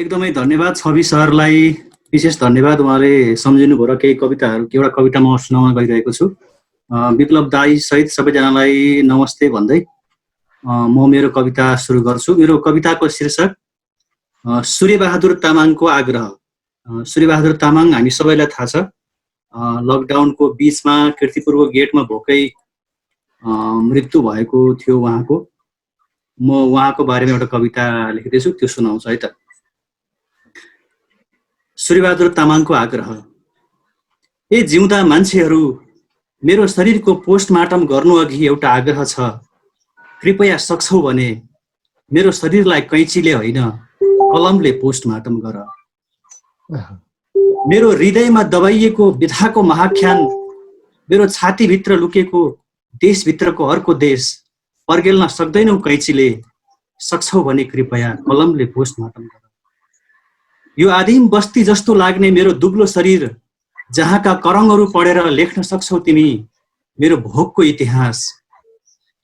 एकदमै धन्यवाद छवि सरलाई। विशेष धन्यवाद, उहाँले सम्झिनु भयो र केही कविताहरू एउटा कविता म सुनाउन गइरहेको छु। विप्लव दाई सहित सबैजनालाई नमस्ते भन्दै म मेरो कविता सुरु गर्छु। मेरो कविताको शीर्षक सूर्यबहादुर तामाङको आग्रह। सूर्यबहादुर तामाङ हामी सबैलाई थाहा छ, लकडाउनको बिचमा कीर्तिपुरको गेटमा भोकै मृत्यु भएको थियो उहाँको। म उहाँको बारेमा एउटा कविता लेख्दैछु, त्यो सुनाउँछु है त। सूर्यबहादुर तामाङको आग्रह। ए जिउँदा मान्छेहरू, मेरो शरीरको पोस्टमार्टम गर्नु अघि एउटा आग्रह छ। कृपया सक्छौ भने मेरो शरीरलाई कैँचीले होइन कलमले पोस्टमार्टम गर। मेरो हृदयमा दबाइएको विधाको महाख्यान, मेरो छातीभित्र लुकेको देशभित्रको अर्को देश पर्गेल्न सक्दैनौ कैँचीले। सक्छौ भने कृपया कलमले पोस्टमार्टम गर। यो आदिम बस्ती जस्तो लाग्ने मेरो दुब्लो शरीर, जहाँका करङहरू पढेर लेख्न सक्छौ तिमी मेरो भोकको इतिहास।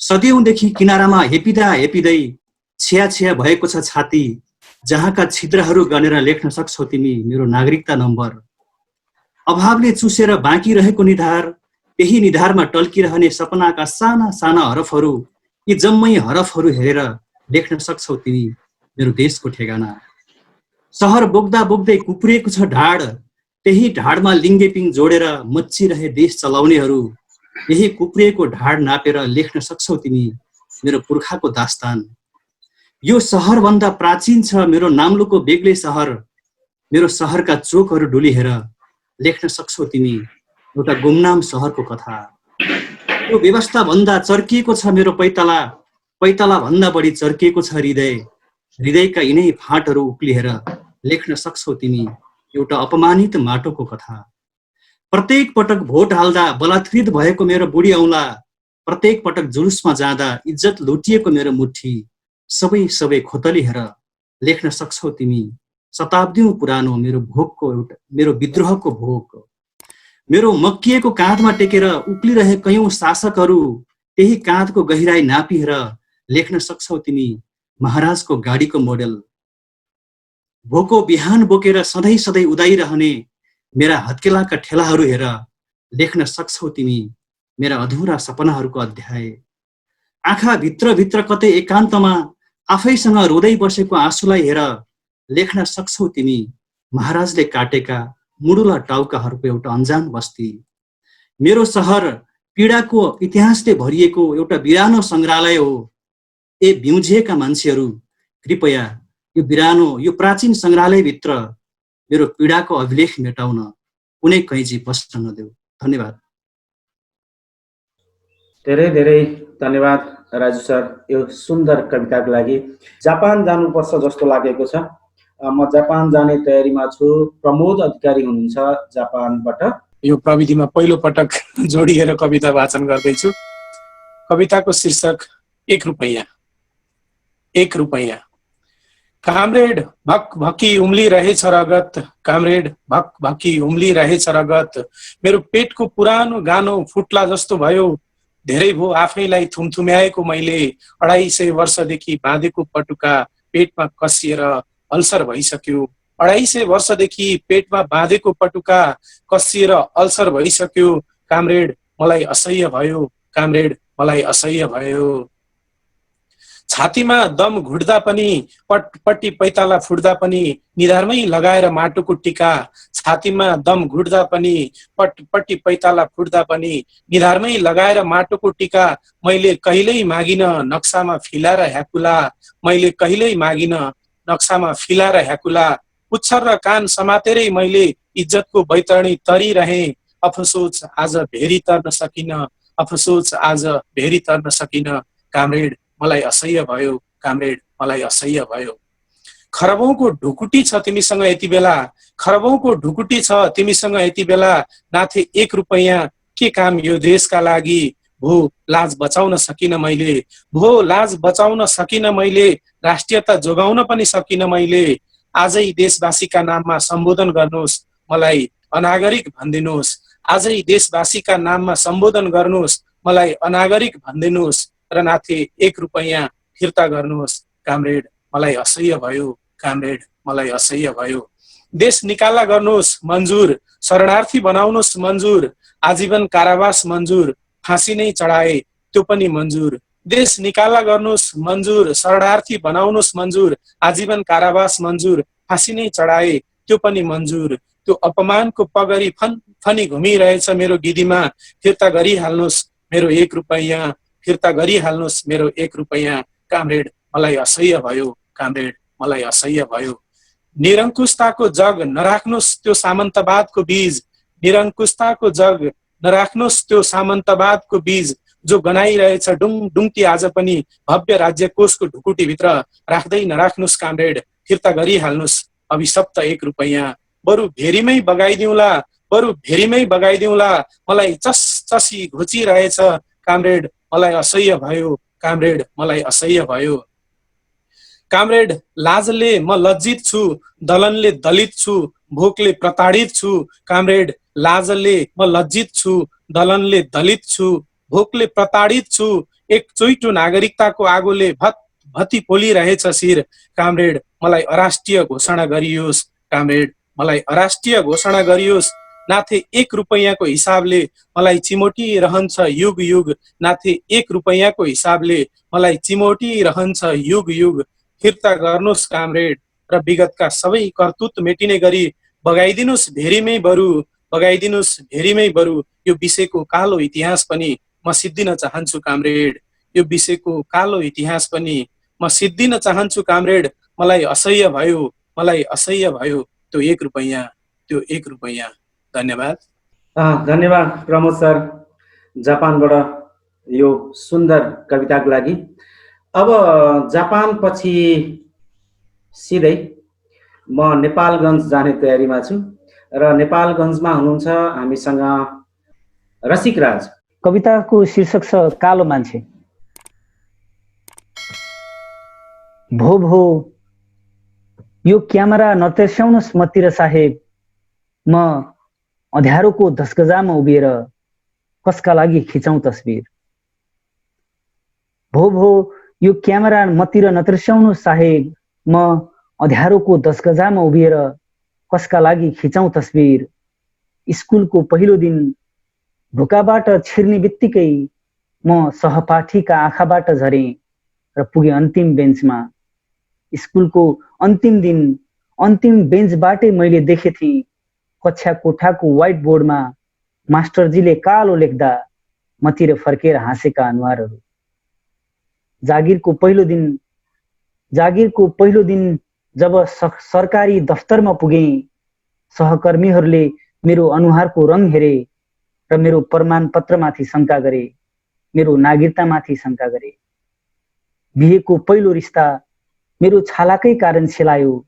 सदियौंदेखि किनारामा हेपिँदा हेपिँदै छिया छिया भएको छ छाती, जहाँका छिद्रहरू गनेर लेख्न सक्छौ तिमी मेरो नागरिकता नम्बर। अभावले चुसेर बाँकी रहेको निधार, त्यही निधारमा टल्किरहने सपनाका साना साना हरफहरू, यी जम्मै हरफहरू हेरेर लेख्न सक्छौ तिमी मेरो देशको ठेगाना। सहर बोक्दा बोक्दै कुप्रिएको छ ढाड, त्यही ढाडमा लिङ्गेपिङ जोडेर मच्चिरहे देश चलाउनेहरू, यही कुप्रिएको ढाड नापेर लेख्न सक्छौ तिमी मेरो पुर्खाको दास्तान। यो सहरभन्दा प्राचीन छ मेरो नाम्लोको बेग्लै सहर, मेरो सहरका चोकहरू डुलिहेर लेख्न सक्छौ तिमी एउटा गुमनाम सहरको कथा। यो व्यवस्था भन्दा चर्किएको छ मेरो पैताला, पैताला भन्दा बढी चर्किएको छ हृदय, हृदयका यिनै फाँटहरू उक्लिएर लेख्न सक्छौ तिमी एउटा अपमानित माटोको कथा। प्रत्येक पटक भोट हाल्दा बलात्कृत भएको मेरो बुढी औँला, प्रत्येक पटक जुलुसमा जाँदा इज्जत लुटिएको मेरो मुठी, सबै सबै खोतलिएर लेख्न सक्छौ तिमी शताब्दीौं पुरानो मेरो भोकको एउटा मेरो विद्रोहको भोक। मेरो मक्किएको काँधमा टेकेर उक्लिरहे कयौं शासकहरू, त्यही काँधको गहिराई नापिएर लेख्न सक्छौ तिमी महाराजको गाडीको मोडेल। भोको बिहान बोकेर सधैँ सधैँ उदाइरहने मेरा हत्केलाका ठेलाहरू हेर लेख्न सक्छौ तिमी मेरा अधुरा सपनाहरूको अध्याय। आँखा भित्र भित्र कतै एकान्तमा आफैसँग रोदै बसेको आँसुलाई हेर लेख्न सक्छौ तिमी महाराजले काटेका मुडुला टाउकाहरूको एउटा अन्जान बस्ती। मेरो सहर पीडाको इतिहासले भरिएको एउटा बिरानो सङ्ग्रहालय हो। ए बिउजिएका मान्छेहरू, कृपया यो बिरानो यो प्राचीन सङ्ग्रहालयभित्र मेरो पीडाको अभिलेख मेटाउन कुनै कैँची पस्न नदेऊ। धन्यवाद। धेरै धेरै धन्यवाद राजु सर यो सुन्दर कविताको लागि। जापान जानुपर्छ जस्तो लागेको छ। म जापान जाने तयारीमा छु। प्रमोद अधिकारी हुनुहुन्छ जापानबाट। यो प्रविधिमा पहिलो पटक जोडिएर कविता वाचन गर्दैछु। कविताको शीर्षक 1 रुपैयाँ। 1 रुपैयाँ। कामरेड भक भकी उम्लिरहेछ रगत, कामरेड भक भकी उम्लिरहेछ रगत, मेरो पेटको पुरानो गानो फुट्ला जस्तो भयो। धेरै भो आफैलाई थुमथुम्याएको मैले, 250 वर्षदेखि बाँधेको पटुका पेटमा कसिएर अल्सर भइसक्यो। 250 वर्षदेखि पेटमा बाँधेको पटुका कसिएर अल्सर भइसक्यो। कामरेड मलाई असह्य भयो, कामरेड मलाई असह्य भयो। छातीमा दम घुट्दा पनि पट्टी पैताला फुट्दा पनि निधारमै लगाएर माटोको टिका। छातीमा दम घुट्दा पनि पट्टी पैताला फुट्दा पनि निधारमै लगाएर माटोको टिका। मैले कहिल्यै मागिन नक्सामा फिलाएर ह्याकुला, मैले कहिल्यै मागिन नक्सामा फिलाएर ह्याकुला। पुच्छर र कान समातेरै मैले इज्जतको बैतरणी तरिरहे। अफसोस आज भेरी तर्न सकिन, अफसोस आज भेरी तर्न सकिन। कामरेड मलाई असह्य भयो, कामरेड मलाई असह्य भयो। खरबौंको ढुकुटी छ तिमीसँग यति बेला, खरबौंको ढुकुटी छ तिमीसँग यति बेला। नाथे 1 रुपैयाँ के काम यो देशका लागि। भो लाज बचाउन सकिन मैले, भो लाज बचाउन सकिन मैले। राष्ट्रियता जोगाउन पनि सकिन मैले। आजै देशवासीका नाममा सम्बोधन गर्नुहोस्, मलाई अनागरिक भनिदिनुहोस्। आजै देशवासीका नाममा सम्बोधन गर्नुहोस्, मलाई अनागरिक भनिदिनुहोस्। र नाथे 1 रुपैयाँ फिर्ता गर्नुहोस्, कामरेड मलाई असह्य भयो, कामरेड मलाई असह्य भयो। देश निकाला गर्नुहोस् मन्जुर, शरणार्थी बनाउनुहोस् मन्जुर, आजीवन कारावास मन्जुर, फाँसी नै चढाए त्यो पनि मन्जुर। देश निकाला गर्नुहोस् मन्जुर, शरणार्थी बनाउनुहोस् मन्जुर, आजीवन कारावास मन्जुर, फाँसी नै चढाए त्यो पनि मन्जुर। त्यो अपमानको पगरी फनी घुमिरहेछ मेरो गिदीमा, फिर्ता गरिहाल्नुहोस् मेरो 1 रुपैयाँ, फिर्ता गरिहाल्नुहोस् मेरो 1 रुपैयाँ। कामरेड मलाई असह्य भयो, कामरेड मलाई असह्य भयो। निरङ्कुशताको जग नराख्नुहोस् त्यो सामन्तवादको बीज, निरङ्कुशताको जग नराख्नुहोस् त्यो सामन्तवादको बीज, जो गनाइरहेछ डुङ्टी आज पनि भव्य राज्य कोषको ढुकुटीभित्र राख्दै नराख्नुहोस् कामरेड, फिर्ता गरिहाल्नुहोस् अभिशप्त 1 रुपैयाँ। बरु भेरीमै बगाइदिउँला, बरु भेरीमै बगाइदिउँला, मलाई चसी घुचिरहेछ कामरेड मलाई असह्य भयो, कामरेड मलाई असह्य भयो। कामरेड लाजले म लज्जित छु, दलनले दलित छु, भोकले प्रताडित छु। कामरेड लाजले म लज्जित छु, दलनले दलित छु, भोकले प्रताडित छु। एक चोइटो नागरिकताको आगोले भत्ती पोलिरहेछ शिर। कामरेड मलाई अराष्ट्रिय घोषणा गरियोस्, कामरेड मलाई अराष्ट्रिय घोषणा गरियोस्। नाथे 1 रुपैयाँको हिसाबले मलाई चिमोटिरहन्छ युग युग, नाथे 1 रुपैयाँको हिसाबले मलाई चिमोटिरहन्छ युग युग। फिर्ता गर्नुहोस् कामरेड र विगतका सबै करतुत मेटिने गरी बगाइदिनुहोस् भेरीमै बरु, बगाइदिनुहोस् भेरीमै बरु। यो विषयको कालो इतिहास पनि म सिद्धिन चाहन्छु कामरेड, यो विषयको कालो इतिहास पनि म सिद्धिन चाहन्छु कामरेड। मलाई असह्य भयो, मलाई असह्य भयो त्यो 1 रुपैयाँ, त्यो 1 रुपैयाँ। धन्यवाद। धन्यवाद प्रमोद सर जापानबाट यो सुन्दर कविताको लागि। अब जापान पछि सिधै म नेपालगञ्ज जाने तयारीमा छु र नेपालगञ्जमा हुनुहुन्छ हामीसँग रसिक राज। कविताको शीर्षक छ कालो मान्छे। भो भो यो क्यामेरा नतेर्स्याउनुहोस् मतिर साहेब, म अँध्यारोको धसगजामा उभिएर कसका लागि खिचौँ तस्बिर। भो भो यो क्यामेरा मतिर नतिर्स्याउनुहोस् साहेब, म अँध्यारोको धसगजामा उभिएर कसका लागि खिचौँ तस्बिर। स्कुलको पहिलो दिन ढोकाबाट छिर्ने बित्तिकै म सहपाठीका आँखाबाट झरेँ र पुगेँ अन्तिम बेन्चमा। स्कुलको अन्तिम दिन अन्तिम बेन्चबाटै मैले देखेथेँ कक्षा कोठाको व्हाइट बोर्डमा मास्टरजीले कालो लेख्दा मतिर फर्केर हाँसेका अनुहारहरू। जागिरको पहिलो दिन जब सरकारी दफ्तरमा पुगेँ, सहकर्मीहरूले मेरो अनुहारको रङ हेरे र मेरो प्रमाणपत्रमाथि शङ्का गरे, मेरो नागरिकतामाथि शङ्का गरे। बिहेको पहिलो रिस्ता मेरो छालाकै कारण सेलायो,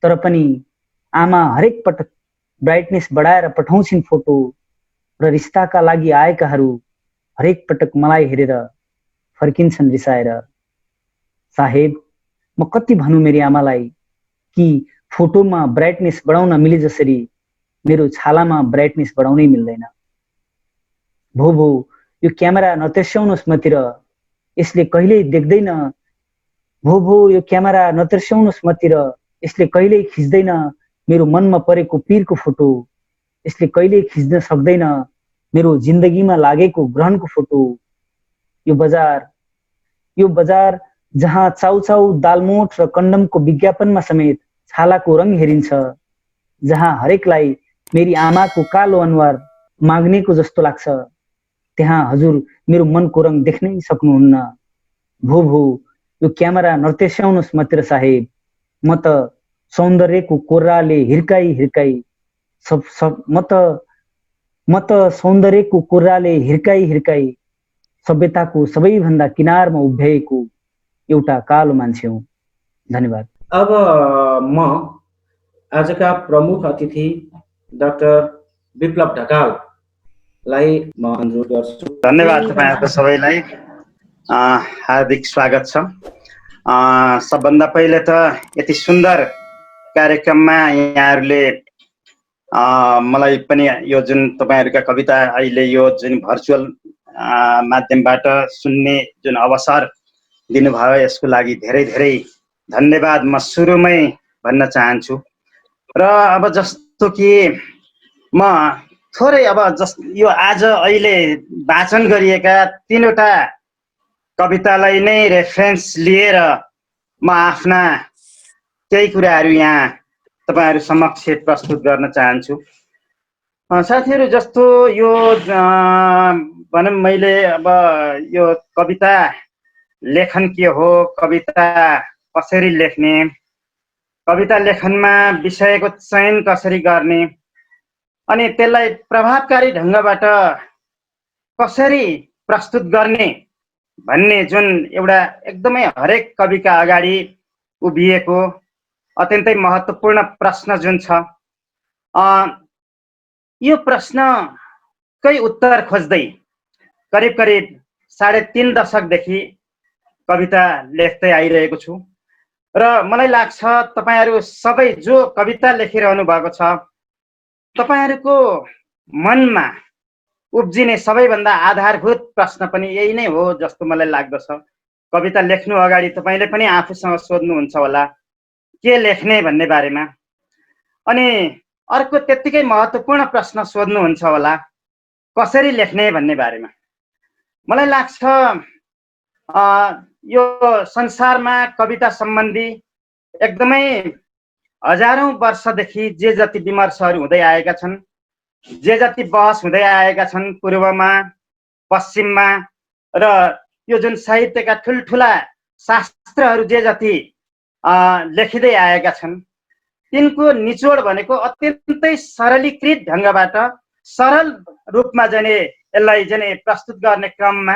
तर पनि आमा हरेक पटक ब्राइटनेस बढाएर पठाउँछिन् फोटो र रिस्ताका लागि आएकाहरू हरेक पटक मलाई हेरेर फर्किन्छन् रिसाएर। साहेब म कति भनौँ मेरी आमालाई कि फोटोमा ब्राइटनेस बढाउन मिले जसरी मेरो छालामा ब्राइटनेस बढाउनै मिल्दैन। भो भो यो क्यामेरा नतेर्स्याउनुहोस् मतिर, यसले कहिल्यै देख्दैन। भो भो यो क्यामेरा नतेर्स्याउनुहोस् मतिर, यसले कहिल्यै खिच्दैन मेरो मनमा परेको पीरको फोटो, यसले कहिल्यै खिच्न सक्दैन मेरो जिन्दगीमा लागेको ग्रहणको फोटो। यो बजार जहाँ चाउचाउ दालमोठ र कन्डमको विज्ञापनमा समेत छालाको रङ हेरिन्छ, जहाँ हरेकलाई मेरी आमाको कालो अनुहार माग्नेको जस्तो लाग्छ, त्यहाँ हजुर मेरो मनको रङ देख्नै सक्नुहुन्न। भो भो यो क्यामेरा नतेर्स्याउनुहोस् मतिर साहेब, म त सौन्दर्यको कोर्राले हिर्काई हिर्काई सौन्दर्यको कोर्राले हिर्काई हिर्काई सभ्यताको सबैभन्दा किनारमा उभ्याएको एउटा कालो मान्छे हुँ। धन्यवाद। अब म आजका प्रमुख अतिथि डाक्टर विप्लव ढकाललाई म अनुरोध गर्छु। धन्यवाद तपाईहरुको सबैलाई, हार्दिक स्वागत छ। सबभन्दा पहिले त यति सुन्दर कार्यक्रममा यहाँहरूले मलाई पनि यो जुन तपाईहरुका कविता अहिले यो जुन भर्चुअल माध्यमबाट सुन्ने जुन अवसर दिनुभयो यसको लागि धेरै धेरै धन्यवाद। म सुरुमै भन्न चाहन्छु। र अब जस्तो कि म थोरै अब यो आज अहिले वाचन गरिएका 3वटा कवितालाई नै रेफरेन्स लिएर म आफ्ना केही कुराहरू यहाँ तपाईहरु समक्ष प्रस्तुत गर्न चाहन्छु। साथीहरु, जस्तो यो भनौँ मैले अब यो कविता लेखन के हो, कविता कसरी लेख्ने, कविता लेखनमा विषयको चयन कसरी गर्ने, अनि त्यसलाई प्रभावकारी ढङ्गबाट कसरी प्रस्तुत गर्ने भन्ने जुन एउटा एकदमै हरेक कविका अगाडि उभिएको अत्यन्तै महत्त्वपूर्ण प्रश्न जुन छ, यो प्रश्नकै उत्तर खोज्दै करिब करिब 3.5 दशकदेखि कविता लेख्दै आइरहेको छु। र मलाई लाग्छ तपाईहरु सबै जो कविता लेखिरहनु भएको छ, तपाईहरुको मनमा उब्जिने सबैभन्दा आधारभूत प्रश्न पनि यही नै हो जस्तो मलाई लाग्दछ। कविता लेख्नु अगाडि तपाईले पनि आफूसँग सोध्नुहुन्छ होला के लेख्ने भन्ने बारेमा, अनि अर्को त्यतिकै महत्त्वपूर्ण प्रश्न सोध्नुहुन्छ होला कसरी लेख्ने भन्ने बारेमा। मलाई लाग्छ यो संसारमा कविता सम्बन्धी एकदमै हजारौं वर्षदेखि जे जति विमर्शहरू हुँदै आएका छन्, जे जति बहस हुँदै आएका छन् पूर्वमा पश्चिममा, र यो जुन साहित्यका ठुल्ठुला शास्त्रहरू जे जति लेखिँदै आएका छन्, तिनको निचोड भनेको अत्यन्तै सरलीकृत ढङ्गबाट सरल रूपमा जाने यसलाई जाने प्रस्तुत गर्ने क्रममा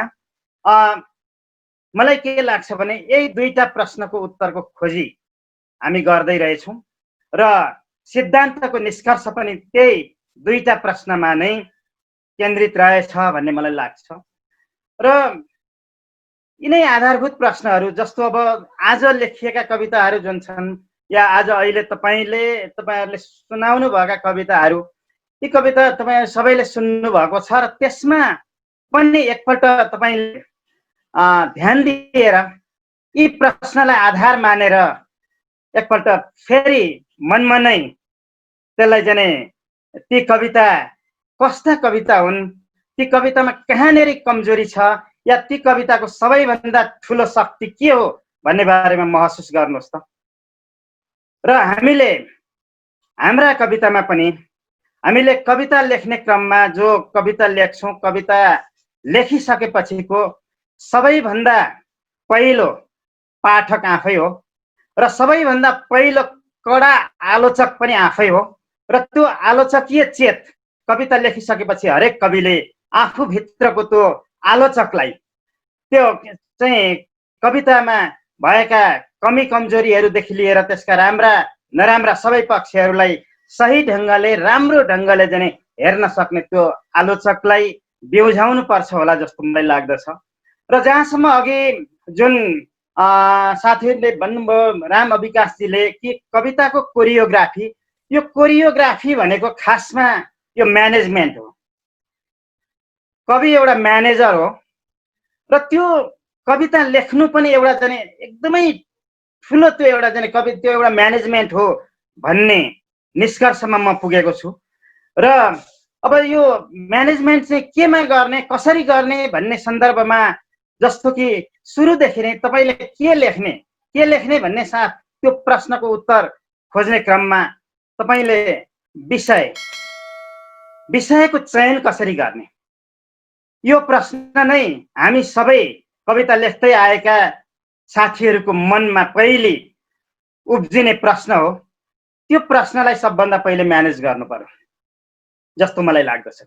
मलाई के लाग्छ भने यही 2टा प्रश्नको उत्तरको खोजी हामी गर्दै रहेछौँ र सिद्धान्तको निष्कर्ष पनि त्यही 2टा प्रश्नमा नै केन्द्रित रहेछ भन्ने मलाई लाग्छ। र यिनै आधारभूत प्रश्नहरू जस्तो अब आज लेखिएका कविताहरू जुन छन् या आज अहिले तपाईहरुले सुनाउनु भएका कविताहरू, यी कविता तपाईहरु सबैले सुन्नु भएको छ र त्यसमा पनि एकपल्ट तपाईले ध्यान दिएर यी प्रश्नलाई आधार मानेर एकपल्ट फेरि मनमा नै त्यसलाई जाने ती कविता कस्ता कविता हुन्, ती कवितामा कहाँनेरि कमजोरी छ या ती कविताको सबैभन्दा ठुलो शक्ति के हो भन्ने बारेमा महसुस गर्नुहोस् त। र हामीले हाम्रा कवितामा पनि हामीले कविता लेख्ने क्रममा जो कविता लेख्छौँ, कविता लेखिसकेपछिको सबैभन्दा पहिलो पाठक आफै हो र सबैभन्दा पहिलो कडा आलोचक पनि आफै हो। र त्यो आलोचकीय चेत कविता लेखिसकेपछि हरेक कविले आफूभित्रको त्यो आलोचकलाई त्यो चाहिँ कवितामा भएका कमी कमजोरीहरूदेखि लिएर त्यसका राम्रा नराम्रा सबै पक्षहरूलाई सही ढङ्गले राम्रो ढङ्गले जाने हेर्न सक्ने त्यो आलोचकलाई बिउझाउनु पर्छ होला जस्तो मलाई लाग्दछ। र जहाँसम्म अघि जुन साथीहरूले भन्नुभयो राम अविकासजीले कि कविताको कोरियोग्राफी, यो कोरियोग्राफी भनेको खासमा यो म्यानेजमेन्ट हो। कवि एउटा म्यानेजर हो र त्यो कविता लेख्नु पनि एउटा जाने एकदमै ठुलो त्यो एउटा जाने त्यो एउटा म्यानेजमेन्ट हो भन्ने निष्कर्षमा म पुगेको छु। र अब यो म्यानेजमेन्ट चाहिँ केमा गर्ने, कसरी गर्ने भन्ने सन्दर्भमा जस्तो कि सुरुदेखि नै तपाईले के लेख्ने भन्ने साथ त्यो प्रश्नको उत्तर खोज्ने क्रममा तपाईले विषयको चयन कसरी गर्ने, यो प्रश्न नै हामी सबै कविता लेख्दै आएका साथीहरूको मनमा पहिले उब्जिने प्रश्न हो। त्यो प्रश्नलाई सबभन्दा पहिले म्यानेज गर्नु पर्यो जस्तो मलाई लाग्दछ।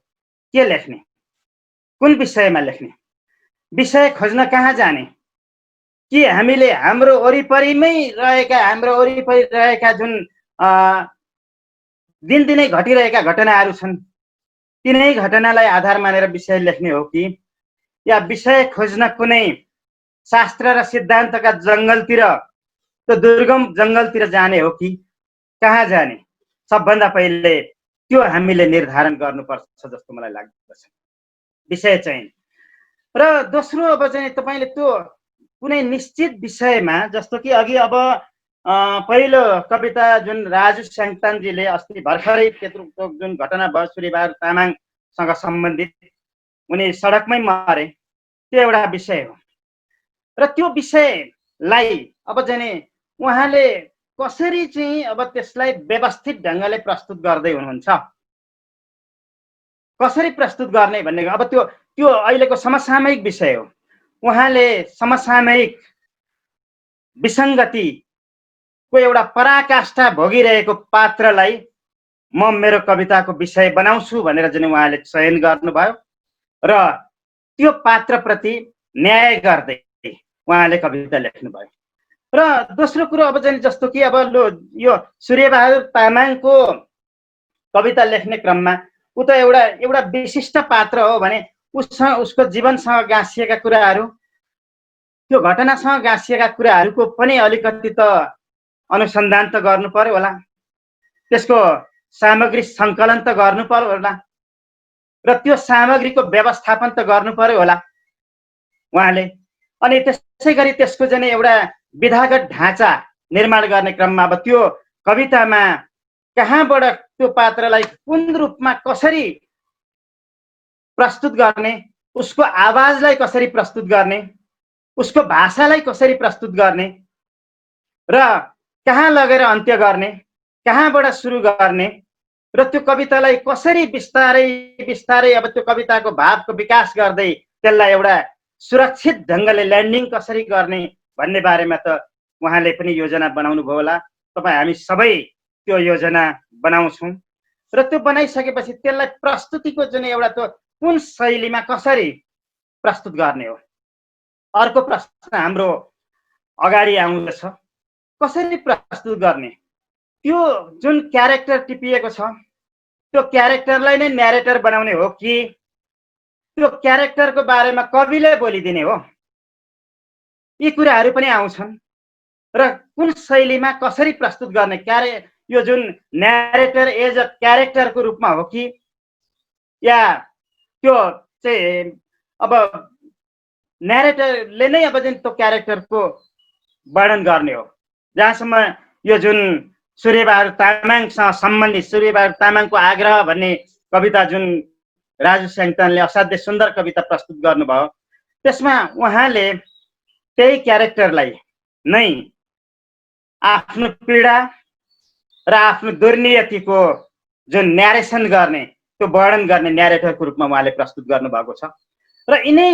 के लेख्ने, कुन विषयमा लेख्ने, विषय खोज्न कहाँ जाने, कि हामीले हाम्रो वरिपरिमै रहेका जुन दिनदिनै घटिरहेका घटनाहरू छन् तिनै घटनालाई आधार मानेर विषय लेख्ने हो कि या विषय खोज्न कुनै शास्त्र र सिद्धान्तका जङ्गलतिर, त्यो दुर्गम जङ्गलतिर जाने हो कि कहाँ जाने, सबभन्दा पहिले त्यो हामीले निर्धारण गर्नुपर्छ जस्तो मलाई लाग्दछ विषय चयन। र दोस्रो अब चाहिँ तपाईले त्यो कुनै निश्चित विषयमा, जस्तो कि अघि अब पहिलो कविता जुन राजु स्याङतानजीले अस्ति भर्खरै पेट्रोलको जुन घटना भयो सूर्यबहादुर तामाङसँग सम्बन्धित, उनी सडकमै मरे, त्यो एउटा विषय हो। र त्यो विषयलाई अब चाहिँ उहाँले कसरी चाहिँ अब त्यसलाई व्यवस्थित ढङ्गले प्रस्तुत गर्दै हुनुहुन्छ, कसरी प्रस्तुत गर्ने भन्ने अब त्यो त्यो अहिलेको समसामयिक विषय हो। उहाँले समसामयिक विसङ्गतिको एउटा पराकाष्ठा भोगिरहेको पात्रलाई म मेरो कविताको विषय बनाउँछु भनेर चाहिँ उहाँले चयन गर्नुभयो र त्यो पात्रप्रति न्याय गर्दै उहाँले कविता लेख्नुभयो। र दोस्रो कुरो अब चाहिँ जस्तो कि अब यो सूर्यबहादुर तामाङको कविता लेख्ने क्रममा ऊ त एउटा विशिष्ट पात्र हो भने उसको जीवनसँग गाँसिएका कुराहरू, त्यो घटनासँग गाँसिएका कुराहरूको पनि अलिकति त अनुसन्धान त गर्नु पर्यो होला, त्यसको सामग्री सङ्कलन त गर्नु पर्यो होला र त्यो सामग्रीको व्यवस्थापन त गर्नु पर्यो होला उहाँले। अनि त्यसै गरी त्यसको चाहिँ एउटा विधागत ढाँचा निर्माण गर्ने क्रममा अब त्यो कवितामा कहाँबाट त्यो पात्रलाई कुन रूपमा कसरी प्रस्तुत गर्ने, उसको आवाजलाई कसरी प्रस्तुत गर्ने, उसको भाषालाई कसरी प्रस्तुत गर्ने र कहाँ लगेर अन्त्य गर्ने, कहाँबाट सुरु गर्ने र त्यो कवितालाई कसरी बिस्तारै बिस्तारै अब त्यो कविताको भावको विकास गर्दै त्यसलाई एउटा सुरक्षित ढङ्गले ल्यान्डिङ कसरी गर्ने भन्ने बारेमा त उहाँले पनि योजना बनाउनु भयो होला। तपाईँ हामी सबै त्यो योजना बनाउँछौँ र त्यो बनाइसकेपछि त्यसलाई प्रस्तुतिको जुन एउटा त्यो कुन शैलीमा कसरी प्रस्तुत गर्ने हो। अर्को प्रश्न हाम्रो अगाडि आउँदछ, कसरी प्रस्तुत गर्ने? त्यो जुन क्यारेक्टर टिपिएको छ त्यो क्यारेक्टरलाई नै न्यारेटर बनाउने हो कि त्यो क्यारेक्टरको बारेमा कविले बोलिदिने हो? यी कुराहरू पनि आउँछन् र कुन शैलीमा कसरी प्रस्तुत गर्ने, यो जुन न्यारेटर एज अ क्यारेक्टरको रूपमा हो कि या त्यो चाहिँ अब न्यारेटरले नै अब चाहिँ त्यो क्यारेक्टरको वर्णन गर्ने हो। जहाँसम्म यो जुन सूर्यबहादुर तामाङसँग सम्बन्धित सूर्यबहादुर तामाङको आग्रह भन्ने कविता जुन राजु स्याङतानले असाध्यै सुन्दर कविता प्रस्तुत गर्नुभयो, त्यसमा उहाँले त्यही क्यारेक्टरलाई नै आफ्नो पीडा र आफ्नो दुर्नियतिको जुन न्यारेसन गर्ने, त्यो वर्णन गर्ने न्यारेटरको रूपमा उहाँले प्रस्तुत गर्नुभएको छ। र यिनै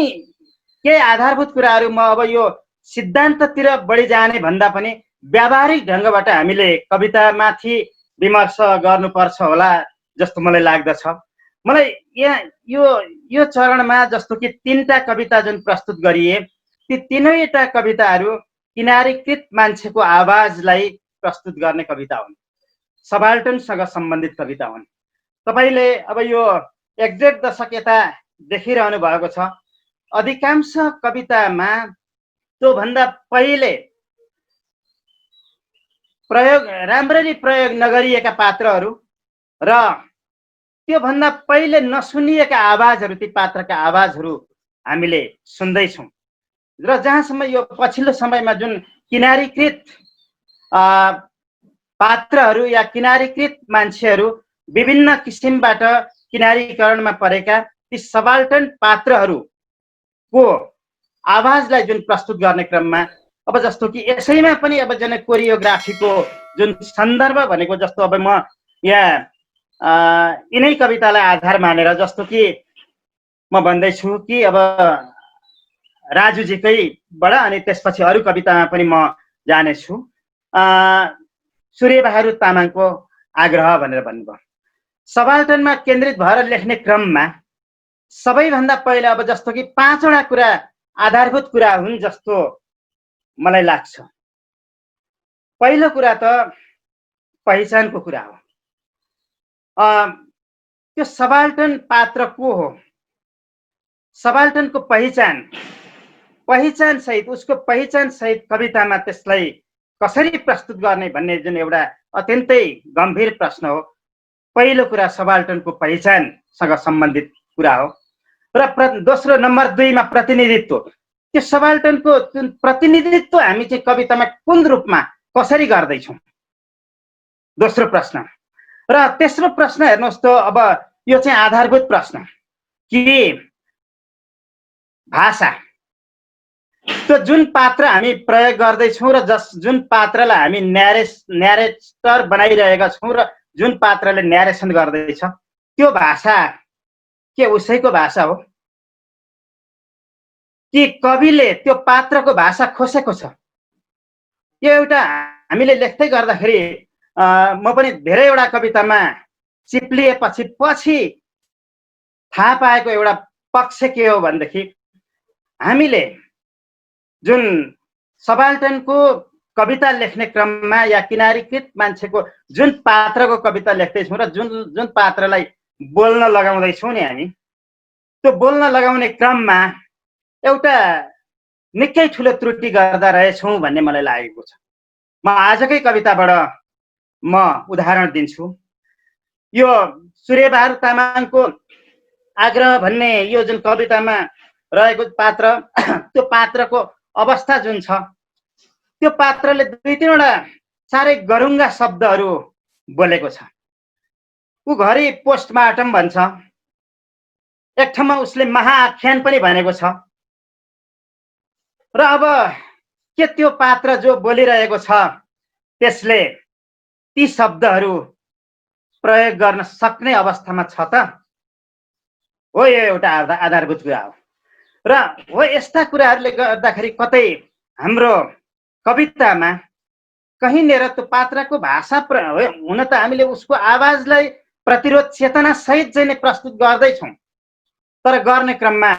केही आधारभूत कुराहरू म अब यो सिद्धान्ततिर बढी जाने भन्दा पनि व्यावहारिक ढङ्गबाट हामीले कवितामाथि विमर्श गर्नुपर्छ होला जस्तो मलाई लाग्दछ। मलाई यहाँ यो चरणमा जस्तो कि 3टा कविता जुन प्रस्तुत गरिए, ती तीनैटा कविताहरू किनारीकृत मान्छेको आवाजलाई प्रस्तुत गर्ने कविता हुन्, सबाल्टनसँग सम्बन्धित कविता हुन्। तपाईँले अब यो 1.5 दशक यता देखिरहनु भएको छ, अधिकांश कवितामा त्योभन्दा पहिले राम्ररी प्रयोग नगरिएका पात्रहरू र त्योभन्दा पहिले नसुनिएका आवाजहरू, ती पात्रका आवाजहरू हामीले सुन्दैछौँ। र जहाँसम्म यो पछिल्लो समयमा जुन किनारीकृत पात्रहरू या किनारीकृत मान्छेहरू, विभिन्न किसिमबाट किनारीकरणमा परेका ती सबाल्टन पात्रहरूको आवाजलाई जुन प्रस्तुत गर्ने क्रममा अब जस्तो कि यसैमा पनि अब जुन कोरियोग्राफीको जुन सन्दर्भ भनेको जस्तो अब म यहाँ यिनै कवितालाई आधार मानेर जस्तो कि म भन्दैछु कि अब राजुजीकैबाट अनि त्यसपछि अरू कवितामा पनि म जानेछु। सूर्यबहादुर तामाङको आग्रह भनेर भन्नुभयो, सबाल्टनमा केन्द्रित भएर लेख्ने क्रममा सबैभन्दा पहिला अब जस्तो कि 5वटा कुरा आधारभूत कुरा हुन् जस्तो मलाई लाग्छ। पहिलो कुरा त पहिचानको कुरा हो। त्यो सबाल्टन पात्र को हो, सबाल्टनको पहिचान सहित उसको पहिचान सहित कवितामा त्यसलाई कसरी प्रस्तुत गर्ने भन्ने जुन एउटा अत्यन्तै गम्भीर प्रश्न हो। पहिलो कुरा सबाल्टनको पहिचानसँग सम्बन्धित कुरा हो। र दोस्रो नम्बर 2मा प्रतिनिधित्व, त्यो सबाल्टनको जुन प्रतिनिधित्व हामी चाहिँ कवितामा कुन रूपमा कसरी गर्दैछौँ? दोस्रो प्रश्न। र तेस्रो प्रश्न हेर्नुहोस् त, अब यो चाहिँ आधारभूत प्रश्न कि भाषा, त्यो जुन पात्र हामी प्रयोग गर्दैछौँ र जुन पात्रलाई हामी न्यारेटर बनाइरहेका छौँ र जुन पात्रले न्यारेसन गर्दैछ, त्यो भाषा के उसैको भाषा हो कि कविले त्यो पात्रको भाषा खोसेको छ? यो एउटा हामीले लेख्दै गर्दाखेरि म पनि धेरैवटा कवितामा चिप्लिएपछि पछि थाहा पाएको एउटा पक्ष के हो भनेदेखि, हामीले जुन सबाल्टनको कविता लेख्ने क्रममा या किनारीकृत मान्छेको जुन पात्रको कविता लेख्दैछौँ र जुन पात्रलाई बोल्न लगाउँदैछौँ नि हामी, त्यो बोल्न लगाउने क्रममा एउटा निकै ठुलो त्रुटि गर्दा रहेछौँ भन्ने मलाई लागेको छ। म आजकै कविताबाट म उदाहरण दिन्छु। यो सूर्यबहादुर तामाङको आग्रह भन्ने यो जुन कवितामा रहेको पात्र, त्यो पात्रको अवस्था जुन छ, त्यो पात्रले 2-3वटा साह्रै गरुङ्गा शब्दहरू बोलेको छ। ऊ घरि पोस्टमार्टम भन्छ, एक ठाउँमा उसले महाआख्यान पनि भनेको छ। र अब के त्यो पात्र जो बोलिरहेको छ त्यसले ती शब्दहरू प्रयोग गर्न सक्ने अवस्थामा छ त? हो, यो एउटा आधारभूत कुरा हो। र हो, यस्ता कुराहरूले गर्दाखेरि कतै हाम्रो कवितामा कहीँनिर त्यो पात्रको भाषा हुन त हामीले उसको आवाजलाई प्रतिरोध चेतना सहित चाहिँ नै प्रस्तुत गर्दैछौँ, तर गर्ने क्रममा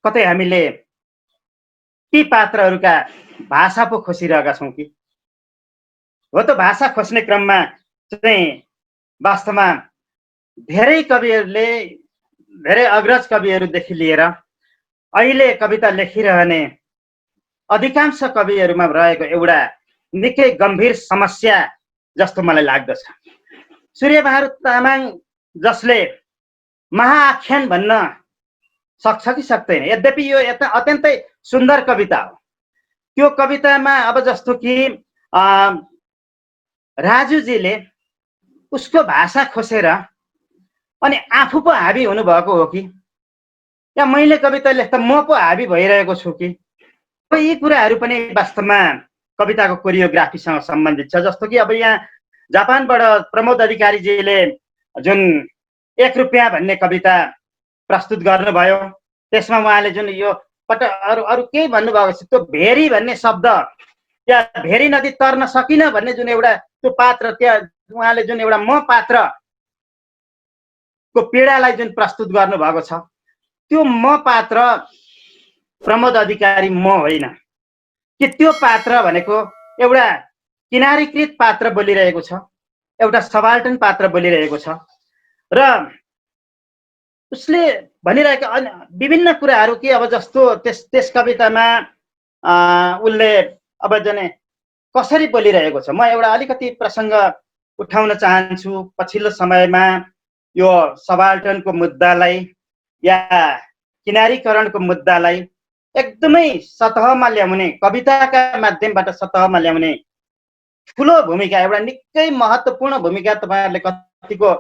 कतै हामीले ती पात्रहरूका भाषा पो खोसिरहेका छौँ कि? हो त, भाषा खोज्ने क्रममा चाहिँ वास्तवमा धेरै कविहरूले, धेरै अग्रज कविहरूदेखि लिएर अहिले कविता लेखिरहने अधिकांश कविहरूमा रहेको एउटा निकै गम्भीर समस्या जस्तो मलाई लाग्दछ। सूर्यबहादुर तामाङ जसले महाआख्यान भन्न सक्छ कि सक्दैन? यद्यपि यो अत्यन्तै सुन्दर कविता हो। त्यो कवितामा अब जस्तो कि राजुजीले उसको भाषा खोसेर अनि आफू पो हाबी हुनुभएको हो कि, या मैले कविता लेख्दा म पो हाबी भइरहेको छु कि? यी कुराहरू पनि वास्तवमा कविताको कोरियोग्राफीसँग सम्बन्धित छ। जस्तो कि अब यहाँ जापानबाट प्रमोद अधिकारीजीले जुन 1 रुपियाँ भन्ने कविता प्रस्तुत गर्नुभयो, त्यसमा उहाँले जुन यो अरू केही भन्नुभएको छ, त्यो भेरी भन्ने शब्द या भेरी नदी तर्न सकिन भन्ने जुन एउटा त्यो पात्र, त्यहाँ उहाँले जुन एउटा म पात्रको पीडालाई जुन प्रस्तुत गर्नुभएको छ, त्यो म पात्र प्रमोद अधिकारी म होइन कि? त्यो पात्र भनेको एउटा किनारीकृत पात्र बोलिरहेको छ, एउटा सबाल्टन पात्र बोलिरहेको छ र उसले भनिरहेका विभिन्न कुराहरू कि अब जस्तो त्यस कवितामा उसले अब जने कसरी बोलिरहेको छ। म एउटा अलिकति प्रसङ्ग उठाउन चाहन्छु। पछिल्लो समयमा यो सबाल्टनको मुद्दालाई या किनारीकरणको मुद्दालाई एकदमै सतहमा ल्याउने, कविताका माध्यमबाट सतहमा ल्याउने ठुलो भूमिका, एउटा निकै महत्त्वपूर्ण भूमिका तपाईँहरूले कतिको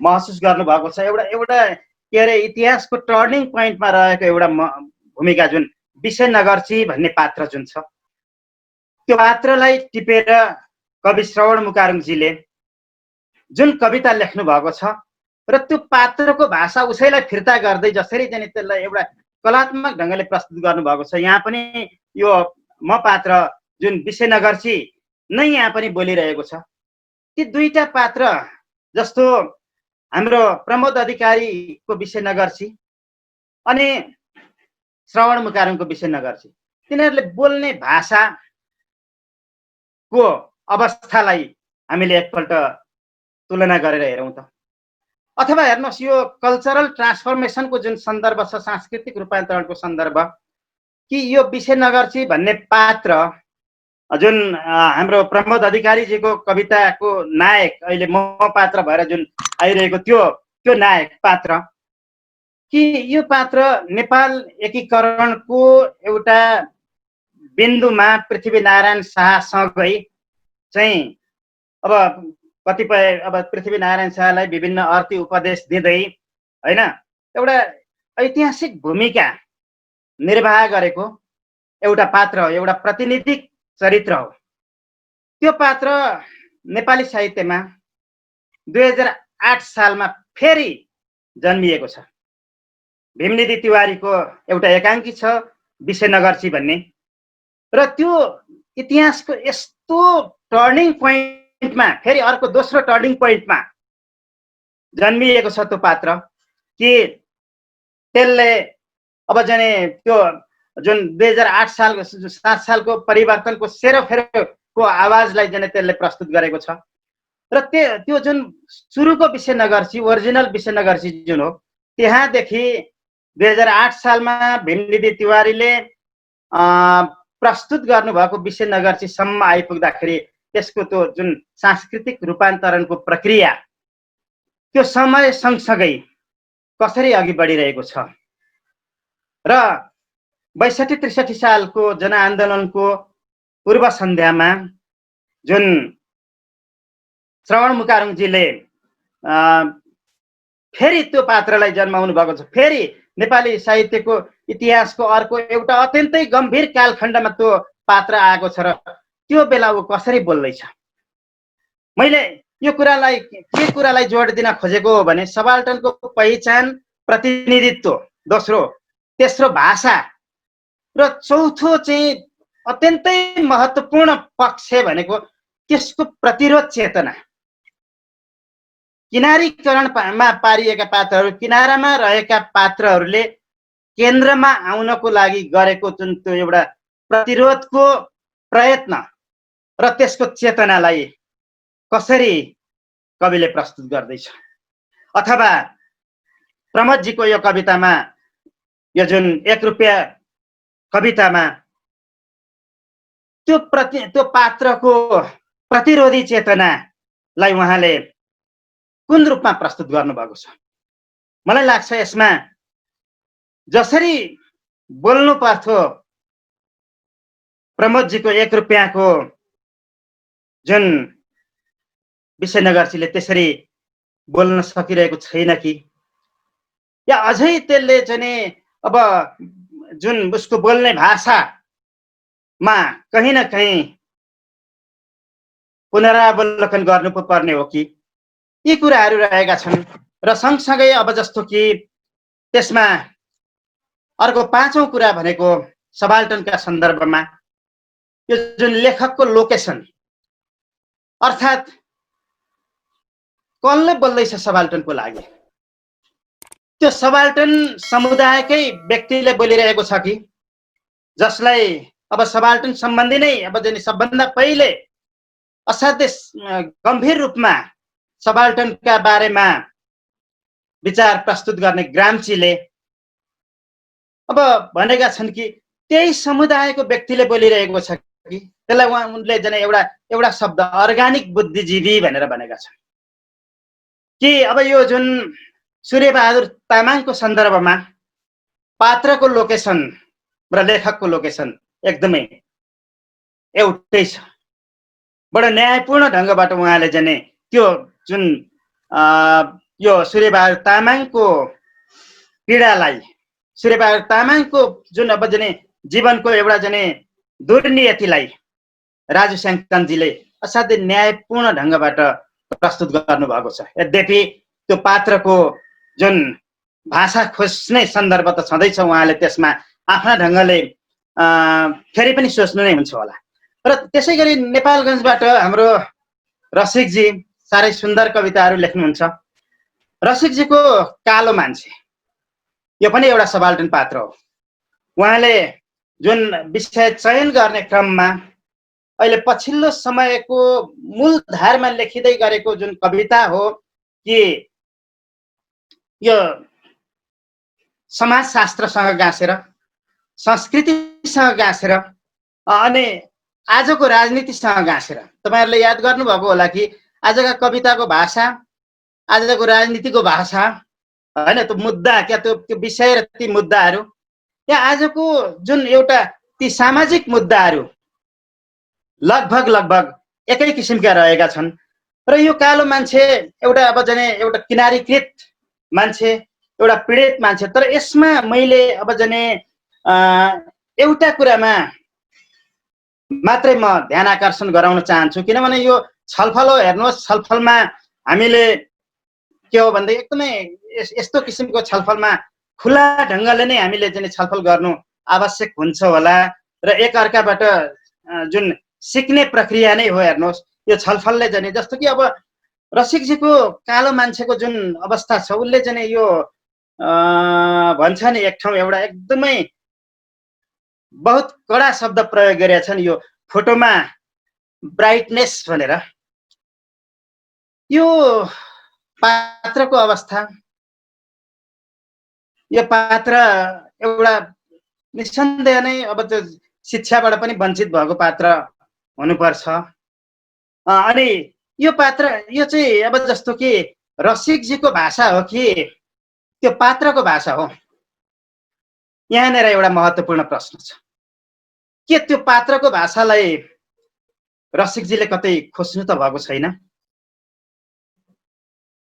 महसुस गर्नुभएको छ। एउटा के अरे इतिहासको टर्निङ पोइन्टमा रहेको एउटा भूमिका जुन विषयनगरची भन्ने पात्र जुन छ, त्यो पात्रलाई टिपेर कवि श्रवण मुकारुङजीले जुन कविता लेख्नु भएको छ र त्यो पात्रको भाषा उसैलाई फिर्ता गर्दै जसरी चाहिँ त्यसलाई एउटा कलात्मक ढङ्गले प्रस्तुत गर्नुभएको छ, यहाँ पनि यो म पात्र जुन विषयनगरची नै यहाँ पनि बोलिरहेको छ। ती दुईटा पात्र जस्तो हाम्रो प्रमोद अधिकारीको विषयनगरची अनि श्रवण मुकारुङको विषयनगरची, तिनीहरूले बोल्ने भाषाको अवस्थालाई हामीले एकपल्ट तुलना गरेर हेरौँ त। अथवा हेर्नुहोस्, यो कल्चरल ट्रान्सफर्मेसनको जुन सन्दर्भ छ, सांस्कृतिक रूपान्तरणको सन्दर्भ, कि यो विषयनगरची भन्ने पात्र जुन हाम्रो प्रमोद अधिकारीजीको कविताको नायक अहिले म पात्र भएर जुन आइरहेको त्यो नायक पात्र, कि यो पात्र नेपाल एकीकरणको एउटा बिन्दुमा पृथ्वीनारायण शाहसँगै चाहिँ अब कतिपय अब पृथ्वीनारायण शाहलाई विभिन्न अर्थी उपदेश दिँदै होइन एउटा ऐतिहासिक भूमिका निर्वाह गरेको एउटा पात्र हो, एउटा प्रतिनिधिक चरित्र हो। त्यो पात्र नेपाली साहित्यमा 2008 सालमा फेरि जन्मिएको छ। भीमनिधि तिवारीको एउटा एकाङ्की छ विषयनगरची भन्ने, र त्यो इतिहासको यस्तो टर्निङ पोइन्टमा फेरि अर्को दोस्रो टर्निङ पोइन्टमा जन्मिएको छ त्यो पात्र कि त्यसले अब जाने त्यो जुन 2008 सालको 7 सालको परिवर्तनको सेरोफेरोको आवाजलाई जाने त्यसले प्रस्तुत गरेको छ। र त्यो जुन सुरुको विषयनगरची ओरिजिनल विषयनगरची जुन हो त्यहाँदेखि 2008 सालमा भीमनिधि तिवारीले प्रस्तुत गर्नुभएको विषयनगरचीसम्म आइपुग्दाखेरि त्यसको त्यो जुन सांस्कृतिक रूपान्तरणको प्रक्रिया त्यो समय सँगसँगै कसरी अघि बढिरहेको छ र 62-63 सालको जनआन्दोलनको पूर्व सन्ध्यामा जुन श्रवण मुकारुङजीले फेरि त्यो पात्रलाई जन्माउनु भएको छ। फेरि नेपाली साहित्यको इतिहासको अर्को एउटा अत्यन्तै गम्भीर कालखण्डमा त्यो पात्र आएको छ र त्यो बेला ऊ कसरी बोल्दैछ। मैले यो कुरालाई जोड दिन खोजेको हो भने सबाल्टनको पहिचान, प्रतिनिधित्व, दोस्रो, तेस्रो भाषा र चौथो चाहिँ अत्यन्तै महत्त्वपूर्ण पक्ष भनेको त्यसको प्रतिरोध चेतना। किनारीकरणमा पारिएका पात्रहरू, किनारामा रहेका पात्रहरूले केन्द्रमा आउनको लागि गरेको जुन त्यो एउटा प्रतिरोधको प्रयत्न र त्यसको चेतनालाई कसरी कविले प्रस्तुत गर्दैछ। अथवा प्रमोदजीको यो कवितामा यो जुन 1 रुपैयाँ कवितामा त्यो पात्रको प्रतिरोधी चेतनालाई उहाँले कुन रूपमा प्रस्तुत गर्नुभएको छ। मलाई लाग्छ यसमा जसरी बोल्नु पर्थ्यो प्रमोदजीको 1 रुपैयाँको जुन विषयनगरचीले त्यसरी बोल्न सकिरहेको छैन कि, या अझै त्यसले चाहिँ अब जुन उसको बोल्ने भाषामा कहीँ न कहीँ पुनरावलोकन गर्नु पर्ने हो कि, यी कुराहरू रहेका छन्। र सँगसँगै अब जस्तो कि त्यसमा अर्को 5औं कुरा भनेको सबाल्टनका सन्दर्भमा यो जुन लेखकको लोकेसन, अर्थात् कसले बोल्दैछ सबाल्टनको लागि, त्यो सबाल्टन समुदायकै व्यक्तिले बोलिरहेको छ कि जसलाई अब सबाल्टन सम्बन्धी नै अब जुन सबभन्दा पहिले असाध्य गम्भीर रूपमा सबाल्टनका बारेमा विचार प्रस्तुत गर्ने ग्राम्चीले अब भनेका छन् कि त्यही समुदायको व्यक्तिले बोलिरहेको छ कि, त्यसलाई उनले जन एउटा शब्द अर्गानिक बुद्धिजीवी भनेर भनेका छन् कि अब यो जुन सूर्यबहादुर तामाङको सन्दर्भमा पात्रको लोकेसन र लेखकको लोकेसन एकदमै एउटै छ। बडो न्यायपूर्ण ढङ्गबाट उहाँले जने त्यो जुन यो सूर्यबहादुर तामाङको पीडालाई, सूर्यबहादुर तामाङको जुन अब जने जीवनको एउटा जने दुर्नियतिलाई राजु स्याङतामजीले असाध्यै न्यायपूर्ण ढङ्गबाट प्रस्तुत गर्नुभएको छ। यद्यपि त्यो पात्रको जुन भाषा खोज्ने सन्दर्भ त छँदैछ, उहाँले त्यसमा आफ्ना ढङ्गले फेरि पनि सोच्नु नै हुन्छ होला। र त्यसै गरी नेपालगञ्जबाट हाम्रो रसिकजी साह्रै सुन्दर कविताहरू लेख्नुहुन्छ। रसिकजीको कालो मान्छे यो पनि एउटा सबाल्टन पात्र हो। उहाँले जुन विषय चयन गर्ने क्रममा अहिले पछिल्लो समयको मूलधारमा लेखिँदै गरेको जुन कविता हो कि यो समाजशास्त्रसँग गाँसेर, संस्कृतिसँग गाँसेर अनि आजको राजनीतिसँग गाँसेर, तपाईँहरूले याद गर्नुभएको होला कि आजका कविताको भाषा, आजको राजनीतिको भाषा होइन, त्यो मुद्दा क्या त्यो विषय र ती मुद्दाहरू, यहाँ आजको जुन एउटा ती सामाजिक मुद्दाहरू लगभग एकै किसिमका रहेका छन् र यो कालो मान्छे एउटा अब जाने एउटा किनारीकृत मान्छे, एउटा पीडित मान्छे। तर यसमा मैले अब जाने एउटा कुरामा मात्रै म ध्यान आकर्षण गराउन चाहन्छु, किनभने यो छलफल हो, हेर्नुहोस्, छलफलमा हामीले के हो भन्दा एकदमै यस्तो किसिमको छलफलमा खुला ढङ्गले नै हामीले चाहिँ छलफल गर्नु आवश्यक हुन्छ होला र एकअर्काबाट जुन सिक्ने प्रक्रिया नै हो। हेर्नुहोस्, यो छलफलले चाहिँ जस्तो कि अब रसिकजीको कालो मान्छेको जुन अवस्था छ, उसले चाहिँ यो भन्छ नि एक ठाउँ एउटा एकदमै बहुत कडा शब्द प्रयोग गरेका छन् यो फोटोमा ब्राइटनेस भनेर। यो पात्रको अवस्था, यो पात्र एउटा निसन्देह नै अब त्यो शिक्षाबाट पनि वञ्चित भएको पात्र हुनुपर्छ। अनि यो पात्र यो चाहिँ अब जस्तो कि रसिकजीको भाषा हो कि त्यो पात्रको भाषा हो, यहाँनिर एउटा महत्त्वपूर्ण प्रश्न छ। के त्यो पात्रको भाषालाई रसिकजीले कतै खोज्नु त भएको छैन?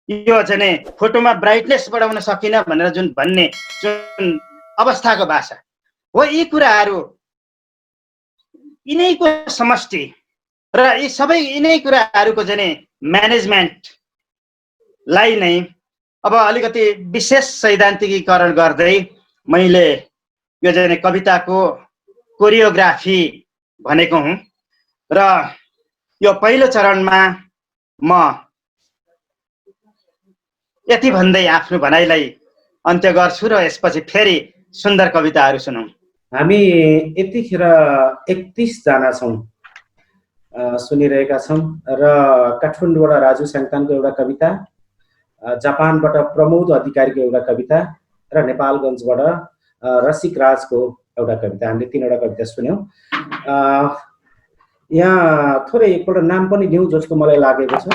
यो चाहिँ फोटोमा ब्राइटनेस बढाउन सकिन भनेर जुन भन्ने जुन अवस्थाको भाषा हो, यी कुराहरू यिनैको समष्टि र यी सबै यिनै कुराहरूको चाहिँ म्यानेजमेन्टलाई नै अब अलिकति विशेष सैद्धान्तिकीकरण गर्दै मैले यो चाहिँ कविताको कोरियोग्राफी भनेको हुँ र यो पहिलो चरणमा म यति भन्दै आफ्नो भनाइलाई अन्त्य गर्छु र यसपछि फेरि सुन्दर कविताहरू सुनौँ। हामी यतिखेर 31 जना छौँ, सुनिरहेका छौँ र काठमाडौँबाट राजु साङतानको एउटा कविता, जापानबाट प्रमोद अधिकारीको एउटा कविता र नेपालगञ्जबाट रसिक राजको एउटा कविता, हामीले 3वटा कविता सुन्यौँ। यहाँ थोरै एकपल्ट नाम पनि लिउँ जस्तो मलाई लागेको छ।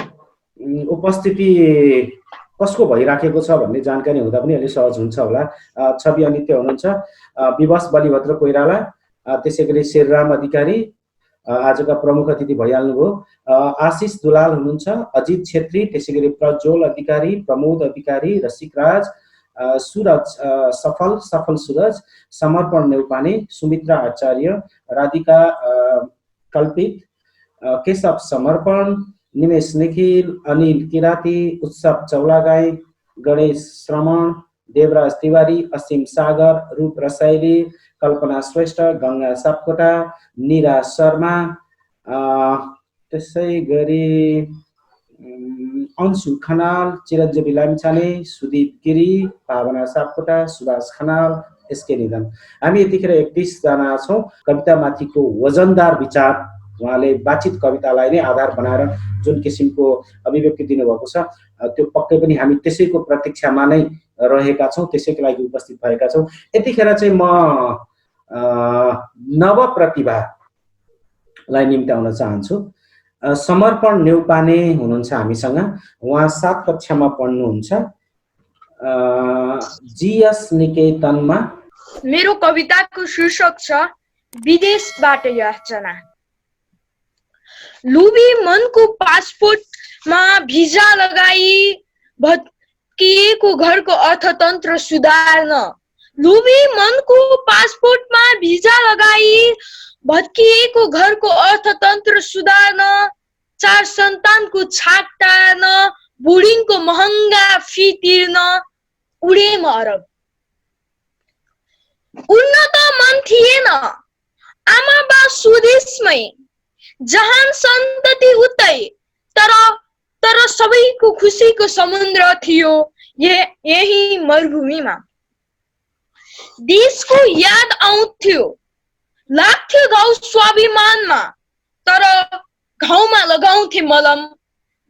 उपस्थिति कसको भइराखेको छ भन्ने जानकारी हुँदा पनि अलि सहज हुन्छ होला। छवि अनित्य हुनुहुन्छ, विवश बलिभद्र कोइराला, त्यसै गरी शेरराम अधिकारी आजका प्रमुख अतिथि भइहाल्नुभयो, आशिष दुलाल हुनुहुन्छ, अजित छेत्री, त्यसै गरी प्रज्वल अधिकारी, प्रमोद अधिकारी, रसिक राज, सुरज सफल सुरज, समर्पण नेउपाने, सुमित्रा आचार्य, राधिका कल्पित, केशव समर्पण, निमेश निखिल, अनिल किराती, उत्सव चौलागाई, गणेश श्रमण, देवराज तिवारी, असीम सागर, रूप रसाइली, कल्पना श्रेष्ठ, गङ्गा सापकोटा, निरा शर्मा, त्यसै गरी अंशु खनाल, चिरञ्जीवी लामिछाने, सुदीप गिरी, भावना सापकोटा, सुभाष खनाल, एसके निधन। हामी यतिखेर 31 जना छौँ। कवितामाथिको वजनदार विचार, उहाँले वाचित कवितालाई नै आधार बनाएर जुन किसिमको अभिव्यक्ति दिनुभएको छ, त्यो पक्कै पनि हामी त्यसैको प्रतीक्षामा नै रहेका छौँ, त्यसैको लागि उपस्थित भएका छौँ। यतिखेर चाहिँ म नव प्रतिभालाई निम्त्याउन चाहन्छु। समर्पण नेउपाने हुनुहुन्छ हामीसँग, उहाँ 7 कक्षामा पढ्नुहुन्छ, जीएस निकेतनमा। मेरो कविताको शीर्षक छ विदेशबाट याचना। लुबी मनको पासपोर्टमा भिजा लगाई भत्किएको घरको अर्थतन्त्र सुधार्न। लुबी मनको पासपोर्टमा भिजा लगाई भत्किएको घरको अर्थतन्त्र सुधार्न, 4 सन्तानको छाक टार्न, बोर्डिङको महँगा फी तिर्न उडे म अरब। उड्न त मन थिएन, आमा बा स्वदेशमै, जहान सन्तति उतै, तर सबैको खुसीको समुद्र थियो यही मरुभूमिमा। देशको याद आउँथ्यो, लाग्थ्यो घाउ स्वाभिमानमा, तर घाउमा लगाउँथे मलम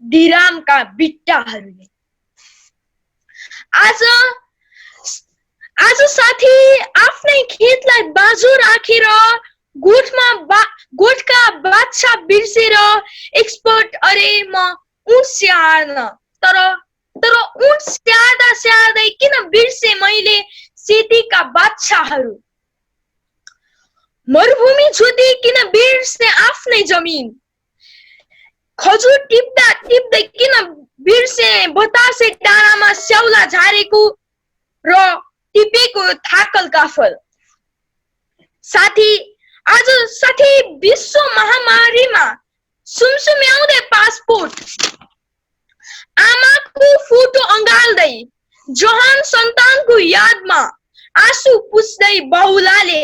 बिरामका बिट्टाहरूले। आज साथी आफ्नै खेतलाई बाजु राखेर गोठका बाछा बिर्सेर एक्सपर्ट अरे म ऊँट स्याहार्न, तर ऊँट स्याहार्दा स्याहार्दै किन बिर्से मैले सेतीका बाछाहरू। मरुभूमि जोती किन बिर्से आफ्नै जमिन, खजुर टिप्दा टिप्दै किन बिर्से बतासे डाँडामा स्याउला झारेको र टिपेको थाकल काफल। साथी, आज साठी विश्व महामारीमा सुमसुम्याउँदै पासपोर्ट, आमाको फोटो अँगाल्दै जहान सन्तानको यादमा आँसु पुस्दै बहुलाले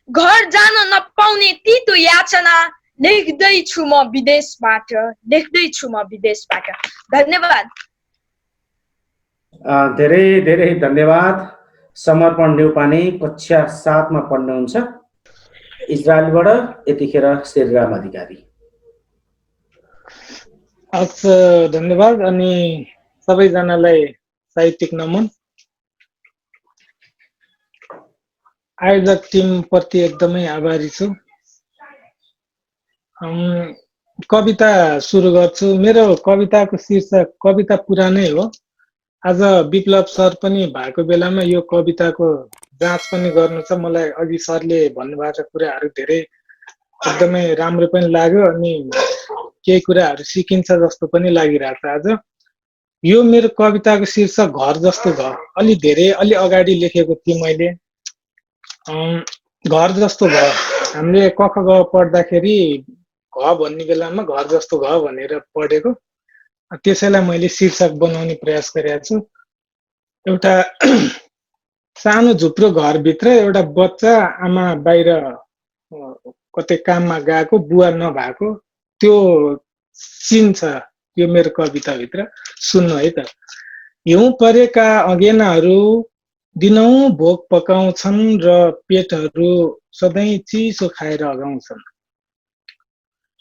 घर जान नपाउने तितो याचना लेख्दैछु म विदेशबाट। धन्यवाद। धेरै धेरै धन्यवाद। समर्पण न्यौपाने कक्षा 7 मा पढ्नुहुन्छ, इजरायलबाट यतिखेर श्रीराम अधिकारी। धन्यवाद अनि सबैजनालाई साहित्यिक नमन। आयोजक टिम प्रति एकदमै आभारी छु। कविता सुरु गर्छु। मेरो कविताको शीर्षक कविता पुरानै हो। आज विप्लव सर पनि भएको बेलामा यो कविताको जाँच पनि गर्नु छ। मलाई अघि सरले भन्नुभएको कुराहरू धेरै एकदमै राम्रो पनि लाग्यो अनि केही कुराहरू सिकिन्छ जस्तो पनि लागिरहेको छ। आज यो मेरो कविताको शीर्षक घर जस्तो घर। अलि अगाडि लेखेको थिएँ मैले। घर जस्तो घर। हामीले क ख ग पढ्दाखेरि घ भन्ने बेलामा घर जस्तो घ भनेर पढेको, त्यसैलाई मैले शीर्षक बनाउने प्रयास गरेको छु। एउटा सानो झुप्रो घरभित्र एउटा बच्चा आमा बाहिर कतै काममा गएको, बुवा नभएको, त्यो सिन छ यो मेरो कविताभित्र। सुन्नु है त। हिउँ परेका अँगेनाहरू दिनौँ भोक पकाउँछन् र पेटहरू सधैँ चिसो खाएर अगाउँछन्।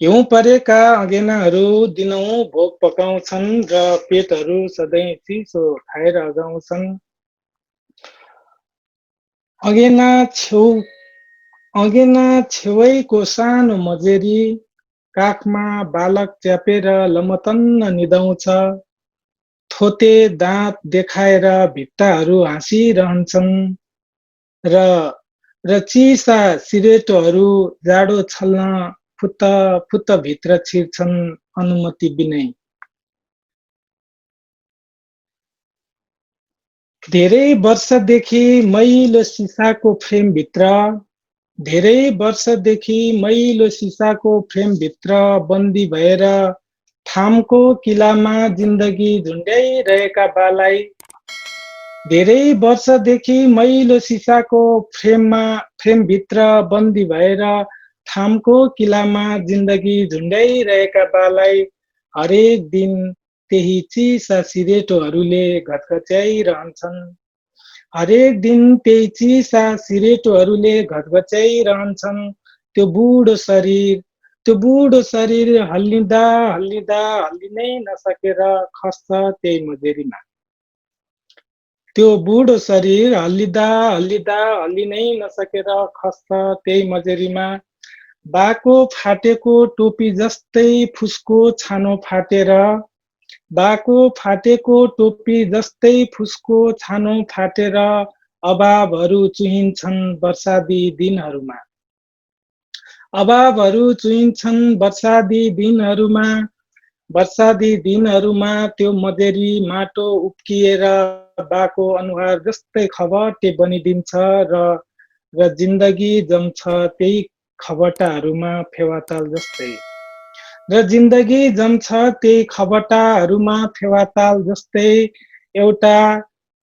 हिउँ परेका अँगेनाहरू दिनौँ भोक पकाउँछन् र पेटहरू सधैँ चिसो खाएर अगाउँछन्। अँगेना छेउैको सानो मजेरी काखमा बालक च्यापेर लमतन्न निदाउँछ। थोते दाँत देखाएर भित्ताहरू हाँसिरहन्छन् र चिसा सिरेटोहरू जाडो छल्न फुत्त भित्र छिर्छन् अनुमति बिनै। धेरै वर्षदेखि मैलो सिसाको फ्रेमभित्र बन्दी भएर थामको किलामा जिन्दगी झुन्ड्याइरहेका बालाई। धेरै वर्षदेखि मैलो सिसाको फ्रेमभित्र बन्दी भएर थामको किलामा जिन्दगी झुन्ड्याइरहेका बालाई हरेक दिन त्यही चिसा सिरेटोहरूले घचघच्याइरहन्छन्। हरेक दिन त्यही चिसा सिरेटोहरूले घचघच्याइरहन्छन्। त्यो बुढो शरीर हल्लिँदा हल्लिनै नसकेर खस्छ त्यही मजेरीमा। त्यो बुढो शरीर हल्लिँदा हल्लिनै नसकेर खस्छ त्यही मजेरीमा। बाको फाटेको टोपी जस्तै फुसको छानो फाटेर अभावहरू चुहिन्छन् बर्सादी दिनहरूमा। त्यो मजेरी माटो उप्किएर बाको अनुहार जस्तै खबटे बनिदिन्छ र जिन्दगी जम्छ त्यही खबटाहरूमा फेवाताल जस्तै।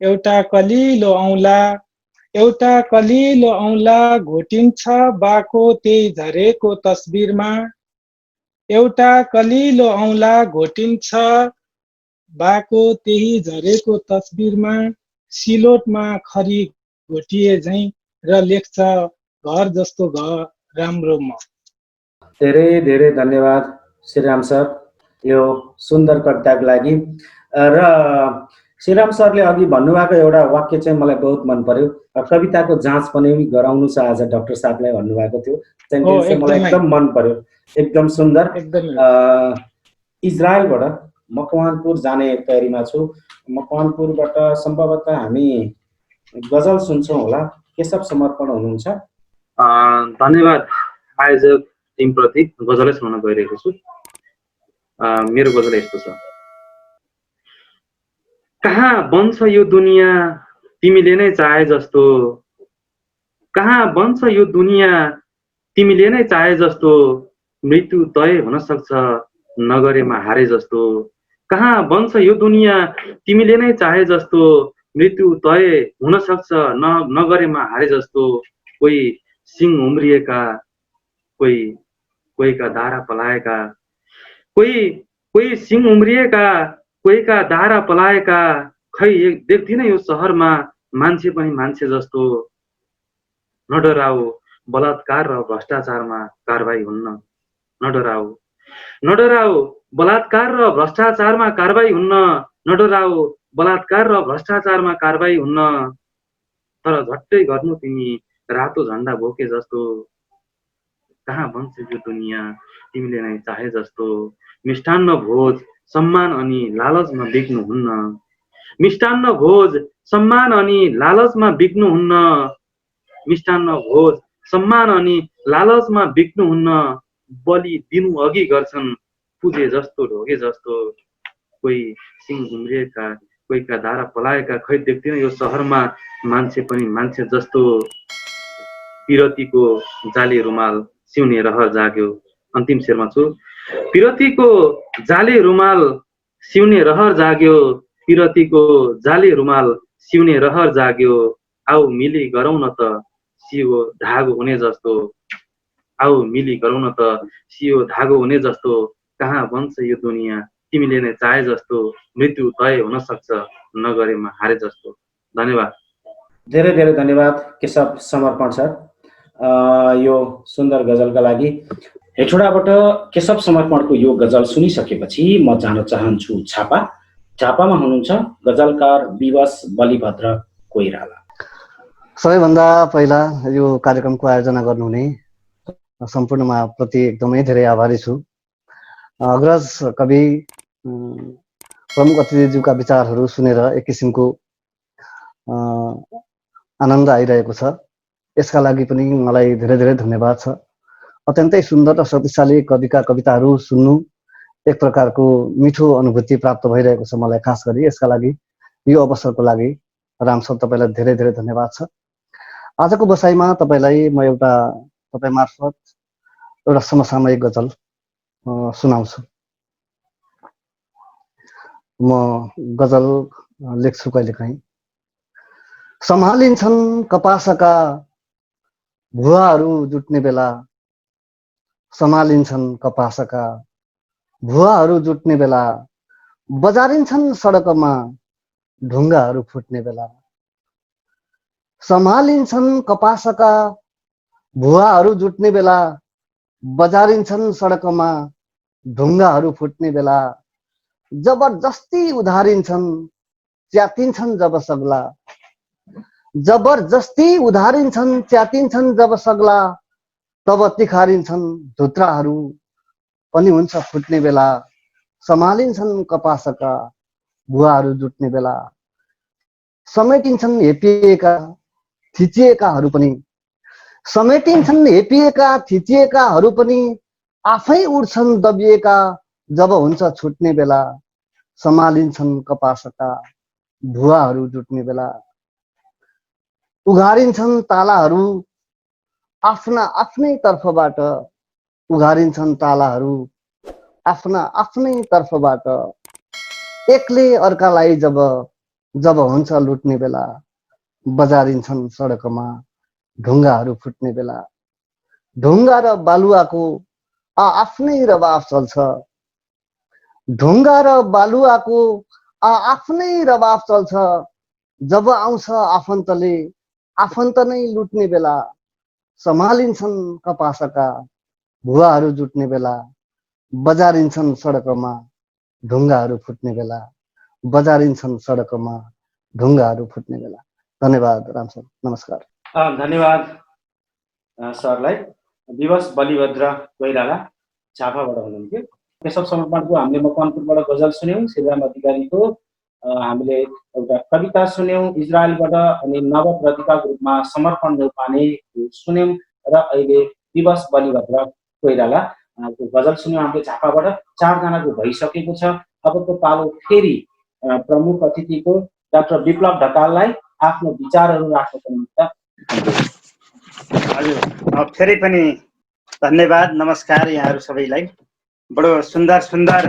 एउटा कलिलो औँला घोटिन्छ बाको त्यही झरेको तस्बिरमा। सिलोटमा खरी घोटिए झैं र लेख्छ घर जस्तो घर राम्रो म। धेरै धेरै धन्यवाद श्रीराम सर यो सुन्दर कविताको लागि। र श्रीराम सरले अघि भन्नुभएको एउटा वाक्य चाहिँ मलाई बहुत मन पर्यो। कविताको जाँच पनि गराउनु छ आज डाक्टर साहबलाई भन्नुभएको थियो। चाहिँ मलाई एकदम मन पर्यो, एकदम सुन्दर। इजरायलबाट मकवानपुर जाने तयारीमा छु। मकवानपुरबाट सम्भवतः हामी गजल सुन्छौँ होला। केशव समर्पण हुनुहुन्छ। धन्यवाद आयोजक टिमप्रति। गजलै सुनाउन गइरहेको छु। मेरो गजल यस्तो छ। कहाँ बन्छ यो दुनियाँ तिमीले नै चाहे जस्तो, कहाँ बन्छ यो दुनियाँ तिमीले नै चाहे जस्तो, मृत्यु तय हुन सक्छ नगरेमा हारे जस्तो। कहाँ बन्छ यो दुनियाँ तिमीले नै चाहे जस्तो, मृत्यु तय हुन सक्छ नगरेमा हारे जस्तो। कोही सिङ उम्रिएका, कोही कोहीका दारा पलाएका, कोही कोही सिङ उम्रिएका, कोहीका दारा पलाएका। खै देख्दिन यो सहरमा मान्छे पनि मान्छे जस्तो। नडराऊ बलात्कार र भ्रष्टाचारमा कारबाही हुन्न, नडराऊ नडराऊ बलात्कार र भ्रष्टाचारमा कारबाही हुन्न, नडराऊ बलात्कार र भ्रष्टाचारमा कारबाही हुन्न। तर झट्टै गर्नु तिमी रातो झन्डा बोके जस्तो। कहाँ बन्छ यो दुनियाँ तिमीले नै चाहे जस्तो, मिष्टान्न भोज सम्मान अनि लालचमा बिक्नुहुन्न, मिष्टान्न भोज सम्मान अनि लालचमा बिक्नुहुन्न, मिष्टान्न भोज सम्मान अनि लालचमा बिक्नुहुन्न। बलि दिनु अघि गर्छन् पुजे जस्तो ढोगे जस्तो। कोही सिङ उम्रिएका, कोहीका दारा पलाएका, खै देख्दिन यो सहरमा मान्छे पनि मान्छे जस्तो। पिरतीको जाली रुमाल सिउने रहर जाग्यो। अन्तिम शेरमा छु। पिरतीको जाली रुमाल सिउने रहर जाग्यो, पिरतीको जाली रुमाल सिउने रहर जाग्यो। आऊ मिली गरौँ न त सियो धागो हुने जस्तो, आऊ मिली गरौँ न त सियो धागो हुने जस्तो। कहाँ बन्छ यो दुनियाँ तिमीले नै चाहे जस्तो, मृत्यु तय हुन सक्छ नगरेमा हारे जस्तो। धन्यवाद। धेरै धेरै धन्यवाद केशव समर्पण सर यो सुन्दर गजलका लागि। हेटौडाबाट केशव समर्पणको यो गजल सुनिसकेपछि म जान चाहन्छु झापा। झापामा हुनुहुन्छ गजलकार विवश बलिभद्र कोइराला। सबैभन्दा पहिला यो कार्यक्रमको आयोजना गर्नुहुने सम्पूर्णमा प्रति एकदमै धेरै आभारी छु। अग्रज कवि प्रमुख अतिथिज्यूका विचारहरू सुनेर एक किसिमको आनन्द आइरहेको छ। यसका लागि पनि मलाई धेरै धेरै धन्यवाद छ। अत्यन्तै सुन्दर र शक्तिशाली कविका कविताहरू सुन्नु एक प्रकारको मिठो अनुभूति प्राप्त भइरहेको छ मलाई खास गरी। यसका लागि यो अवसरको लागि राम सर तपाईँलाई धेरै धेरै धन्यवाद छ। आजको बसाइमा तपाईँलाई म एउटा तपाईँ मार्फत एउटा समसामयिक गजल सुनाउँछु। म गजल लेख्छु कहिलेकाहीँ। सम्हालिन्छन् कपासका भुवाहरू जुट्ने बेला, सम्हालिन्छन् कपासका भुवाहरू जुट्ने बेला, बजारिन्छन् सडकमा ढुङ्गाहरू फुट्ने बेला। सम्हालिन्छन् कपासका भुवाहरू जुट्ने बेला, बजारिन्छन् सडकमा ढुङ्गाहरू फुट्ने बेला। जबरजस्ती उधारिन्छन् च्यातिन्छन् जब सग्ला, जबरजस्ती उधारिन्छन् च्यातिन्छन् जब सग्ला। तब तिखारिन्छन् धुत्राहरू पनि हुन्छ फुट्ने बेला। सम्हालिन्छन् कपासका भुवाहरू जुट्ने बेला, समेटिन्छन् हेपिएका थिचिएकाहरू पनि, समेटिन्छन् हेपिएका थिचिएकाहरू पनि। आफै उड्छन् दबिएका जब हुन्छ छुट्ने बेला। सम्हालिन्छन् कपासका भुवाहरू जुट्ने बेला। उघारिन्छन् तालाहरू आफ्ना आफ्नै तर्फबाट, उघारिन्छन् तालाहरू आफ्ना आफ्नै तर्फबाट। एकले अर्कालाई जब जब हुन्छ लुट्ने बेला, बजारिन्छन् सडकमा ढुङ्गाहरू फुट्ने बेला। ढुङ्गा र बालुवाको आफ्नै रवाफ चल्छ, ढुङ्गा र बालुवाको आफ्नै रवाफ चल्छ। जब आउँछ आफन्तले आफन्त नै लुट्ने बेला। सम्हालिन्छन् कपासका भुवाहरू जुट्ने बेला, बजारिन्छन् सडकमा ढुङ्गाहरू फुट्ने बेला, बजारिन्छन् सडकमा ढुङ्गाहरू फुट्ने बेला। धन्यवाद राम सर, नमस्कार। धन्यवाद सरलाई। विवश बलिभद्र कोइराला झापाबाट हुनुहुन्थ्यो। केशव समर्पणको हामीले मकवानपुरबाट गजल सुन्यौँ, श्रीराम अधिकारीको हामीले एउटा कविता सुन्यौँ इजरायलबाट, अनि नवप्रतिभाको रूपमा समर्पण न्यौपाने सुन्यौँ, र अहिले विवश बलिभद्र कोइराला गजल सुन्यौँ हामीले झापाबाट। 4 जनाको भइसकेको छ। अबको पालो फेरि प्रमुख अतिथिको डाक्टर विप्लव ढकाललाई आफ्नो विचारहरू राख्नको निम्ति। हजुर, फेरि पनि धन्यवाद, नमस्कार यहाँहरू सबैलाई। बडो सुन्दर सुन्दर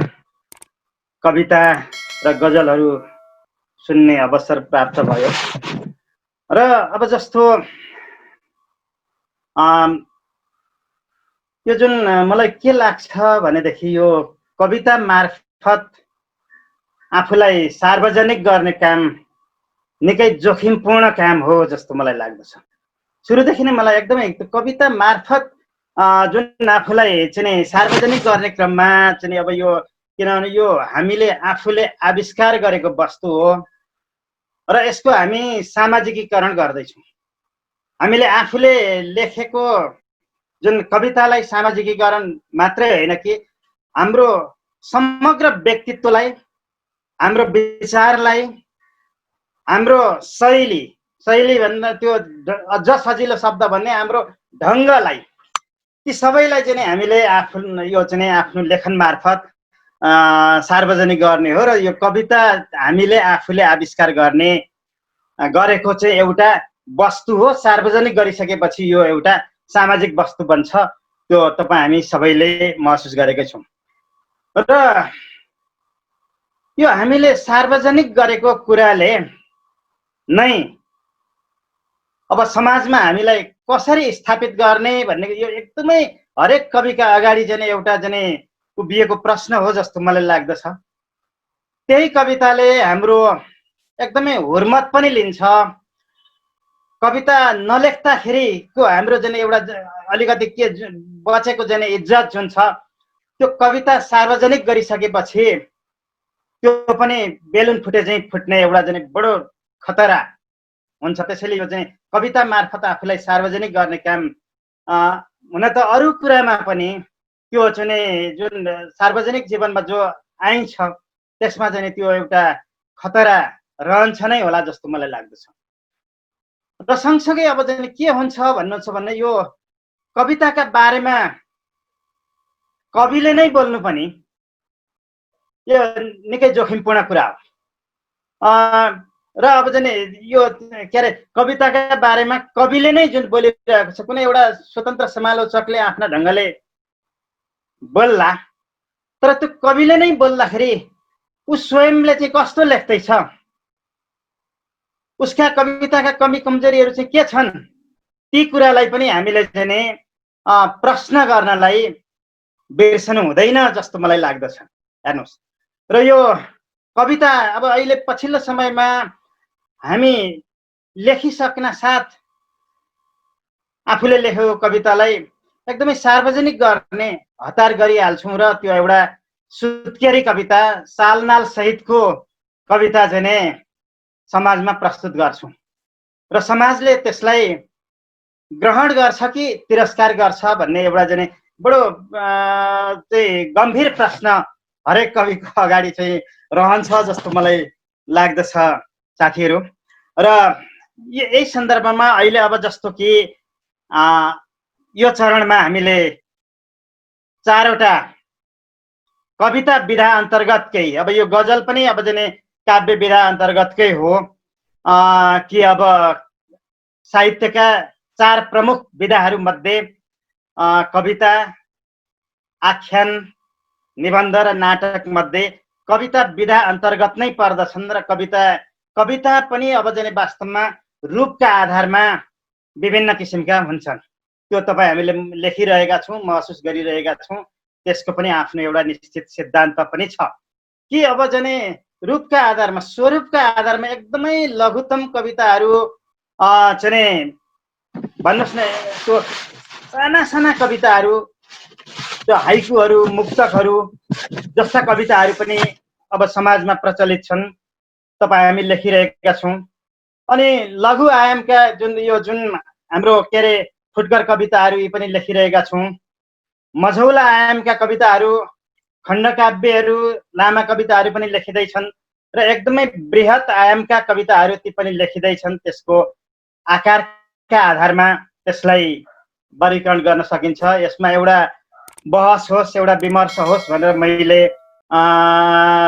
कविता र गजलहरू सुन्ने अवसर प्राप्त भयो। र अब जस्तो यो जुन मलाई के लाग्छ भनेदेखि यो कविता मार्फत आफूलाई सार्वजनिक गर्ने काम निकै जोखिमपूर्ण काम हो जस्तो मलाई लाग्दछ। सुरुदेखि नै मलाई एकदमै कविता मार्फत जुन आफूलाई चाहिँ सार्वजनिक गर्ने क्रममा चाहिँ अब यो, किनभने यो हामीले आफूले आविष्कार गरेको वस्तु हो र यसको हामी सामाजिकीकरण गर्दैछौँ। हामीले आफूले लेखेको जुन कवितालाई सामाजिकीकरण मात्रै होइन कि हाम्रो समग्र व्यक्तित्वलाई, हाम्रो विचारलाई, हाम्रो शैली भन्दा त्यो अझ सजिलो शब्द भन्ने हाम्रो ढङ्गलाई, ती सबैलाई चाहिँ हामीले यो चाहिँ आफ्नो लेखन मार्फत सार्वजनिक गर्ने हो। र यो कविता हामीले आफूले आविष्कार गरेको चाहिँ एउटा वस्तु हो। सार्वजनिक गरिसकेपछि यो एउटा सामाजिक वस्तु बन्छ। त्यो तपाईँ हामी सबैले महसुस गरेकै छौँ। र यो हामीले सार्वजनिक गरेको कुराले नै अब समाजमा हामीलाई कसरी स्थापित गर्ने भन्ने यो एकदमै हरेक कविका अगाडि चाहिँ एउटा चाहिँ उभिएको प्रश्न हो जस्तो मलाई लाग्दछ। त्यही कविताले हाम्रो एकदमै हुर्मत पनि लिन्छ। कविता नलेख्दाखेरिको हाम्रो चाहिँ एउटा अलिकति के बचेको चाहिँ इज्जत जुन छ, त्यो कविता सार्वजनिक गरिसकेपछि त्यो पनि बेलुन फुटे चाहिँ फुट्ने एउटा चाहिँ बडो खतरा हुन्छ। त्यसैले यो चाहिँ कविता मार्फत आफूलाई सार्वजनिक गर्ने काम हुन त अरू कुरामा पनि त्यो चाहिँ जुन सार्वजनिक जीवनमा जो आइन्छ त्यसमा चाहिँ त्यो एउटा खतरा रहन्छ नै होला जस्तो मलाई लाग्दछ। र सँगसँगै अब चाहिँ के हुन्छ भन्नुहुन्छ भने यो कविताका बारेमा कविले नै बोल्नु पनि यो निकै जोखिमपूर्ण कुरा हो। र अब चाहिँ यो के अरे कविताका बारेमा कविले नै जुन बोलिरहेको छ, कुनै एउटा स्वतन्त्र समालोचकले आफ्ना ढङ्गले बोल्ला, तर त्यो कविले नै बोल्दाखेरि ऊ स्वयंले चाहिँ कस्तो लेख्दैछ, उसका कविताका कमी कमजोरीहरू चाहिँ के छन्, ती कुरालाई पनि हामीले चाहिँ प्रश्न गर्नलाई बिर्सनु हुँदैन जस्तो मलाई लाग्दछ। हेर्नुहोस्, र यो कविता अब अहिले पछिल्लो समयमा हामी लेखिसक्न साथ आफूले लेखेको कवितालाई एकदमै सार्वजनिक गर्ने हतार गरिहाल्छौँ र त्यो एउटा सुत्केरी कविता, सालनाल सहितको कविता चाहिँ समाजमा प्रस्तुत गर्छौँ र समाजले त्यसलाई ग्रहण गर्छ कि तिरस्कार गर्छ भन्ने एउटा चाहिँ बडो चाहिँ गम्भीर प्रश्न हरेक कविको अगाडि चाहिँ रहन्छ जस्तो मलाई लाग्दछ साथीहरू। र यही सन्दर्भमा अहिले अब जस्तो कि यो चरणमा हामीले 4वटा कविता विधा अन्तर्गतकै, अब यो गजल पनि अब चाहिँ काव्य विधा अन्तर्गतकै हो कि अब साहित्यका 4 प्रमुख विधाहरू मध्ये कविता, आख्यान, निबन्ध र नाटक मध्ये कविता विधा अन्तर्गत नै पर्दछन्। र कविता पनि अब चाहिँ वास्तवमा रूपका आधारमा विभिन्न किसिमका हुन्छन्। त्यो तपाईँ हामीले लेखिरहेका छौँ, महसुस गरिरहेका छौँ। त्यसको पनि आफ्नो एउटा निश्चित सिद्धान्त पनि छ कि अब चाहिँ रूपका आधारमा, स्वरूपका आधारमा एकदमै लघुतम कविताहरू चाहिँ भन्नुहोस् न, त्यो साना साना कविताहरू, त्यो हाइकुहरू, मुक्तकहरू जस्ता कविताहरू पनि अब समाजमा प्रचलित छन्, तपाईँ हामी लेखिरहेका छौँ। अनि लघु आयामका जुन हाम्रो के अरे फुटकर कविताहरू यी पनि लेखिरहेका छौँ। मझौला आयामका कविताहरू, खण्डकाव्यहरू, लामा कविताहरू पनि लेखिँदैछन् र एकदमै बृहत आयामका कविताहरू ती पनि लेखिँदैछन्। त्यसको आकारका आधारमा त्यसलाई वर्गीकरण गर्न सकिन्छ। यसमा एउटा बहस होस्, एउटा विमर्श होस् भनेर मैले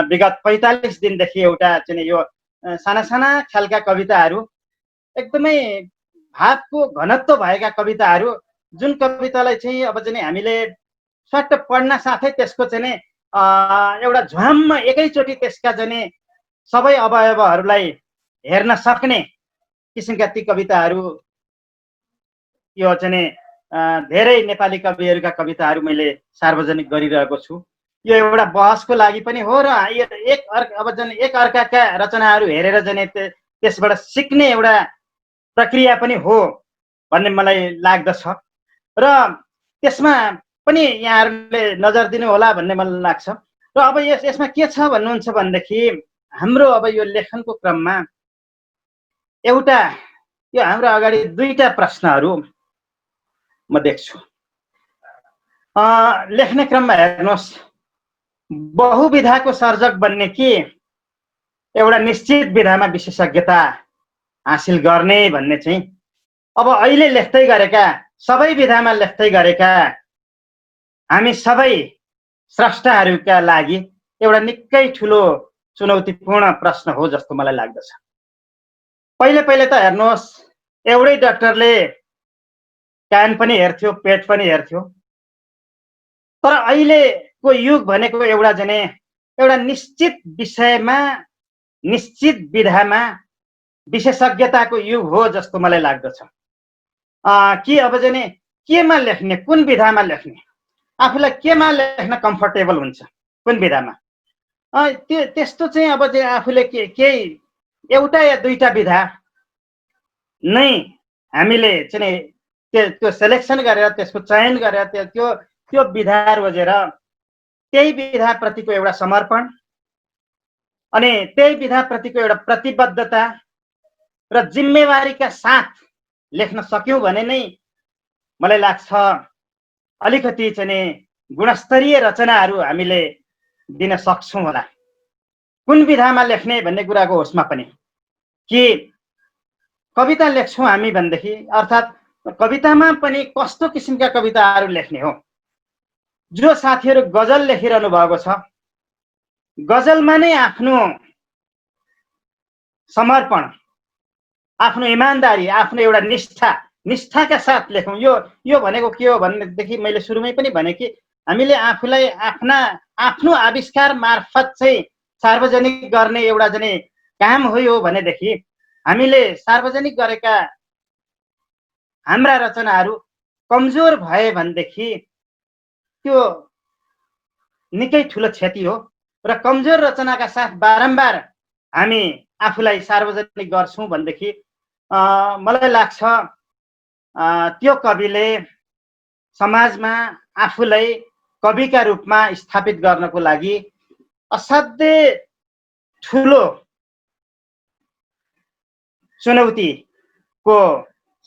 विगत 45 दिनदेखि एउटा चाहिँ यो साना साना खालका कविताहरू, एकदमै भावको घनत्व भएका कविताहरू, जुन कवितालाई चाहिँ अब चाहिँ हामीले स्वाट पढ्न साथै त्यसको चाहिँ एउटा झ्वाममा एकैचोटि त्यसका चाहिँ सबै अवयवहरूलाई हेर्न सक्ने किसिमका ती कविताहरू, यो चाहिँ धेरै नेपाली कविहरूका कविताहरू मैले सार्वजनिक गरिरहेको छु। यो एउटा बहसको लागि पनि हो र एक अर्काका रचनाहरू हेरेर जाने त्यसबाट सिक्ने एउटा प्रक्रिया पनि हो भन्ने मलाई लाग्दछ र त्यसमा पनि यहाँहरूले नजर दिनु होला भन्ने मलाई लाग्छ। र अब यसमा के छ भन्नुहुन्छ भनेदेखि हाम्रो अब यो लेखनको क्रममा एउटा यो हाम्रो अगाडि दुईटा प्रश्नहरू म देख्छु। लेख्ने क्रममा हेर्नुहोस्, बहुविधाको सर्जक बन्ने कि एउटा निश्चित विधामा विशेषज्ञता हासिल गर्ने भन्ने चाहिँ अब अहिले लेख्दै गरेका, सबै विधामा लेख्दै गरेका हामी सबै स्रष्टाहरूका लागि एउटा निकै ठुलो चुनौतीपूर्ण प्रश्न हो जस्तो मलाई लाग्दछ। पहिले त हेर्नुहोस्, एउटै डाक्टरले कान पनि हेर्थ्यो, पेट पनि हेर्थ्यो। तर अहिलेको युग भनेको एउटा निश्चित विषयमा, निश्चित विधामा विशेषज्ञताको युग हो जस्तो मलाई लाग्दछ। कि अब चाहिँ केमा लेख्ने, कुन विधामा लेख्ने, आफूलाई केमा लेख्न कम्फर्टेबल हुन्छ, कुन विधामा, त्यस्तो चाहिँ अब चाहिँ आफूले केही एउटा या दुईटा विधा नै हामीले चाहिँ त्यो सेलेक्सन गरेर, त्यसको चयन गरेर त्यो विधा रोजेर त्यही विधाप्रतिको एउटा समर्पण अनि त्यही विधाप्रतिको एउटा प्रतिबद्धता र जिम्मेवारीका साथ लेख्न सक्यौँ भने नै मलाई लाग्छ अलिकति चाहिँ गुणस्तरीय रचनाहरू हामीले दिन सक्छौँ होला। कुन विधामा लेख्ने भन्ने कुराको होसमा पनि कि कविता लेख्छौँ हामी भनेदेखि अर्थात् कवितामा पनि कस्तो किसिमका कविताहरू लेख्ने हो। जो साथीहरू गजल लेखिरहनु भएको छ, गजलमा नै आफ्नो समर्पण, आफ्नो इमान्दारी, आफ्नो एउटा निष्ठाका साथ लेखौँ। यो भनेको के हो भनेदेखि मैले सुरुमै पनि भने कि हामीले आफूलाई आफ्नो आविष्कार मार्फत चाहिँ सार्वजनिक गर्ने एउटा चाहिँ काम हो। यो भनेदेखि हामीले सार्वजनिक गरेका हाम्रा रचनाहरू कमजोर भए भनेदेखि त्यो निकै ठुलो क्षति हो। र कमजोर रचनाका साथ बारम्बार हामी आफूलाई सार्वजनिक गर्छौँ भनेदेखि मलाई लाग्छ त्यो कविले समाजमा आफूलाई कविका रूपमा स्थापित गर्नको लागि असाध्यै ठुलो चुनौतीको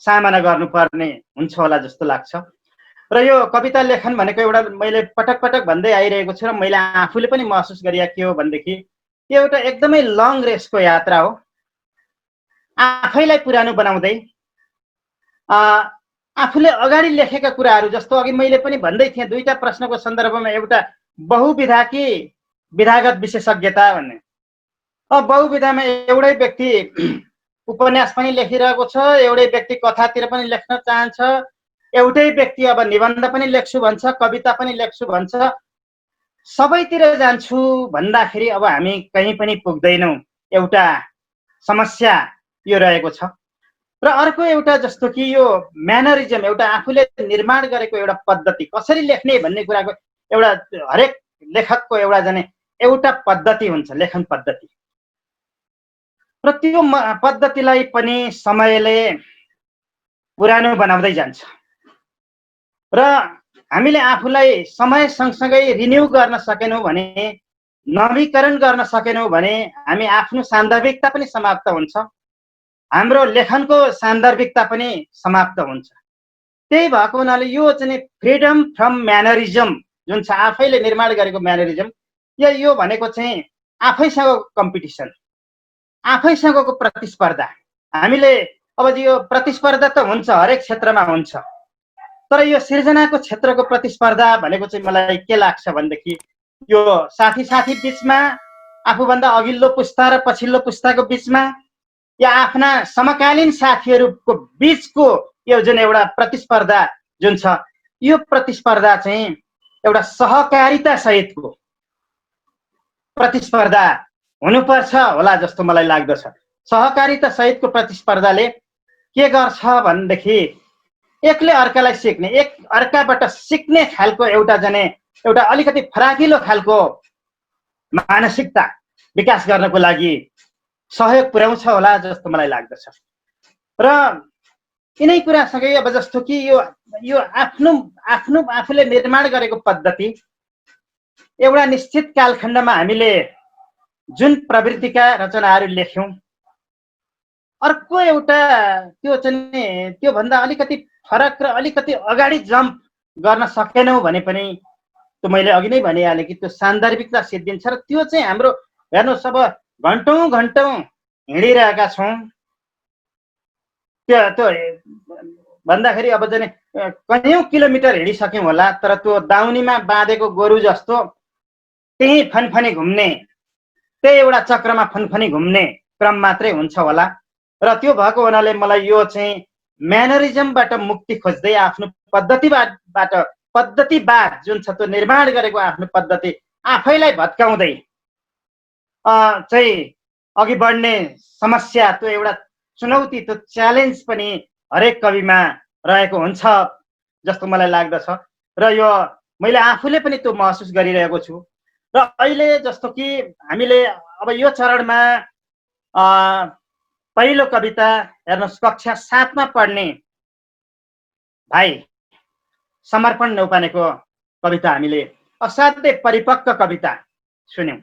सामना गर्नुपर्ने हुन्छ होला जस्तो लाग्छ। र यो कविता लेखन भनेको एउटा मैले पटक पटक भन्दै आइरहेको छु र मैले आफूले पनि महसुस गरिया के हो भनेदेखि यो एउटा एकदमै लङ रेसको यात्रा हो। आफैलाई पुरानो बनाउँदै आफूले अगाडि लेखेका कुराहरू, जस्तो अघि मैले पनि भन्दै थिएँ दुईटा प्रश्नको सन्दर्भमा, एउटा बहुविधा कि विधागत विशेषज्ञता भन्ने। बहुविधामा एउटै व्यक्ति उपन्यास पनि लेखिरहेको छ, एउटै व्यक्ति कथातिर पनि लेख्न चाहन्छ, एउटै व्यक्ति अब निबन्ध पनि लेख्छु भन्छ, कविता पनि लेख्छु भन्छ, सबैतिर जान्छु भन्दाखेरि अब हामी कहीँ पनि पुग्दैनौँ। एउटा समस्या यो रहेको छ। र अर्को एउटा जस्तो कि यो म्यानरिजम, एउटा आफूले निर्माण गरेको एउटा पद्धति, कसरी लेख्ने भन्ने कुराको एउटा हरेक लेखकको एउटा जाने एउटा पद्धति हुन्छ, लेखन पद्धति। र त्यो पद्धतिलाई पनि समयले पुरानो बनाउँदै जान्छ र हामीले आफूलाई समय सँगसँगै रिन्यू गर्न सकेनौँ भने, नवीकरण गर्न सकेनौँ भने हामी आफ्नो सान्दर्भिकता पनि समाप्त हुन्छ, हाम्रो लेखनको सान्दर्भिकता पनि समाप्त हुन्छ। त्यही भएको हुनाले यो चाहिँ फ्रिडम फ्रम म्यानरिजम जुन छ, आफैले निर्माण गरेको म्यानरिजम, यो भनेको चाहिँ आफैसँगको कम्पिटिसन, आफैसँगको प्रतिस्पर्धा। हामीले अब यो प्रतिस्पर्धा त हुन्छ, हरेक क्षेत्रमा हुन्छ, तर यो सिर्जनाको क्षेत्रको प्रतिस्पर्धा भनेको चाहिँ मलाई के लाग्छ भनेदेखि यो साथी साथी बिचमा, आफूभन्दा अघिल्लो पुस्ता र पछिल्लो पुस्ताको बिचमा, या आफ्ना समकालीन साथीहरूको बिचको यो जुन एउटा प्रतिस्पर्धा जुन छ, यो प्रतिस्पर्धा चाहिँ एउटा सहकारिता सहितको प्रतिस्पर्धा हुनुपर्छ होला जस्तो मलाई लाग्दछ। सहकारिता सहितको प्रतिस्पर्धाले के गर्छ भनेदेखि एकले अर्कालाई सिक्ने, एक अर्काबाट सिक्ने खालको एउटा अलिकति फराकिलो खालको मानसिकता विकास गर्नको लागि सहयोग पुर्याउँछ होला जस्तो मलाई लाग्दछ। र यिनै कुरासँगै अब जस्तो कि यो आफूले निर्माण गरेको पद्धति एउटा निश्चित कालखण्डमा हामीले जुन प्रवृत्तिका रचनाहरू लेख्यौँ, अर्को एउटा त्योभन्दा अलिकति फरक र अलिकति अगाडि जम्प गर्न सकेनौँ भने पनि त्यो मैले अघि नै भनिहालेँ कि त्यो सान्दर्भिकता सिद्धिन्छ। र त्यो चाहिँ हाम्रो हेर्नुहोस्, अब घन्टौँ घन्टौँ हिँडिरहेका छौँ, त्यो भन्दाखेरि अब चाहिँ कयौँ किलोमिटर हिँडिसक्यौँ होला, तर त्यो दाउनीमा बाँधेको गोरु जस्तो त्यही फनफनी घुम्ने, त्यही एउटा चक्रमा फनफनी घुम्ने क्रम मात्रै हुन्छ होला। र त्यो भएको हुनाले मलाई यो चाहिँ म्यानरिजमबाट मुक्ति खोज्दै आफ्नो पद्धतिवाद जुन छ त्यो निर्माण गरेको आफ्नो पद्धति आफैलाई भत्काउँदै चाहिँ अघि बढ्ने समस्या, त्यो एउटा चुनौती, त्यो च्यालेन्ज पनि हरेक कविमा रहेको हुन्छ जस्तो मलाई लाग्दछ। र यो मैले आफूले पनि त्यो महसुस गरिरहेको छु। र अहिले जस्तो कि हामीले अब यो चरणमा पहिलो कविता हेर्नुहोस्, कक्षा 7 मा पढ्ने भाइ समर्पण नेउपानेको कविता हामीले असाध्यै परिपक्व कविता सुन्यौँ।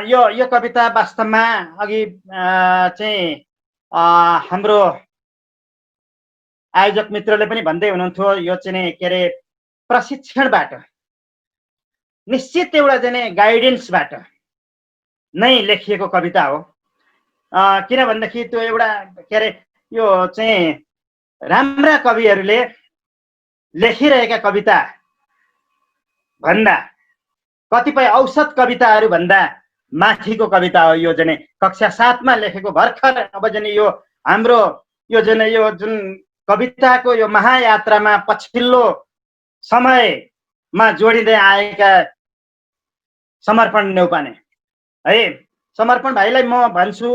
यो कविता वास्तवमा अघि चाहिँ हाम्रो आयोजक मित्रले पनि भन्दै हुनुहुन्थ्यो, यो चाहिँ के अरे प्रशिक्षणबाट, निश्चित एउटा चाहिँ गाइडेन्सबाट नै लेखिएको कविता हो। किनभनेदेखि त्यो एउटा के अरे यो चाहिँ राम्रा कविहरूले लेखिरहेका कविता भन्दा, कतिपय औसत कविताहरू भन्दा माथिको कविता हो यो चाहिँ कक्षा 7 मा लेखेको भर्खर। अब चाहिँ यो हाम्रो यो जुन कविताको यो महायात्रामा पछिल्लो समयमा जोडिँदै आएका समर्पण नेउपाने है, समर्पण भाइलाई म भन्छु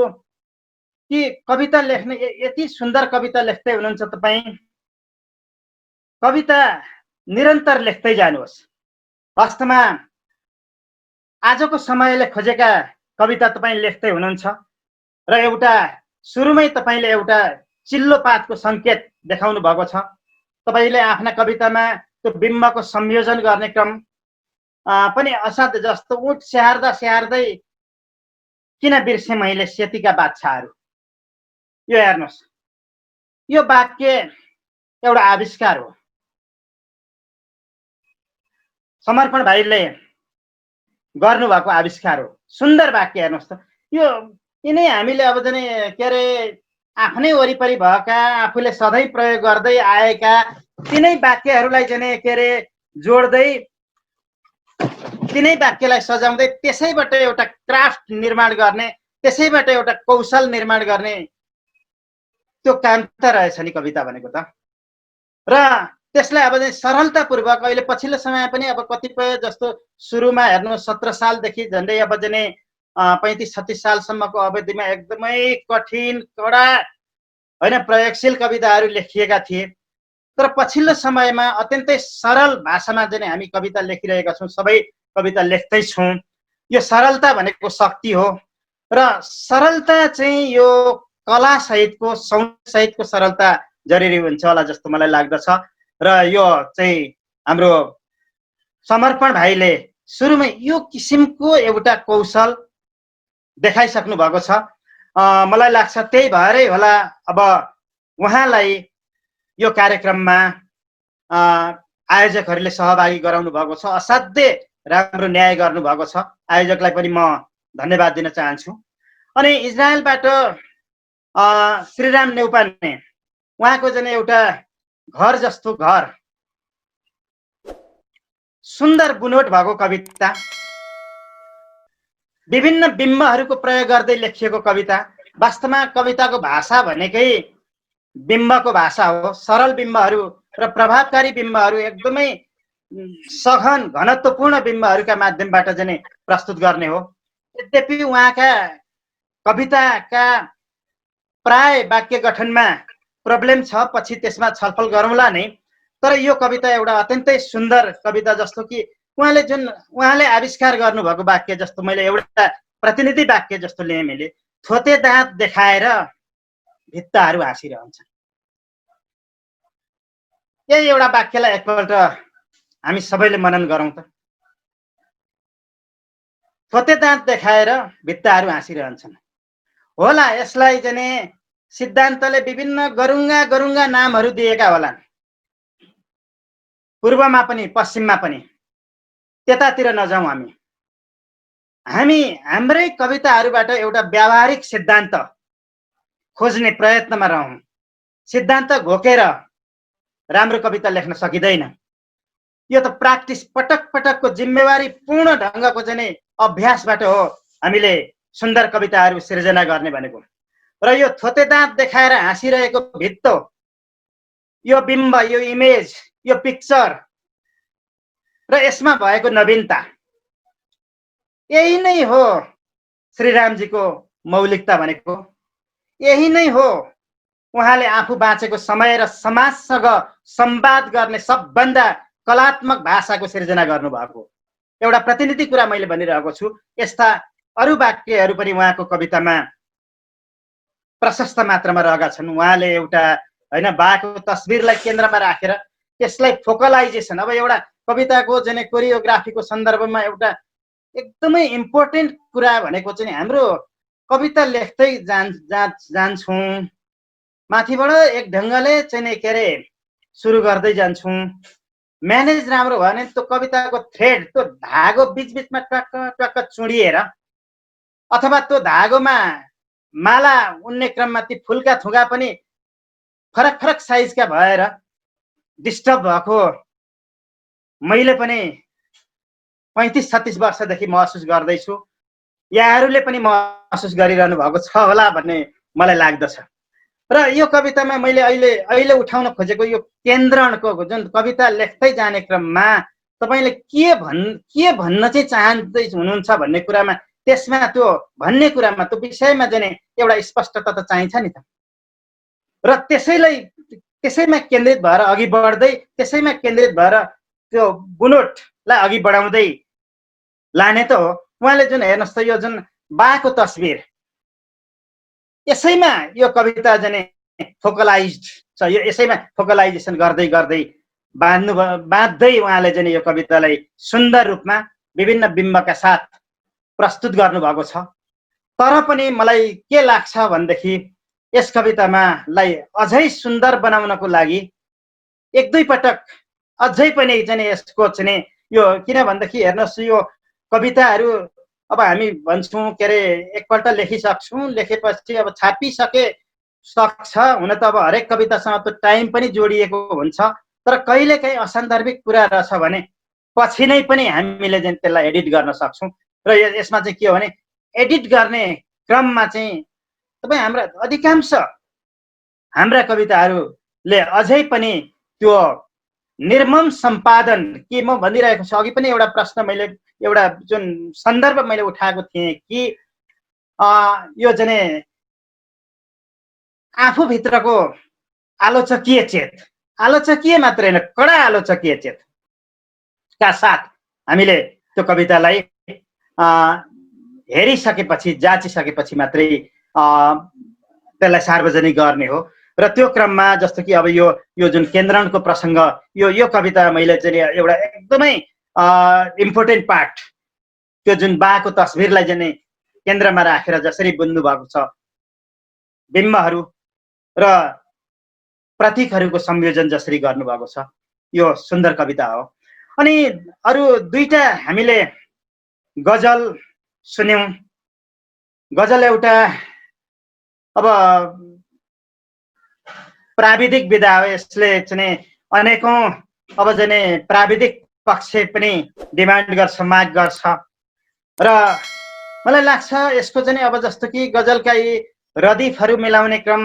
कि कविता लेख्ने, यति सुन्दर कविता लेख्दै हुनुहुन्छ तपाईँ, कविता निरन्तर लेख्दै जानुहोस्। वास्तवमा आजको समयले खोजेका कविता तपाईँ लेख्दै हुनुहुन्छ र एउटा सुरुमै तपाईँले एउटा चिल्लो पातको सङ्केत देखाउनु भएको छ। तपाईँले आफ्ना कवितामा त्यो बिम्बको संयोजन गर्ने क्रम पनि असाध्य जस्तो। उठ स्याहार्दा स्याहार्दै किन बिर्से मैले सेतीका बाछाहरू, यो हेर्नुहोस्, यो वाक्य एउटा आविष्कार हो। समर्पण भाइले गर्नुभएको आविष्कार हो। सुन्दर वाक्य हेर्नुहोस् त। यिनै हामीले अब चाहिँ के अरे आफ्नै वरिपरि भएका, आफूले सधैँ प्रयोग गर्दै आएका तिनै वाक्यहरूलाई चाहिँ के अरे जोड्दै, तिनै वाक्यलाई सजाउँदै त्यसैबाट एउटा क्राफ्ट निर्माण गर्ने, त्यसैबाट एउटा कौशल निर्माण गर्ने, त्यो काम त रहेछ नि कविता भनेको त। र त्यसलाई अब चाहिँ सरलतापूर्वक अहिले पछिल्लो समय पनि अब कतिपय जस्तो सुरुमा हेर्नु 17 सालदेखि झन्डै अब चाहिँ 35-36 सालसम्मको अवधिमा एकदमै कठिन कडा होइन प्रयोगशील कविताहरू लेखिएका थिए। तर पछिल्लो समयमा अत्यन्तै सरल भाषामा चाहिँ हामी कविता लेखिरहेका छौँ, सबै कविता लेख्दैछौँ। यो सरलता भनेको शक्ति हो र सरलता चाहिँ यो कला सहितको, सौन्दर्य सहितको सरलता जरुरी हुन्छ होला जस्तो मलाई लाग्दछ। र यो चाहिँ हाम्रो समर्पण भाइले सुरुमै यो किसिमको एउटा कौशल देखाइसक्नु भएको छ। मलाई लाग्छ त्यही भएरै होला अब उहाँलाई यो कार्यक्रममा आयोजकहरूले सहभागी गराउनु भएको छ। असाध्यै राम्रो न्याय गर्नुभएको छ। आयोजकलाई पनि म धन्यवाद दिन चाहन्छु। अनि इजरायलबाट श्रीराम नेउपाने, उहाँको चाहिँ एउटा घर जस्तो घर सुन्दर बुनोट भएको कविता, विभिन्न बिम्बहरूको प्रयोग गर्दै लेखिएको कविता। वास्तवमा कविताको भाषा भनेकै बिम्बको भाषा हो। सरल बिम्बहरू र प्रभावकारी बिम्बहरू एकदमै सघन घनत्वपूर्ण बिम्बहरूका माध्यमबाट चाहिँ प्रस्तुत गर्ने हो। यद्यपि उहाँका कविताका प्राय वाक्य गठनमा प्रब्लम छ, पछि त्यसमा छलफल गरौँला नै। तर यो कविता एउटा अत्यन्तै सुन्दर कविता, जस्तो कि उहाँले आविष्कार गर्नुभएको वाक्य जस्तो मैले एउटा प्रतिनिधि वाक्य जस्तो लिएँ मैले। थोते दाँत देखाएर भित्ताहरू हाँसिरहन्छन्। यही एउटा वाक्यलाई एकपल्ट हामी सबैले मनन गरौँ त। थोते दाँत देखाएर भित्ताहरू हाँसिरहन्छन्। होला, यसलाई चाहिँ सिद्धान्तले विभिन्न गरुङ्गा नामहरू दिएका होलान्, पूर्वमा पनि पश्चिममा पनि। त्यतातिर नजाउँ। हामी हाम्रै कविताहरूबाट एउटा व्यावहारिक सिद्धान्त खोज्ने प्रयत्नमा रहौँ। सिद्धान्त घोकेर राम्रो कविता लेख्न सकिँदैन। यो त प्र्याक्टिस, पटक पटकको जिम्मेवारी पूर्ण ढङ्गको चाहिँ अभ्यासबाट हो हामीले सुन्दर कविताहरू सिर्जना गर्ने भनेको। र यो थोते दाँत देखाएर हाँसिरहेको भित्तो, यो बिम्ब, यो इमेज, यो पिक्चर र यसमा भएको नवीनता, यही नै हो श्रीरामजीको मौलिकता भनेको। यही नै हो उहाँले आफू बाँचेको समय र समाजसँग संवाद गर्ने सबभन्दा कलात्मक भाषाको सिर्जना गर्नुभएको। एउटा प्रतिनिधि कुरा मैले भनिरहेको छु। यस्ता अरू वाक्यहरू पनि उहाँको कवितामा प्रशस्त मात्रामा रहेका छन्। उहाँले एउटा बाको तस्बिरलाई केन्द्रमा राखेर त्यसलाई फोकलाइजेसन, अब एउटा कविताको चाहिँ कोरियोग्राफीको सन्दर्भमा एउटा एकदमै इम्पोर्टेन्ट कुरा भनेको चाहिँ हाम्रो कविता लेख्दै जान्छौँ, माथिबाट एक ढङ्गले चाहिँ के अरे सुरु गर्दै जान्छौँ। म्यानेज राम्रो भयो भने त्यो कविताको थ्रेड, त्यो धागो बिचबिचमा टक्क टक्क चुडिएर, अथवा त्यो धागोमा माला उन्ने क्रममा ती फुलका थुगा पनि फरक फरक साइजका भएर डिस्टर्ब भएको मैले पनि 35-36 वर्षदेखि महसुस गर्दैछु। यहाँहरूले पनि महसुस गरिरहनु भएको छ होला भन्ने मलाई लाग्दछ। र यो कवितामा मैले अहिले उठाउन खोजेको यो केन्द्रणको जुन कविता लेख्दै जाने क्रममा तपाईँले के भन्न चाहिँ चाहँदै हुनुहुन्छ भन्ने कुरामा, त्यसमा त्यो भन्ने कुरामा, त्यो विषयमा चाहिँ एउटा स्पष्टता त चाहिन्छ नि त। र त्यसैमा केन्द्रित भएर अघि बढ्दै, त्यसैमा केन्द्रित भएर त्यो बुनोटलाई अघि बढाउँदै लाने त हो। उहाँले जुन हेर्नुहोस् त, यो जुन बाको तस्बिर, यसैमा यो कविता चाहिँ फोकलाइज्ड छ। यो यसैमा फोकलाइजेसन गर्दै गर्दै बाँध्दै उहाँले चाहिँ यो कवितालाई सुन्दर रूपमा विभिन्न बिम्बका साथ प्रस्तुत गर्नुभएको छ। तर पनि मलाई के लाग्छ भनेदेखि यस कवितामालाई अझै सुन्दर बनाउनको लागि एक दुई पटक अझै पनि चाहिँ यसको चाहिँ यो, किन भनेदेखि हेर्नुहोस्, यो कविताहरू अब हामी भन्छौँ के अरे एकपल्ट लेखिसक्छौँ, लेखेपछि अब छापिसके सक्छ हुन त अब हरेक कवितासँग त्यो टाइम पनि जोडिएको हुन्छ। तर कहिलेकाहीँ असन्दर्भिक कुरा रहेछ भने पछि नै पनि हामीले चाहिँ त्यसलाई एडिट गर्न सक्छौँ। र यसमा चाहिँ के हो भने, एडिट गर्ने क्रममा चाहिँ तपाईँ हाम्रा कविताहरूले अझै पनि त्यो निर्मम सम्पादन, के म भनिरहेको छु, अघि पनि एउटा प्रश्न मैले एउटा जुन सन्दर्भ मैले उठाएको थिएँ कि यो चाहिँ आफूभित्रको आलोचकीय मात्र होइन, कडा आलोचकीय चेतका साथ हामीले त्यो कवितालाई हेरिसकेपछि, जाँचिसकेपछि मात्रै त्यसलाई सार्वजनिक गर्ने हो। र त्यो क्रममा जस्तो कि अब यो जुन केन्द्रणको प्रसङ्ग, यो कविता मैले चाहिँ एउटा एकदमै इम्पोर्टेन्ट पार्ट, त्यो जुन बाको तस्बिरलाई चाहिँ केन्द्रमा राखेर जसरी बुन्नु भएको छ, बिम्बहरू र प्रतीकहरूको संयोजन जसरी गर्नुभएको छ, यो सुन्दर कविता हो। अनि अरू दुईटा हामीले गजल सुन्यौँ। गजल एउटा अब प्राविधिक विधा हो, यसले चाहिँ अनेकौँ अब चाहिँ प्राविधिक पक्ष पनि डिमान्ड गर्छ, माग गर्छ। र मलाई लाग्छ यसको चाहिँ अब जस्तो कि गजलका यी रदिफहरू मिलाउने क्रम,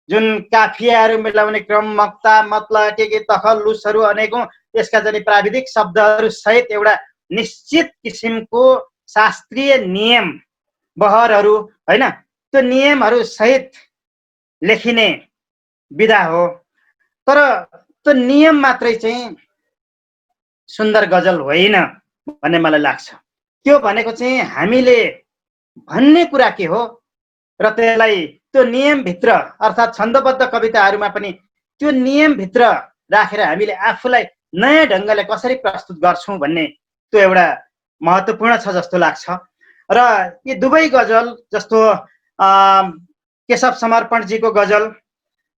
जुन काफियाहरू मिलाउने क्रम, मक्ता, मतला, के तखल्लुसहरू अनेकौँ यसका चाहिँ प्राविधिक शब्दहरू सहित एउटा निश्चित किसिमको शास्त्रीय नियम बहरहरू होइन, त्यो नियमहरू सहित लेखिने विधा हो। तर त्यो नियम मात्रै चाहिँ सुन्दर गजल होइन भन्ने मलाई लाग्छ। त्यो भनेको चाहिँ हामीले भन्ने कुरा के हो र त्यसलाई त्यो नियमभित्र अर्थात् छन्दबद्ध कविताहरूमा पनि त्यो नियमभित्र राखेर हामीले आफूलाई नयाँ ढङ्गले कसरी प्रस्तुत गर्छौँ भन्ने त्यो एउटा महत्त्वपूर्ण छ जस्तो लाग्छ। र यी दुवै गजल जस्तो केशव समर्पणजीको गजल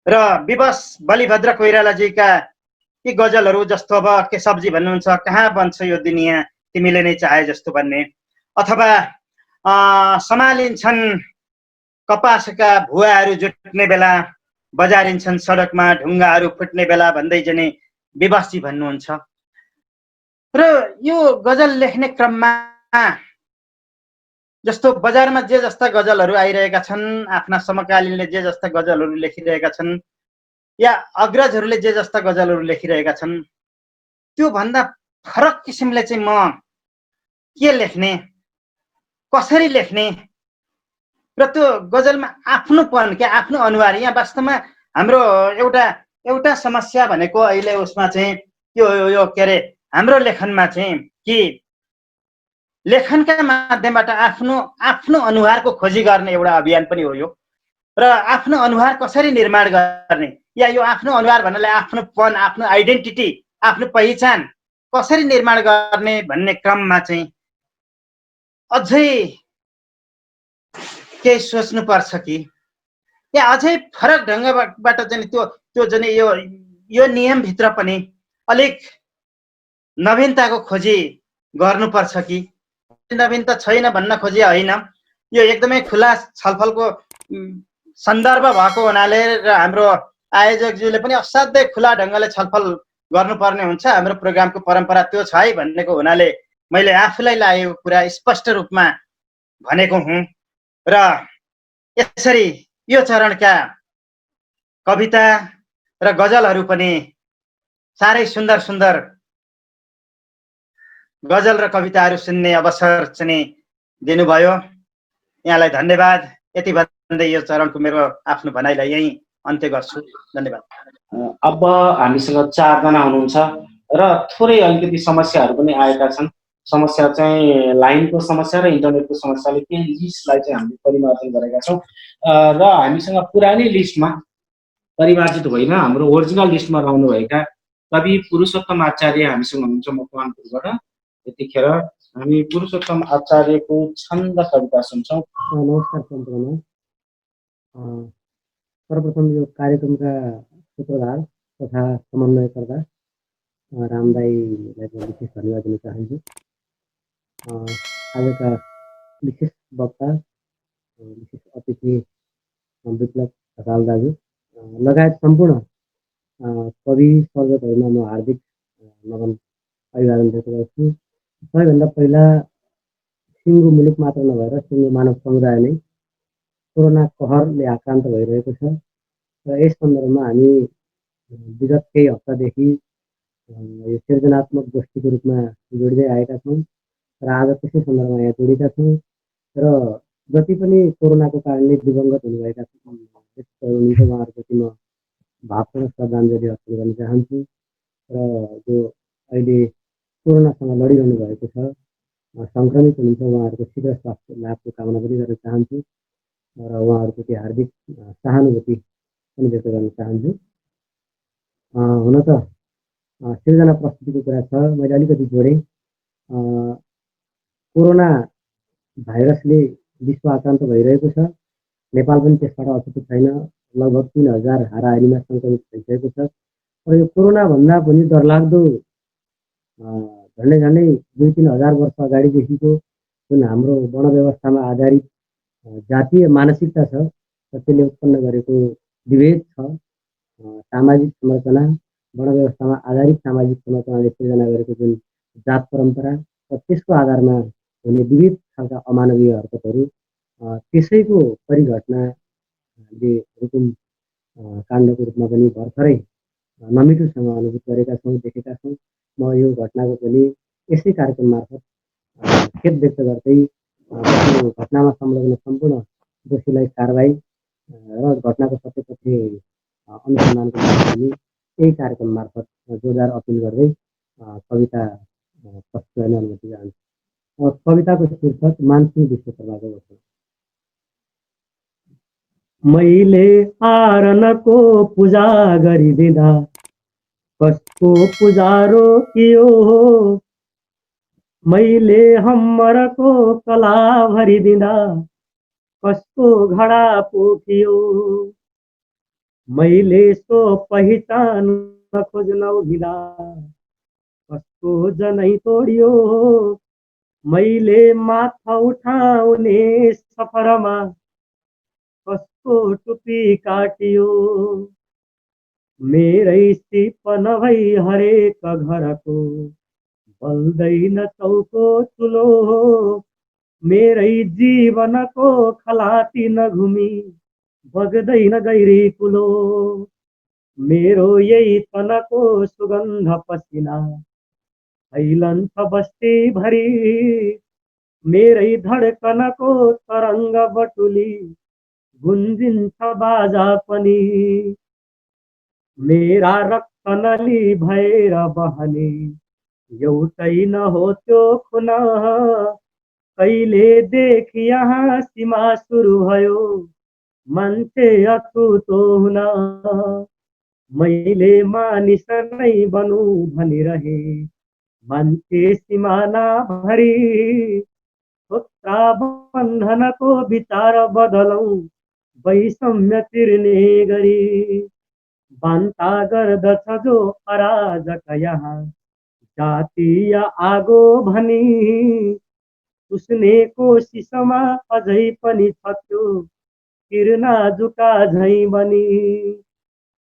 र विवश बलिभद्र कोइरालाजीका यी गजलहरू जस्तो अब केशवजी भन्नुहुन्छ कहाँ बन्छ यो दुनियाँ तिमीले नै चाहे जस्तो भन्ने, अथवा सम्हालिन्छन् कपासका भुवाहरू जुट्ने बेला, बजारिन्छन् सडकमा ढुङ्गाहरू फुट्ने बेला भन्दै चाहिँ विवशजी भन्नुहुन्छ। र यो गजल लेख्ने क्रममा जस्तो बजारमा जे जस्ता गजलहरू आइरहेका छन्, आफ्ना समकालीनले जे जस्ता गजलहरू लेखिरहेका छन् या अग्रजहरूले जे जस्ता गजलहरू लेखिरहेका छन्, त्यो भन्दा फरक किसिमले चाहिँ म के लेख्ने, कसरी लेख्ने र त्यो गजलमा आफ्नोपन के आफ्नो अनुहार। यहाँ वास्तवमा हाम्रो एउटा समस्या भनेको अहिले उसमा चाहिँ यो के अरे हाम्रो लेखनमा चाहिँ कि लेखनका माध्यमबाट आफ्नो अनुहारको खोजी गर्ने एउटा अभियान पनि हो यो। र आफ्नो अनुहार कसरी निर्माण गर्ने या यो आफ्नो अनुहार भन्नाले आफ्नोपन, आफ्नो आइडेन्टिटी, आफ्नो पहिचान कसरी निर्माण गर्ने भन्ने क्रममा चाहिँ अझै केही सोच्नुपर्छ कि या अझै फरक ढङ्गबाट चाहिँ त्यो चाहिँ यो नियमभित्र पनि अलिक नवीनताको खोजी गर्नुपर्छ कि। नवीनता छैन भन्न खोजे होइन, यो एकदमै खुला छलफलको सन्दर्भ भएको हुनाले र हाम्रो आयोजकज्यूले पनि असाध्यै खुला ढङ्गले छलफल गर्नुपर्ने हुन्छ। हाम्रो प्रोग्रामको परम्परा त्यो छ है भन्नेको हुनाले मैले आफूलाई लागेको कुरा स्पष्ट रूपमा भनेको हुँ। र यसरी यो चरणका कविता र गजलहरू पनि साह्रै सुन्दर सुन्दर गजल र कविताहरू सुन्ने अवसर चाहिँ दिनुभयो। यहाँलाई धन्यवाद। यति भन्दै यो चरणको मेरो आफ्नो भनाइलाई यहीँ अन्त्य गर्छु। धन्यवाद। अब हामीसँग 4 जना हुनुहुन्छ र थोरै अलिकति समस्याहरू पनि आएका छन्। समस्या चाहिँ लाइनको समस्या र इन्टरनेटको समस्याले केही लिस्टलाई चाहिँ हामीले परिमार्जन गरेका छौँ र हामीसँग पुरानै लिस्टमा परिमार्जित होइन, हाम्रो ओरिजिनल लिस्टमा रहनुभएका कवि पुरुषोत्तम आचार्य हामीसँग हुनुहुन्छ मकवानपुरबाट। यतिखेर हामी पुरुषोत्तम आचार्यको छन्द कविता सुन्छौँ। नमस्कार सम्पूर्ण। सर्वप्रथम यो कार्यक्रमका सूत्रधार तथा समन्वयकर्ता रामदाईलाई विशेष धन्यवाद दिन चाहन्छु। आजका विशेष वक्ता, विशेष अतिथि विप्लव ढकाल दाजु लगायत सम्पूर्ण कवि सर्जकहरूमा म हार्दिक नमन अभिवादन व्यक्त गर्छु। सबैभन्दा पहिला सिङ्गो मुलुक मात्र नभएर सिङ्गो मानव समुदाय नै कोरोना कहरले आक्रान्त भइरहेको छ र यस सन्दर्भमा हामी विगत केही हप्तादेखि यो सृजनात्मक गोष्ठीको रूपमा जोडिँदै आएका छौँ र आज त्यसै सन्दर्भमा यहाँ जोडेका छौँ। र जति पनि कोरोनाको कारणले दिवंगत हुनुभएका व्यक्तिहरू हुनुहुन्छ उहाँहरूप्रति म भावपूर्ण श्रद्धाञ्जली अर्पण गर्न चाहन्छु। र जो अहिले कोरोनासँग लडिरहनु भएको छ, सङ्क्रमित हुनुहुन्छ, उहाँहरूको शीघ्र स्वास्थ्य लाभको कामना पनि गर्न चाहन्छु र उहाँहरूप्रति हार्दिक सहानुभूति पनि व्यक्त गर्न चाहन्छु। हुन त सृजना प्रस्तुतिको कुरा छ, मैले अलिकति जोडेँ। कोरोना भाइरसले विश्व आक्रान्त भइरहेको छ, नेपाल पनि त्यसबाट अछुतो छैन। लगभग 3000 हाराहारीमा सङ्क्रमित भइसकेको छ र यो कोरोनाभन्दा पनि डरलाग्दो झन्डै 2-3 हजार वर्ष अगाडिदेखिको जुन हाम्रो वर्णव्यवस्थामा आधारित जातीय मानसिकता छ र त्यसले उत्पन्न गरेको विभेद छ, सामाजिक संरचना वर्णव्यवस्थामा आधारित सामाजिक संरचनाले सिर्जना गरेको जुन जात परम्परा र त्यसको आधारमा हुने विविध खालका अमानवीय हरकतहरू त्यसैको परिघटनाले रुकुम काण्डको रूपमा पनि भर्खरै नमिठोसँग अनुभूत गरेका छौँ, देखेका छौँ। म यो घटनाको पनि यसै कार्यक्रम मार्फत खेद व्यक्त गर्दै यो घटनामा संलग्न सम्पूर्ण दोषीलाई कारबाही र घटनाको सत्य तथ्य अनुसन्धानको लागि पनि यही कार्यक्रम मार्फत जोरदार अपिल गर्दै कविता प्रस्तुत गर्ने अनुमति चाहन्छु। कविताको शीर्षक मानसिंह विश्वकर्माको वचन। मैले आरनको पूजा गरिदिँदा कसको पूजा रोकियो, मैले हम्मरको कला भरिदिँदा कसको घडा पोखियो, मैले सो पहिचान खोज्न उभिँदा कसको जनै तोडियो, मैले माथा उठाउने सफरमा कसको टुपी काटियो, मेरै सिप नभई हरेक घरको बल्दैन चौको चुलो, मेरै जीवनको खलाती नघुमी बग्दैन गैरी कुलो, मेरो यही तनको सुगन्ध पसिना फैलन्छ बस्ती भरी, मेरै धड्कनको तरङ्ग बटुली गुन्जिन्छ बाजा पनि, मेरा रक्त नली भएर बहने एउटै न हो त्यो खुन, कहिलेदेखि यहाँ सीमा सुरु भयो मान्छे अछुतो हुन, मैले मानिस नै बनु भनिरहे मान्छे सिमाना भरी, छोत्रा बन्धनको विचार बदलौं वैषम्य चिर्ने गरी, बान्ता गर्दछ जो अराजक यहाँ जातीय आगो भनी, उसने कोसिसमा अझै पनि छ त्यो किर्ना जुका झैँ बनी,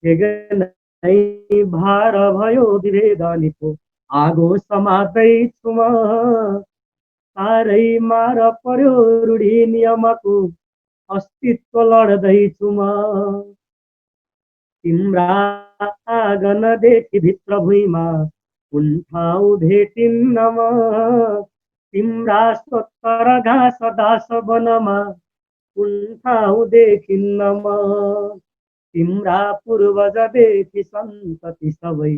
नै भार भयो विभेद निको आगो समात्दैछु म, साह्रै मार पर्यो रूढी नियमको अस्तित्व लड्दैछु म, तिम्रा आँगनदेखि भित्र भुइँमा कुन ठाउँ भेटिन्न म, तिम्रा स्वतर घाँस दास वनमा कुन ठाउँ देखिन्न म, तिम्रा पूर्वजदेखि सन्तति सबै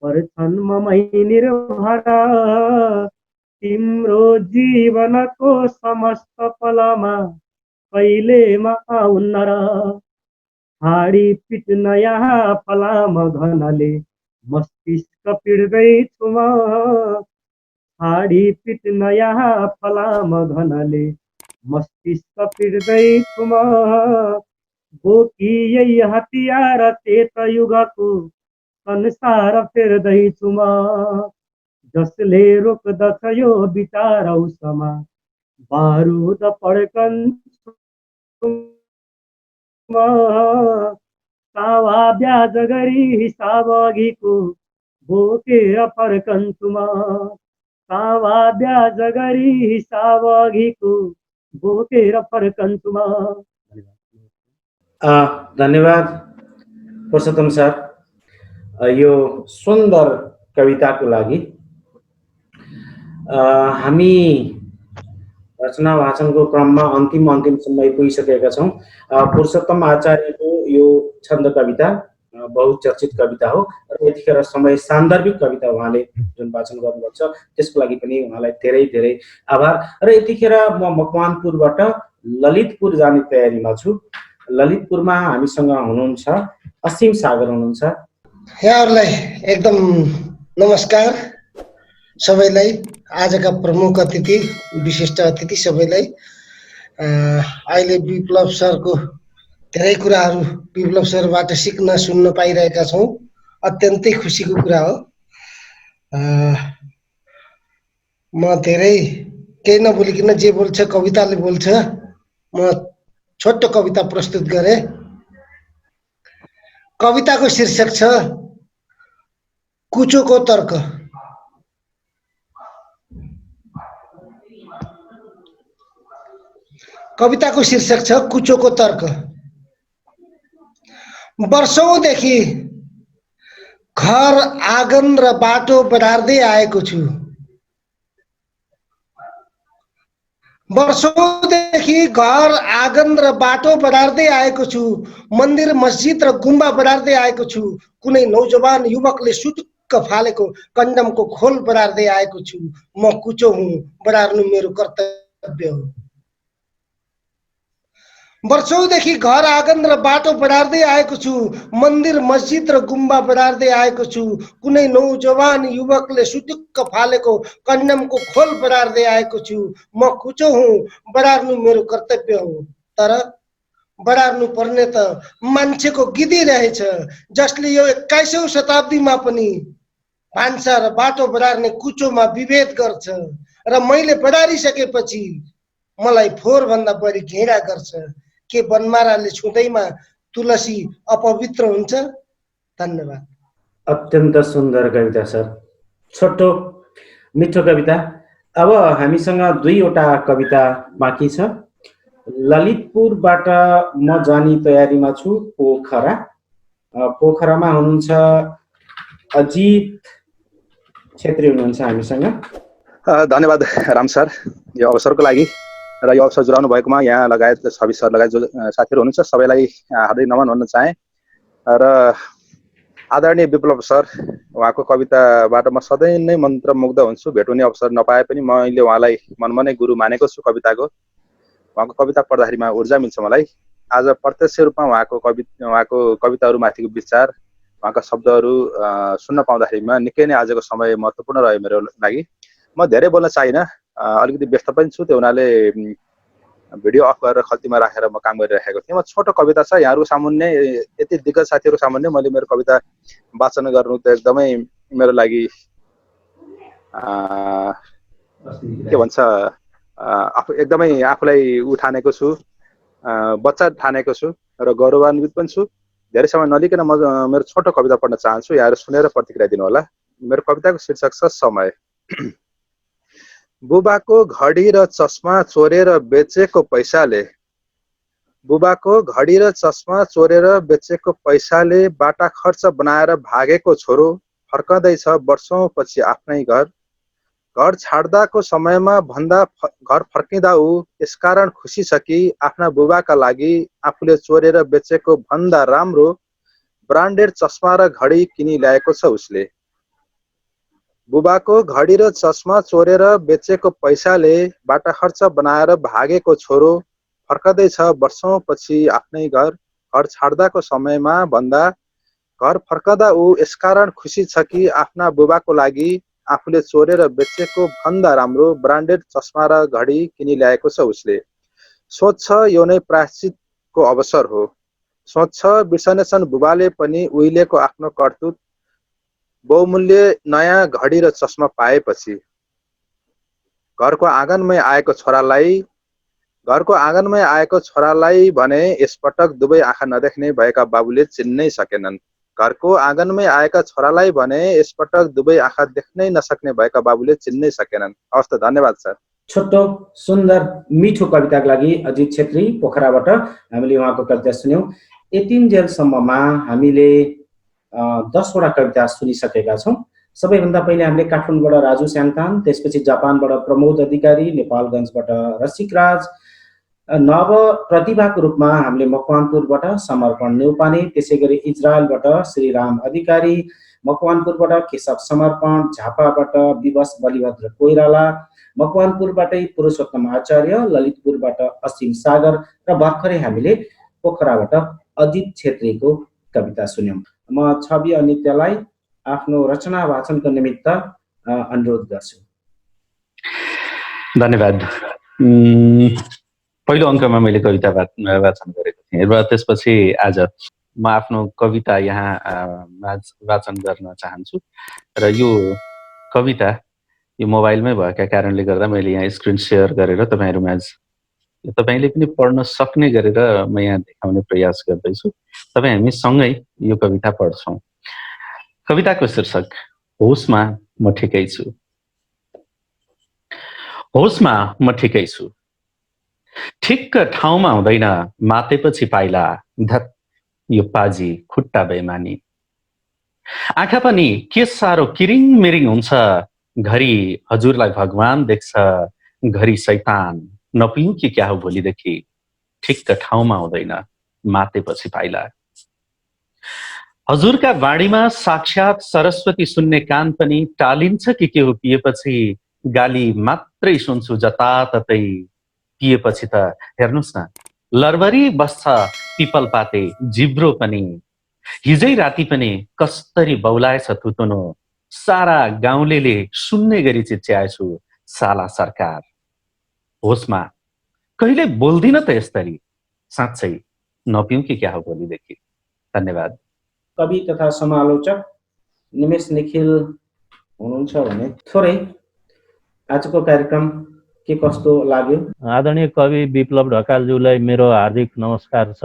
पर्छन् ममै निर्भर, तिम्रो जीवनको समस्त पलमा कहिलेमा आउन्न र, हाडी पिट्न यहाँ फलाम घनले मस्तिष्क पिड्दैछु म, हाडी पिट्न यहाँ फलाम घनले मस्तिष्क पिड्दैछु म, बोकी यही हतियार चेत युगको संसार फेर्दैछु म, जसले रोक्दछ यो विचार उसमा बारुद पड्कन्छु म, सावा ब्याज गरी हिसाब अघिको बोकेर फर्कन्छु म, सावा ब्याज गरी हिसाब अघिको बोकेर फर्कन्छु म। धन्यवाद पुरुषोत्तम सर यो सुन्दर कविताको लागि। हामी रचना वाचनको क्रममा अन्तिम समय पुगिसकेका छौँ। पुरुषोत्तम आचार्यको यो छन्द कविता बहुचर्चित कविता हो र यतिखेर समय सान्दर्भिक कविता उहाँले जुन वाचन गर्नुभएको छ त्यसको लागि पनि उहाँलाई धेरै धेरै आभार। र यतिखेर म मकवानपुरबाट ललितपुर जाने तयारीमा छु। ललितपुरमा हामीसँग हुनुहुन्छ असीम सागर हुनुहुन्छ। यहाँहरूलाई एकदम नमस्कार सबैलाई, आजका प्रमुख अतिथि विशिष्ट अतिथि सबैलाई। अहिले विप्लव सरको धेरै कुराहरू विप्लव सरबाट सिक्न सुन्न पाइरहेका छौँ, अत्यन्तै खुसीको कुरा हो। म धेरै केही नबोलिकन जे बोल्छ कविताले बोल्छ, म छोटो कविता प्रस्तुत गरेँ। कविताको शीर्षक छ कुचोको तर्क। कविताको शीर्षक छ कुचोको तर्क। वर्षौंदेखि घर आँगन र बाटो बढार्दै आएको छु। वर्षौंदेखि घर आँगन र बाटो बढार्दै आएको छु। मन्दिर मस्जिद र गुम्बा बढार्दै आएको छु। कुनै नौजवान युवकले सुटुक्क फालेको कन्डमको खोल बढार्दै आएको छु। म कुचो हुँ, बढार्नु मेरो कर्तव्य हो। वर्षौंदेखि घर आँगन र बाटो बढार्दै आएको छु। मन्दिर मस्जिद र गुम्बा बढार्दै आएको छु। कुनै नौजवान युवकले सुटुक्क फालेको कन्डमको खोल बढार्दै आएको छु। म कुचो हुँ, बढार्नु मेरो कर्तव्य हो। तर बढार्नु पर्ने त मान्छेको गिदी रहेछ, जसले यो 21औं शताब्दीमा पनि भान्सा र बाटो बढार्ने कुचोमा विभेद गर्छ र मैले बढारिसकेपछि मलाई फोहोर भन्दा बढी घृणा गर्छ। के बनमाराले छुँदैमा तुलसी अपवित्र हुन्छ? धन्यवाद। अत्यन्त सुन्दर कविता सर, छोटो मिठो कविता। अब हामीसँग 2वटा कविता बाँकी छ। ललितपुरबाट म जाने तयारीमा छु पोखरा। पोखरामा हुनुहुन्छ अजित छेत्री हुनुहुन्छ हामीसँग। धन्यवाद राम सर यो अवसरको लागि र यो अवसर जुराउनु भएकोमा यहाँ लगायत छवि सर लगायत जो साथीहरू हुनुहुन्छ सबैलाई हार्दिक नमन भन्न चाहे। र आदरणीय विप्लव सर, उहाँको कविताबाट म सधैँ नै मन्त्रमुग्ध हुन्छु। भेटुने अवसर नपाए पनि मैले उहाँलाई मनमा नै गुरु मानेको छु कविताको। उहाँको कविता पढ्दाखेरिमा ऊर्जा मिल्छ मलाई। आज प्रत्यक्ष रूपमा उहाँको कविताहरूमाथिको विचार, उहाँका शब्दहरू सुन्न पाउँदाखेरिमा निकै नै आजको समय महत्त्वपूर्ण रह्यो मेरो लागि। म धेरै बोल्न चाहिनँ, अलिकति व्यस्त पनि छु, त्यो हुनाले भिडियो अफ गरेर खल्तीमा राखेर म काम गरिरहेको थिएँ। म छोटो कविता छ यहाँहरूको सामुन्ने, यति दिग्गज साथीहरू सामुन्ने मैले मेरो कविता वाचन गर्नु त एकदमै मेरो लागि के भन्छ एकदमै आफूलाई उठानेको छु, बच्चा ठानेको छु र गौरवान्वित पनि छु। धेरै समय नलिकन म मेरो छोटो कविता पढ्न चाहन्छु, यहाँहरू सुनेर प्रतिक्रिया दिनु होला। मेरो कविताको शीर्षक छ समय। बुबाको घडी र चस्मा चोरेर बेचेको पैसाले, बुबाको घडी र चस्मा चोरेर बेचेको पैसाले बाटा खर्च बनाएर भागेको छोरो फर्कँदैछ वर्षौंपछि आफ्नै घर। घर छाड्दाको समयमा भन्दा घर फर्किँदा ऊ यसकारण खुसी छ कि आफ्ना बुबाका लागि आफूले चोरेर बेचेको भन्दा राम्रो ब्रान्डेड चस्मा र घडी किनी ल्याएको छ उसले। बुबाको घडी र चस्मा चोरेर बेचेको पैसाले बाटा खर्च बनाएर भागेको छोरो फर्कँदैछ वर्षौंपछि आफ्नै घर। घर छाड्दाको समयमा भन्दा घर फर्कँदा ऊ यसकारण खुसी छ कि आफ्ना बुबाको लागि आफूले चोरेर बेचेको भन्दा राम्रो ब्रान्डेड चस्मा र घडी किनी ल्याएको छ उसले। सोच्छ यो नै प्रायश्चितको अवसर हो। सोच्छ बिर्सनेछन् बुबाले पनि उहिलेको आफ्नो करतुत, बहुमूल्य नयाँ घडी र चस्मा पाएपछि। घरको आँगनमै आएको छोरालाई भने यसपटक दुवै आँखा नदेख्ने भएका बाबुले चिन्नै सकेनन्। घरको आँगनमै आएका छोरालाई भने यसपटक दुवै आँखा देख्नै नसक्ने भएका बाबुले चिन्नै सकेनन्। हवस् त, धन्यवाद सर। छोटो सुन्दर मिठो कविताको लागि अजित छेत्री पोखराबाट हामीले उहाँको कविता सुन्यौं। यतिन्जेलसम्ममा हामीले 10वटा कविता सुनिसकेका छौं। सबैभन्दा पहिले हामीले काठमाडौँबाट राजु स्याङतान, त्यसपछि जापानबाट प्रमोद अधिकारी, नेपालगञ्जबाट रसिक राज, नव प्रतिभाको रूपमा हामीले मकवानपुरबाट समर्पण नेउपाने, त्यसैगरी इजरायलबाट श्रीराम अधिकारी, मकवानपुरबाट केशव समर्पण, झापाबाट विवश बलिभद्र कोइराला, मकवानपुरबाटै पुरुषोत्तम आचार्य, ललितपुरबाट असीम सागर र भर्खरै हामीले पोखराबाट अजित छेत्रीको कविता सुन्यौं। म छवि अनित्यलाई आफ्नो रचना वाचनको निमित्त अनुरोध गर्छु। धन्यवाद। पहिलो अङ्कमा मैले कविता वाचन गरेको थिएँ र त्यसपछि आज म आफ्नो कविता यहाँ वाचन गर्न चाहन्छु। र यो कविता यो मोबाइलमै भएका कारणले गर्दा मैले यहाँ स्क्रिन सेयर गरेर तपाईँले पनि पढ्न सक्ने गरेर म यहाँ देखाउने प्रयास गर्दैछु। तपाईँ हामी सँगै यो कविता पढ्छौँ। कविताको शीर्षक होसमा म ठिकै छु, होसमा म ठिकै छु। ठिक्क ठाउँमा हुँदैन मातेपछि पाइला, धत यो पाजी खुट्टा बेमानी। आँखा पनि के साह्रो किरिङ मिरिङ हुन्छ, घरि हजुरलाई भगवान देख्छ, घरि शैतान। नपिउँ कि क्या हो भोलिदेखि, ठिक्क ठाउँमा हुँदैन मातेपछि पाइला। हजुरका बाणीमा साक्षात सरस्वती सुन्ने कान पनि टालिन्छ कि के हो पिएपछि, गाली मात्रै सुन्छु जताततै। पिएपछि त हेर्नुहोस् न, लरबरी बस्छ पिपल पाते जिब्रो पनि। हिजै राति पनि कस्तरी बौलाएछ थुतुनो, सारा गाउँलेले सुन्ने गरी चिच्याएछु साला सरकार। होसमा कहिले बोल्दिन त यसरी, साँच्चै नपिउँ कि क्या हो भोलिदेखि। धन्यवाद। कवि तथा समालोचक निमेष निखिल हुनुहुन्छ भने थोरै आजको कार्यक्रम के कस्तो लाग्यो? आदरणीय कवि विप्लव ढकालज्यूलाई मेरो हार्दिक नमस्कार छ।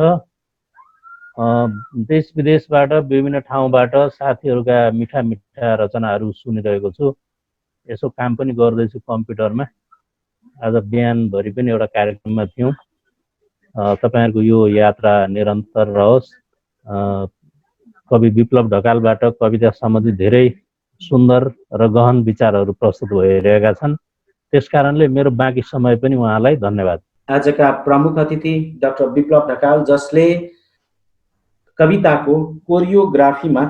देश विदेशबाट विभिन्न ठाउँबाट साथीहरूका मिठा मिठा रचनाहरू सुनिरहेको छु। यसो काम पनि गर्दैछु कम्प्युटरमा। आज बिहानभरि पनि एउटा कार्यक्रममा थियौँ। तपाईँहरूको यो यात्रा निरन्तर रहोस्। कवि विप्लव ढकालबाट कविता सम्बन्धी धेरै सुन्दर र गहन विचारहरू प्रस्तुत भइरहेका छन्। त्यसकारणले मेरो बाँकी समय पनि उहाँलाई धन्यवाद। आजका प्रमुख अतिथि डाक्टर विप्लव ढकाल, जसले कविताको कोरियोग्राफीमा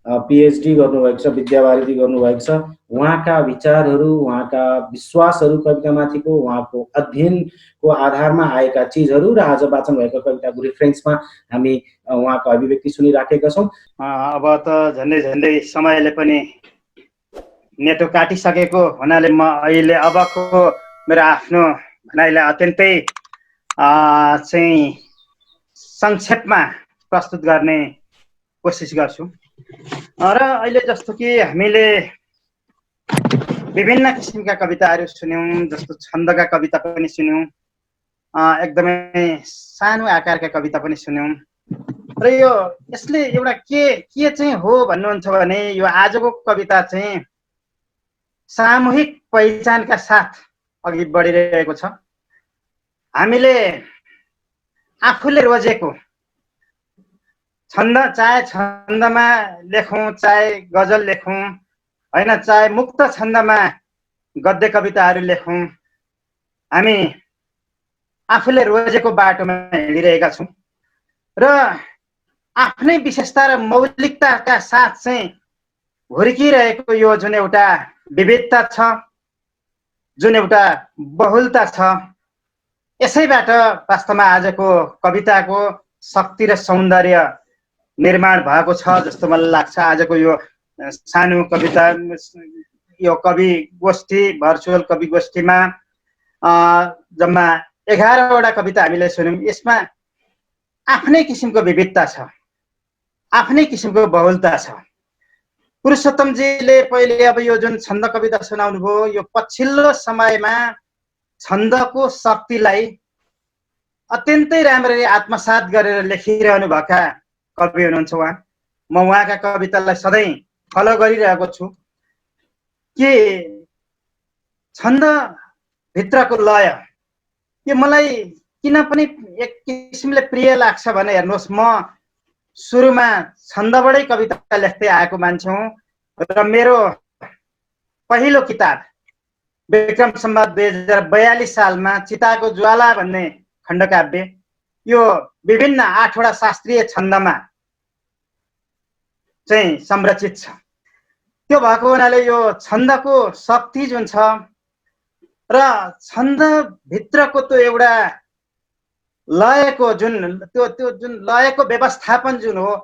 पिएचडी गर्नुभएको छ, विद्यावारिधि गर्नुभएको छ। उहाँका विचारहरू, उहाँका विश्वासहरू कवितामाथिको, उहाँको अध्ययनको आधारमा आएका चिजहरू र आज वाचन भएको कविताको रिफरेन्समा हामी उहाँको अभिव्यक्ति सुनिराखेका छौँ। अब त झन्डै झन्डै समयले पनि नेटो काटिसकेको हुनाले म अहिले अबको मेरो आफ्नो भनाइलाई अत्यन्तै चाहिँ संक्षेपमा प्रस्तुत गर्ने कोसिस गर्छु। र अहिले जस्तो कि हामीले विभिन्न किसिमका कविताहरू सुन्यौँ, जस्तो छन्दका कविता पनि सुन्यौँ, एकदमै सानो आकारका कविता पनि सुन्यौँ। र यो यसले एउटा के चाहिँ हो भन्नुहुन्छ भने, यो आजको कविता चाहिँ सामूहिक पहिचानका साथ अघि बढिरहेको छ। हामीले आफूले रोजेको छन्द, चाहे छन्दमा लेखौँ, चाहे गजल लेखौँ, होइन, चाहे मुक्त छन्दमा गद्य कविताहरू लेखौँ, हामी आफूले रोजेको बाटोमा हिँडिरहेका छौँ र आफ्नै विशेषता र मौलिकताका साथ चाहिँ हुर्किरहेको यो जुन एउटा विविधता छ, जुन एउटा बहुलता छ, यसैबाट वास्तवमा आजको कविताको शक्ति र सौन्दर्य निर्माण भएको छ जस्तो मलाई लाग्छ। आजको यो सानो कविता, यो कवि गोष्ठी, भर्चुअल कवि गोष्ठीमा जम्मा 11वटा कविता हामीले सुन्यौँ। यसमा आफ्नै किसिमको विविधता छ, आफ्नै किसिमको बहुलता छ। पुरुषोत्तमजीले पहिले अब यो जुन छन्द कविता सुनाउनु भयो, यो पछिल्लो समयमा छन्दको शक्तिलाई अत्यन्तै राम्ररी आत्मसात गरेर लेखिरहनु भएका कवि हुनुहुन्छ उहाँ। म उहाँका कवितालाई सधैँ फलो गरिरहेको छु कि छन्दभित्रको लय यो मलाई किन पनि एक किसिमले प्रिय लाग्छ भने, हेर्नुहोस्, म सुरुमा छन्दबाटै कविता लेख्दै आएको मान्छे हुँ र मेरो पहिलो किताब विक्रम सम्वत 2042 सालमा चिताको ज्वाला भन्ने खण्डकाव्य, यो विभिन्न 8वटा शास्त्रीय छन्दमा चाहिँ संरचित छ। त्यो भएको हुनाले यो छन्दको शक्ति जुन छ र छन्दभित्रको त्यो एउटा लयको जुन लयको व्यवस्थापन जुन हो,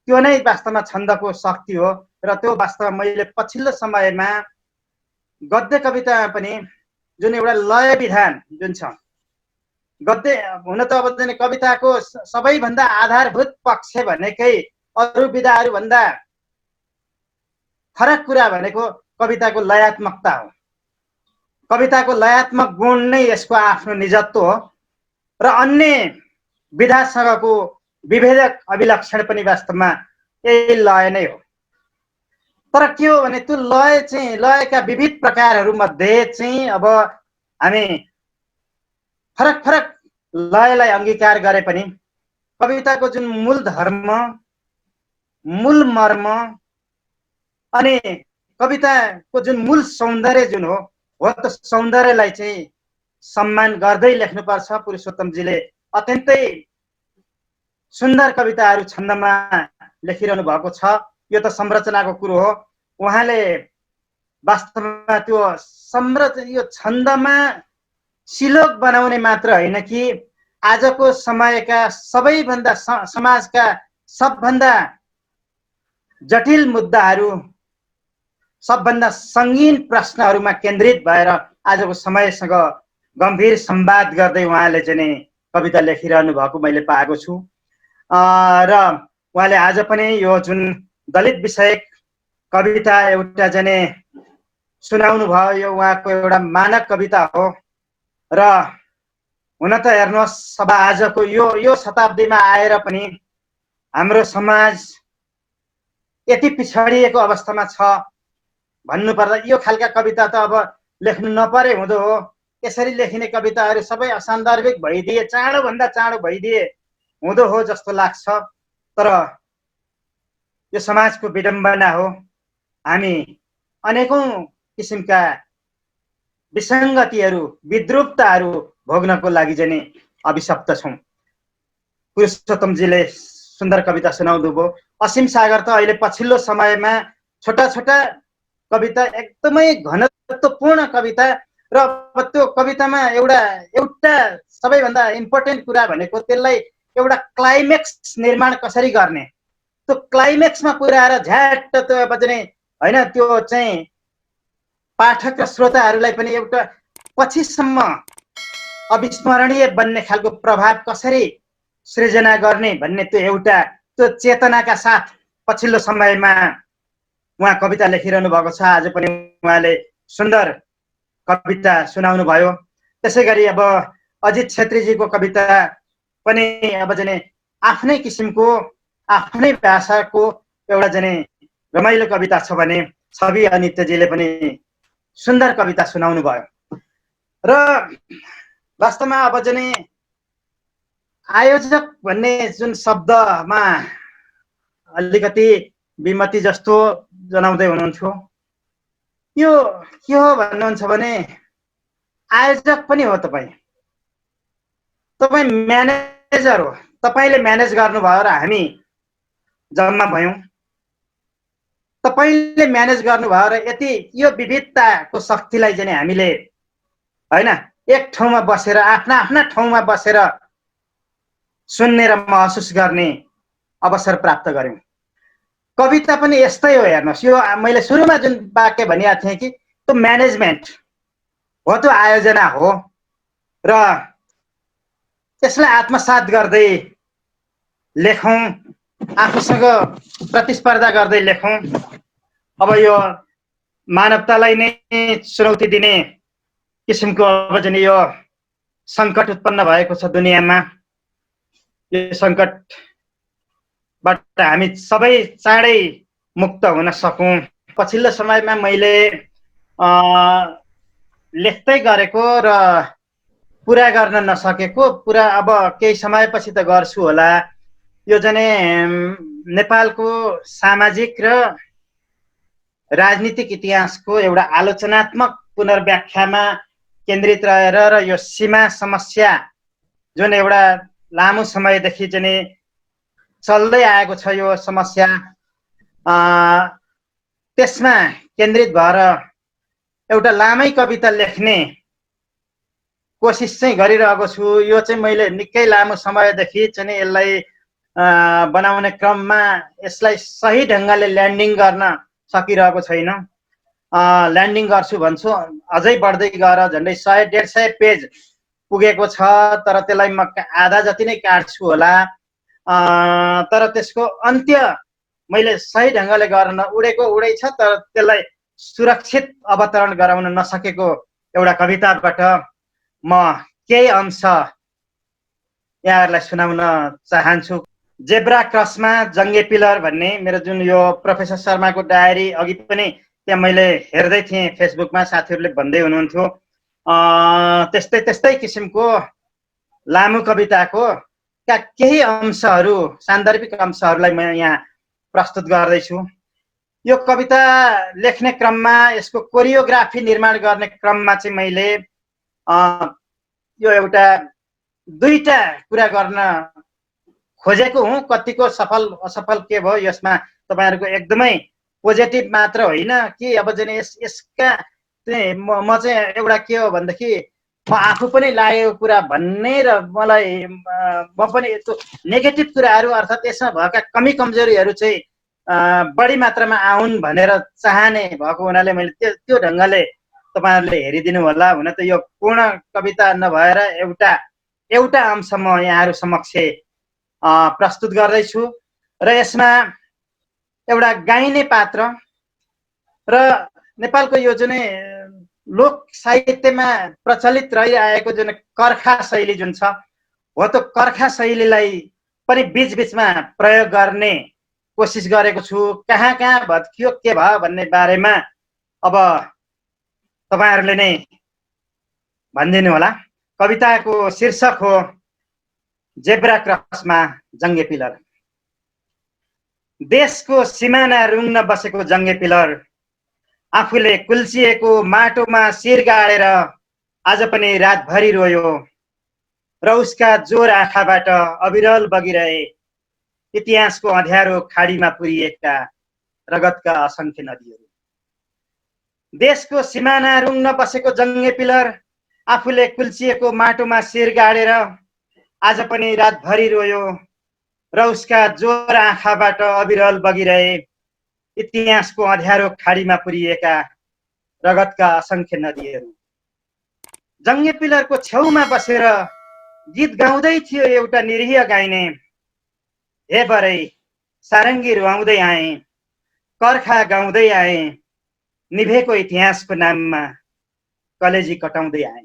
त्यो नै वास्तवमा छन्दको शक्ति हो। र त्यो वास्तवमा मैले पछिल्लो समयमा गद्य कवितामा पनि जुन एउटा लय विधान जुन छ, गद्य हुन त अब कविताको सबैभन्दा आधारभूत पक्ष भनेकै अरू विधाहरू भन्दा फरक कुरा भनेको कविताको लयात्मकता हो। कविताको लयात्मक गुण नै यसको आफ्नो निजत्व हो र अन्य विधासँगको विभेदक अभिलक्षण पनि वास्तवमा यही लय नै हो। तर के हो भने त्यो लय चाहिँ लयका विविध प्रकारहरू मध्ये चाहिँ अब हामी फरक फरक लयलाई अंगीकार गरे पनि कविताको जुन मूल धर्म, मूल मर्म अनि कविताको जुन मूल सौन्दर्य जुन हो त सौन्दर्यलाई चाहिँ सम्मान गर्दै लेख्नुपर्छ। पुरुषोत्तमजीले अत्यन्तै सुन्दर कविताहरू छन्दमा लेखिरहनु भएको छ। यो त संरचनाको कुरो हो। उहाँले वास्तवमा त्यो यो छन्दमा सिलोक बनाउने मात्र होइन कि आजको समयका सबैभन्दा समाजका सबभन्दा जटिल मुद्दाहरू, सबभन्दा सङ्गीन प्रश्नहरूमा केन्द्रित भएर आजको समयसँग गम्भीर संवाद गर्दै उहाँले चाहिँ कविता लेखिरहनु भएको मैले पाएको छु। र उहाँले आज पनि यो जुन दलित विषयक कविता एउटा चाहिँ सुनाउनु भयो, यो उहाँको एउटा मानक कविता हो। र हुन त हेर्नुहोस्, अब आजको यो शताब्दीमा आएर पनि हाम्रो समाज यति पिछडिएको अवस्थामा छ भन्नुपर्दा यो खालका कविता त अब लेख्नु नपरे हुँदो हो। यसरी लेखिने कविताहरू सबै असान्दर्भिक भइदिए, चाँडोभन्दा चाँडो भइदिए हुँदो हो जस्तो लाग्छ। तर यो समाजको विडम्बना हो। हामी अनेकौं किसिमका विसङ्गतिहरू, विद्रूपताहरू भोग्नको लागि चाहिँ अभिशप्त छौँ। पुरुषोत्तमजीले सुन्दर कविता सुनाउनु भयो। असीम सागर त अहिले पछिल्लो समयमा छोटा छोटा कविता, एकदमै घनत्वपूर्ण कविता, र त्यो कवितामा एउटा सबैभन्दा इम्पोर्टेन्ट कुरा भनेको त्यसलाई एउटा क्लाइमेक्स निर्माण कसरी गर्ने, त्यो क्लाइमेक्समा पुर्याएर झ्याट्ट त्यो अब चाहिँ होइन, त्यो चाहिँ पाठक र श्रोताहरूलाई पनि एउटा पछिसम्म अविस्मरणीय बन्ने खालको प्रभाव कसरी सृजना गर्ने भन्ने त्यो चेतनाका साथ पछिल्लो समयमा उहाँ कविता लेखिरहनु भएको छ। आज पनि उहाँले सुन्दर कविता सुनाउनु भयो। त्यसै गरी अब अजित छेत्रीजीको कविता पनि अब चाहिँ आफ्नै किसिमको, आफ्नै भाषाको एउटा चाहिँ रमाइलो कविता छ भने छवि अनित्यजीले पनि सुन्दर कविता सुनाउनु भयो। र वास्तवमा अब चाहिँ आयोजक भन्ने जुन शब्दमा अलिकति विमति जस्तो जनाउँदै हुनुहुन्थ्यो, यो के हो भन्नुहुन्छ भने आयोजक पनि हो तपाईँ म्यानेजर हो। तपाईँले म्यानेज गर्नुभयो र हामी जम्मा भयौँ। तपाईँले म्यानेज गर्नुभयो र यति यो विविधताको शक्तिलाई चाहिँ हामीले होइन एक ठाउँमा बसेर आफ्ना आफ्ना ठाउँमा बसेर सुन्ने र महसुस गर्ने अवसर प्राप्त गर्यौँ। कविता पनि यस्तै हो। हेर्नुहोस्, यो मैले सुरुमा जुन वाक्य भनिएको थिएँ कि त्यो म्यानेजमेन्ट हो, त्यो आयोजना हो, र त्यसलाई आत्मसात गर्दै लेखौँ, आफूसँग प्रतिस्पर्धा गर्दै लेखौँ। अब यो मानवतालाई नै चुनौती दिने किसिमको अब चाहिँ यो सङ्कट उत्पन्न भएको छ दुनियाँमा। यो सङ्कटबाट हामी सबै चाँडै मुक्त हुन सकौँ। पछिल्लो समयमा मैले लेख्दै गरेको र पुरा गर्न नसकेको, पुरा अब केही समयपछि त गर्छु होला, यो चाहिँ नेपालको सामाजिक र राजनीतिक इतिहासको एउटा आलोचनात्मक पुनर्व्याख्यामा केन्द्रित रहेर र यो सीमा समस्या जुन एउटा लामो समयदेखि चाहिँ चल्दै आएको छ, यो समस्या त्यसमा केन्द्रित भएर एउटा लामै कविता लेख्ने कोसिस चाहिँ गरिरहेको छु। यो चाहिँ मैले निकै लामो समयदेखि चाहिँ यसलाई बनाउने क्रममा यसलाई सही ढङ्गले ल्यान्डिङ गर्न सकिरहेको छैन। ल्यान्डिङ गर्छु भन्छु, अझै बढ्दै गएर झन्डै 100-150 पेज पुगेको छ, तर त्यसलाई म आधा जति नै काट्छु होला। तर त्यसको अन्त्य मैले सही ढङ्गले गर्न उडेको उडै छ, तर त्यसलाई सुरक्षित अवतरण गराउन नसकेको एउटा कविताबाट म केही अंश यहाँहरूलाई सुनाउन चाहन्छु। जेब्रा क्रसमा जङ्गे पिलर भन्ने मेरो जुन यो प्रोफेसर शर्माको डायरी अघि पनि त्यहाँ मैले हेर्दै थिएँ फेसबुकमा, साथीहरूले भन्दै हुनुहुन्थ्यो त्यस्तै त्यस्तै किसिमको लामो कविताको केही अंशहरू, सान्दर्भिक अंशहरूलाई म यहाँ प्रस्तुत गर्दैछु। यो कविता लेख्ने क्रममा, यसको कोरियोग्राफी निर्माण गर्ने क्रममा चाहिँ मैले यो एउटा दुईटा कुरा गर्न खोजेको हुँ। कतिको सफल असफल के भयो यसमा तपाईहरुको एकदमै पोजिटिभ मात्र होइन कि अब चाहिँ यसका चाहिँ म चाहिँ एउटा के हो भनेदेखि म आफू पनि लागेको कुरा भन्ने र मलाई म पनि यस्तो नेगेटिभ कुराहरू अर्थात् यसमा भएका कमी कमजोरीहरू चाहिँ बढी मात्रामा आउन् भनेर चाहने भएको हुनाले मैले त्यो ढङ्गले तपाईहरुले हेरिदिनु होला। हुन त यो पूर्ण कविता नभएर एउटा अंश म यहाँहरु समक्ष प्रस्तुत गर्दैछु र यसमा एउटा गाइने पात्र र नेपालको यो जुन लोक साहित्यमा प्रचलित रहिआएको जुन कर्खा शैली जुन छ हो, त्यो कर्खा शैलीलाई पनि बीचबीचमा प्रयोग गर्ने कोसिस गरेको छु। कहाँ कहाँ भत्कियो के भयो भन्ने बारेमा अब तपाईहरुले नै भनिदिनु होला। कविताको शीर्षक हो जेब्रा क्रसमा जङ्गे पिलर। देशको सिमाना रुङ्न बसेको जङ्गे पिलर आफूले कुल्चिएको माटोमा शिर गाडेर आज पनि रातभरि रोयो र उसका जोर आँखाबाट अविरल बगिरहे इतिहासको अँध्यारो खाडीमा पुरिएका रगतका असंख्य नदीहरू। देशको सिमाना रुङ्न बसेको जङ्गे पिलर आफूले कुल्चिएको माटोमा शिर गाडेर आज पनि रातभरि रोयो र उसका जोर आँखाबाट अविरल बगिरहे इतिहासको अँध्यारो खाडीमा पुरिएका रगतका असंख्य नदीहरू। जङ्गे पिलरको छेउमा बसेर गीत गाउँदै थियो एउटा निरीह गाइने, हे बरै सारङ्गी रुवाउँदै आए, कर्खा गाउँदै आए, निभेको इतिहासको नाममा कलेजी कटाउँदै आए।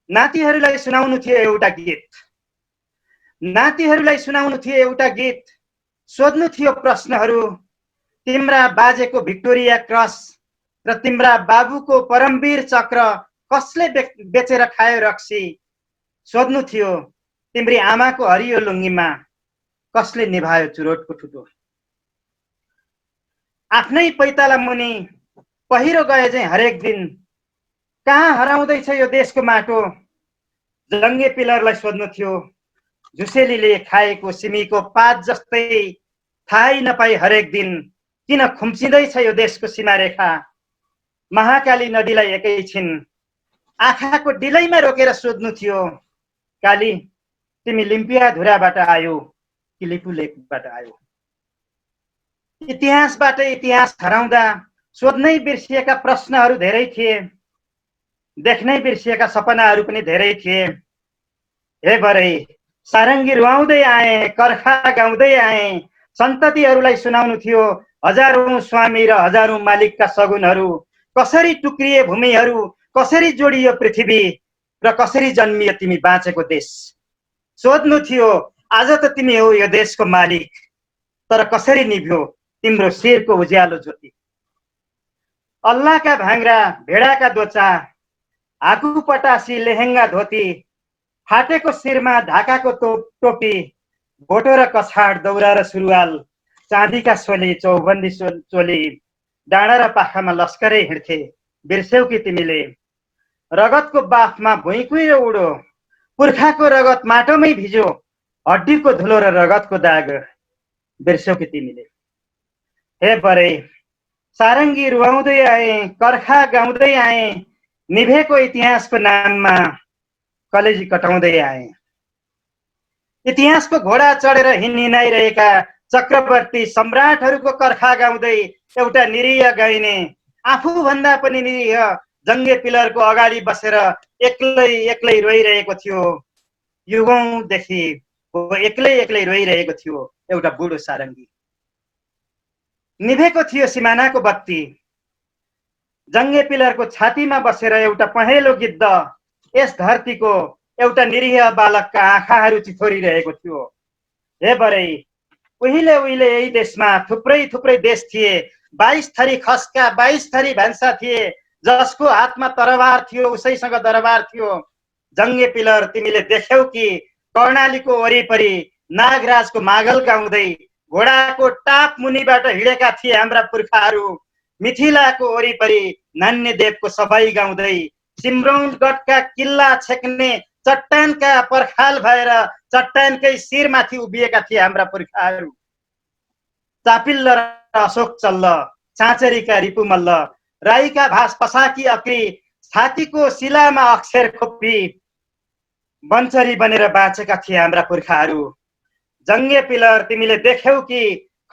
नातिहरूलाई सुनाउनु थियो एउटा गीत, नातिहरूलाई सुनाउनु थियो एउटा गीत, सोध्नु थियो प्रश्नहरू, तिम्रा बाजेको भिक्टोरिया क्रस र तिम्रा बाबुको परमवीर चक्र कसले बेचेर खायो रक्सी, सोध्नु थियो तिम्री आमाको हरियो लुङ्गीमा कसले निभायो चुरोटको ठुटो। आफ्नै पैताला मुनि पहिरो गए चाहिँ हरेक दिन, कहाँ हराउँदैछ यो देशको माटो, जङ्गे पिलरलाई सोध्नु थियो। झुसेलीले खाएको सिमीको पात जस्तै थाहै नपाई हरेक दिन किन खुम्चिँदैछ यो देशको सीमारेखा। महाकाली नदीलाई एकैछिन आँखाको डिलैमा रोकेर सोध्नु थियो, काली तिमी लिम्पिया धुराबाट आयो कि लिपु लेकबाट आयो। इतिहासबाट इतिहास हराउँदा सोध्नै बिर्सिएका प्रश्नहरू धेरै थिए, देख्नै बिर्सिएका सपनाहरू पनि धेरै थिए। हे बरै सारङ्गी रुवाउँदै आए, कर्खा गाउँदै आए, सन्ततिहरूलाई सुनाउनु थियो हजारौं स्वामी र हजारौं मालिकका सगुनहरू, कसरी टुक्रिए भूमिहरू, कसरी जोडियो पृथ्वी र कसरी जन्मियो तिमी बाँचेको देश। सोध्नु थियो आज त तिमी हो यो देशको मालिक, तर कसरी निभ्यो तिम्रो शिरको उज्यालो ज्योति। अल्लाहका भाङ्रा भेडाका दोचा, हाकु पटासी लेहेङ्गा धोती, फाटेको शिरमा ढाकाको टोपी, भोटो र कछाड दौरा र सुरुवाल, चाँदीका सोली चौबन्दी चोली, डाँडा र पाखामा लस्करै हिँड्थे बिर्स्यौ कि तिमीले। रगतको बाफमा भुइँ कुहिरो उडो, पुर्खाको रगत माटोमै भिजो, हड्डीको धुलो र रगतको दाग बिर्स्यौ कि तिमीले। हे बरै सारङ्गी रुवाउँदै आए, कर्खा गाउँदै आए, निभेको इतिहासको नाममा कलेजी कटाउँदै आए। इतिहासको घोडा चढेर हिँडिरहेका चक्रवर्ती सम्राटहरूको कर्खा गाउँदै एउटा निरीह गाइने, आफूभन्दा पनि निरीह जङ्गे पिलरको अगाडि बसेर एक्लै एक्लै रोइरहेको थियो। युगौंदेखि एक्लै एक्लै रोइरहेको थियो एउटा बुढो सारङ्गी। निभेको थियो सिमानाको बत्ती, जङ्गे पिलरको छातीमा बसेर एउटा पहेँलो गिद्ध यस धरतीको एउटा निरीह बालकका आँखाहरू चिथोरिरहेको थियो। हे बरै उहिले उहिले यही देशमा थुप्रै थुप्रै देश थिए, 22 थरी खस्का 22 थरी भान्सा थिए, जसको हातमा तरबार थियो उसैसँग दरबार थियो। जङ्गे पिलर तिमीले देख्यौ कि कर्णालीको वरिपरि नागराजको मागल गाउँदै घोडाको टाप मुनिबाट हिँडेका थिए हाम्रा पुर्खाहरू। मिथिलाको वरिपरि नान्यदेवको सफाई गाउँदै सिम्रौनगढका किल्ला छेक्ने चट्टानका पर्खाल भएर चट्टानकै शिरमाथि उभिएका थिए हाम्रा पुर्खाहरू। चापिल्ल र अशोक चल्ल, चाँचरीका रिपु मल्ल, राईका भाष पसाकी अक्री, छातीको शिलामा अक्षर खोपी बन्चरी बनेर बाँचेका थिए हाम्रा पुर्खाहरू। जङ्गे पिलर तिमीले देख्यौ कि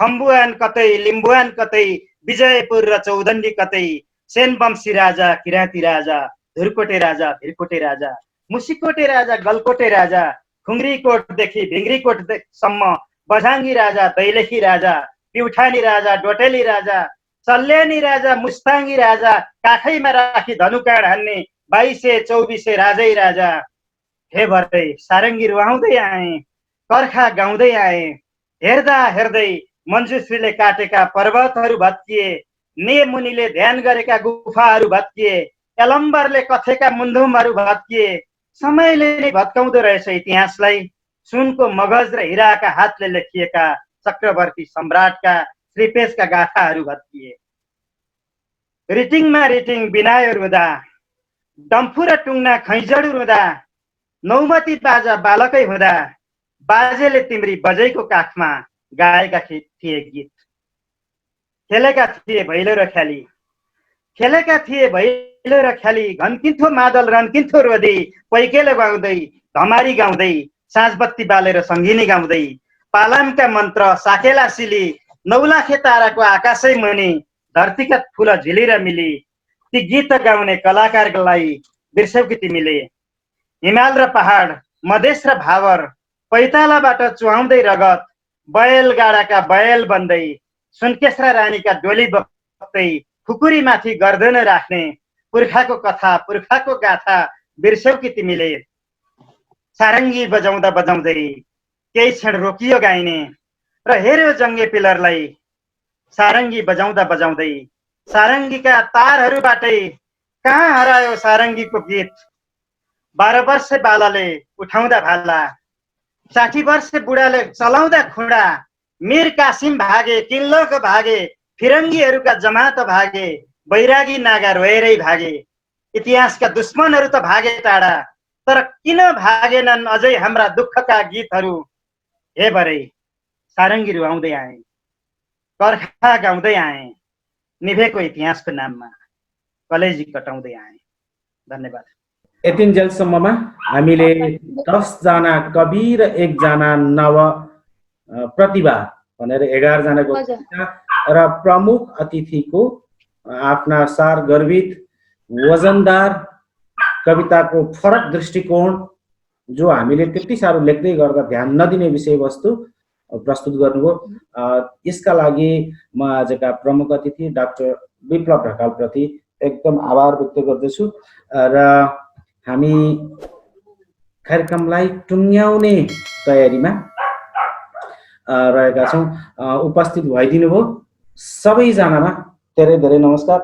खम्बुवान कतै, लिम्बुवान कतै, विजयपुर र चौदण्डी कतै, सेनवंशी राजा, किराँती राजा, धुरकोटे राजा, भिरकोटे राजा, मुसिकोटे राजा, गलकोटे राजा, खुङ्ग्रीकोटदेखि भिङ्ग्रीकोटसम्म, बझाङ्गी राजा, दैलेखी राजा, प्युठानी राजा, डोटेली राजा, सल्यानी राजा, मुस्ताङ्गी राजा, काखैमा राखी धनुकाँड हान्ने 2224 राजै राजा। हे भरै सारङ्गी रुवाउँदै आए, कर्खा गाउँदै आए, हेर्दा हेर्दै मञ्जुश्रीले काटेका पर्वतहरू भत्किए, ने मुनिले ध्यान गरेका गुफाहरू भत्किए, एलम्बरले कथेका मुन्धुमहरू भत्किए। समयले नै भत्काउँदो रहेछ इतिहासलाई। सुनको मगज र हिराका हातले लेखिएका चक्रवर्ती सम्राटका श्रीपेशका गाथाहरू भत्किए। रिटिङमा रिटिङ बिनायो रुँदा, डम्फु र टुङ्ना खैजडु रुँदा, नौमती बाजा बालकै हुँदा, बाजेले तिम्री बजैको काखमा गाएका थिए गीत। खेलेका थिए भैलो र ख्याली, खेलेका थिए भैलो र ख्याली, घन्किन्थ्यो मादल रन्किन्थ्यो रोदी, पैकेले गाउँदै धमारी गाउँदै, साँझबत्ती बालेर सङ्गिनी गाउँदै, पालामका मन्त्र साकेला सिली, नौलाखे ताराको आकाशै मुनि, धरतीका फुल झिलेर मिली। ती गीत गाउने कलाकारलाई बिर्स्यौ कि तिमीले? हिमाल र पहाड, मधेस र भावर, पैतालाबाट चुहाउँदै रगत, बैलगाडाका बैल बन्दै, सुनकेश्रा रानीका डोली बक्दै, खुकुरी माथि गर्दन राख्ने पुर्खाको कथा, पुर्खाको गाथा बिर्स्यौ कि तिमीले? सारङ्गी बजाउँदा बजाउँदै केही क्षण रोकियो गाइने र हेर्यो जङ्गे पिलरलाई। सारङ्गी बजाउँदा बजाउँदै सारङ्गीका तारहरूबाटै कहाँ हरायो सारङ्गीको गीत। 12 वर्ष बालाले उठाउँदा भाला, 60 वर्ष बुढाले चलाउँदा खुडा, मीर कासिम भागे, किल्लोक भागे, फिरङ्गीहरूका जमात भागे, बैरागी नागा रोएरै भागे। इतिहासका दुश्मनहरू त भागे टाढा, तर किन भागेनन् अझै हाम्रा दुःखका गीतहरू। हे भरै सारङ्गी रुवाउँदै आए, कर्खा गाउँदै आए, निभेको इतिहासको नाममा कलेजी कटाउँदै आए। धन्यवाद। यतिन्जेलसम्ममा हामीले 10 जना कवि र 1 जना नव प्रतिभा भनेर 11 जनाको र प्रमुख अतिथिको आफ्ना सार गर्वित वजनदार कविताको फरक दृष्टिकोण, जो हामीले त्यति साह्रो लेख्दै गर्दा ध्यान नदिने विषयवस्तु प्रस्तुत गर्नुभयो। यसका लागि म आजका प्रमुख अतिथि डाक्टर विप्लव ढकालप्रति एकदम आभार व्यक्त गर्दछु र हामी कार्यक्रमलाई टुङ्ग्याउने तयारीमा रहेका छौँ। उपस्थित भइदिनु भयो सबैजनामा धेरै धेरै नमस्कार।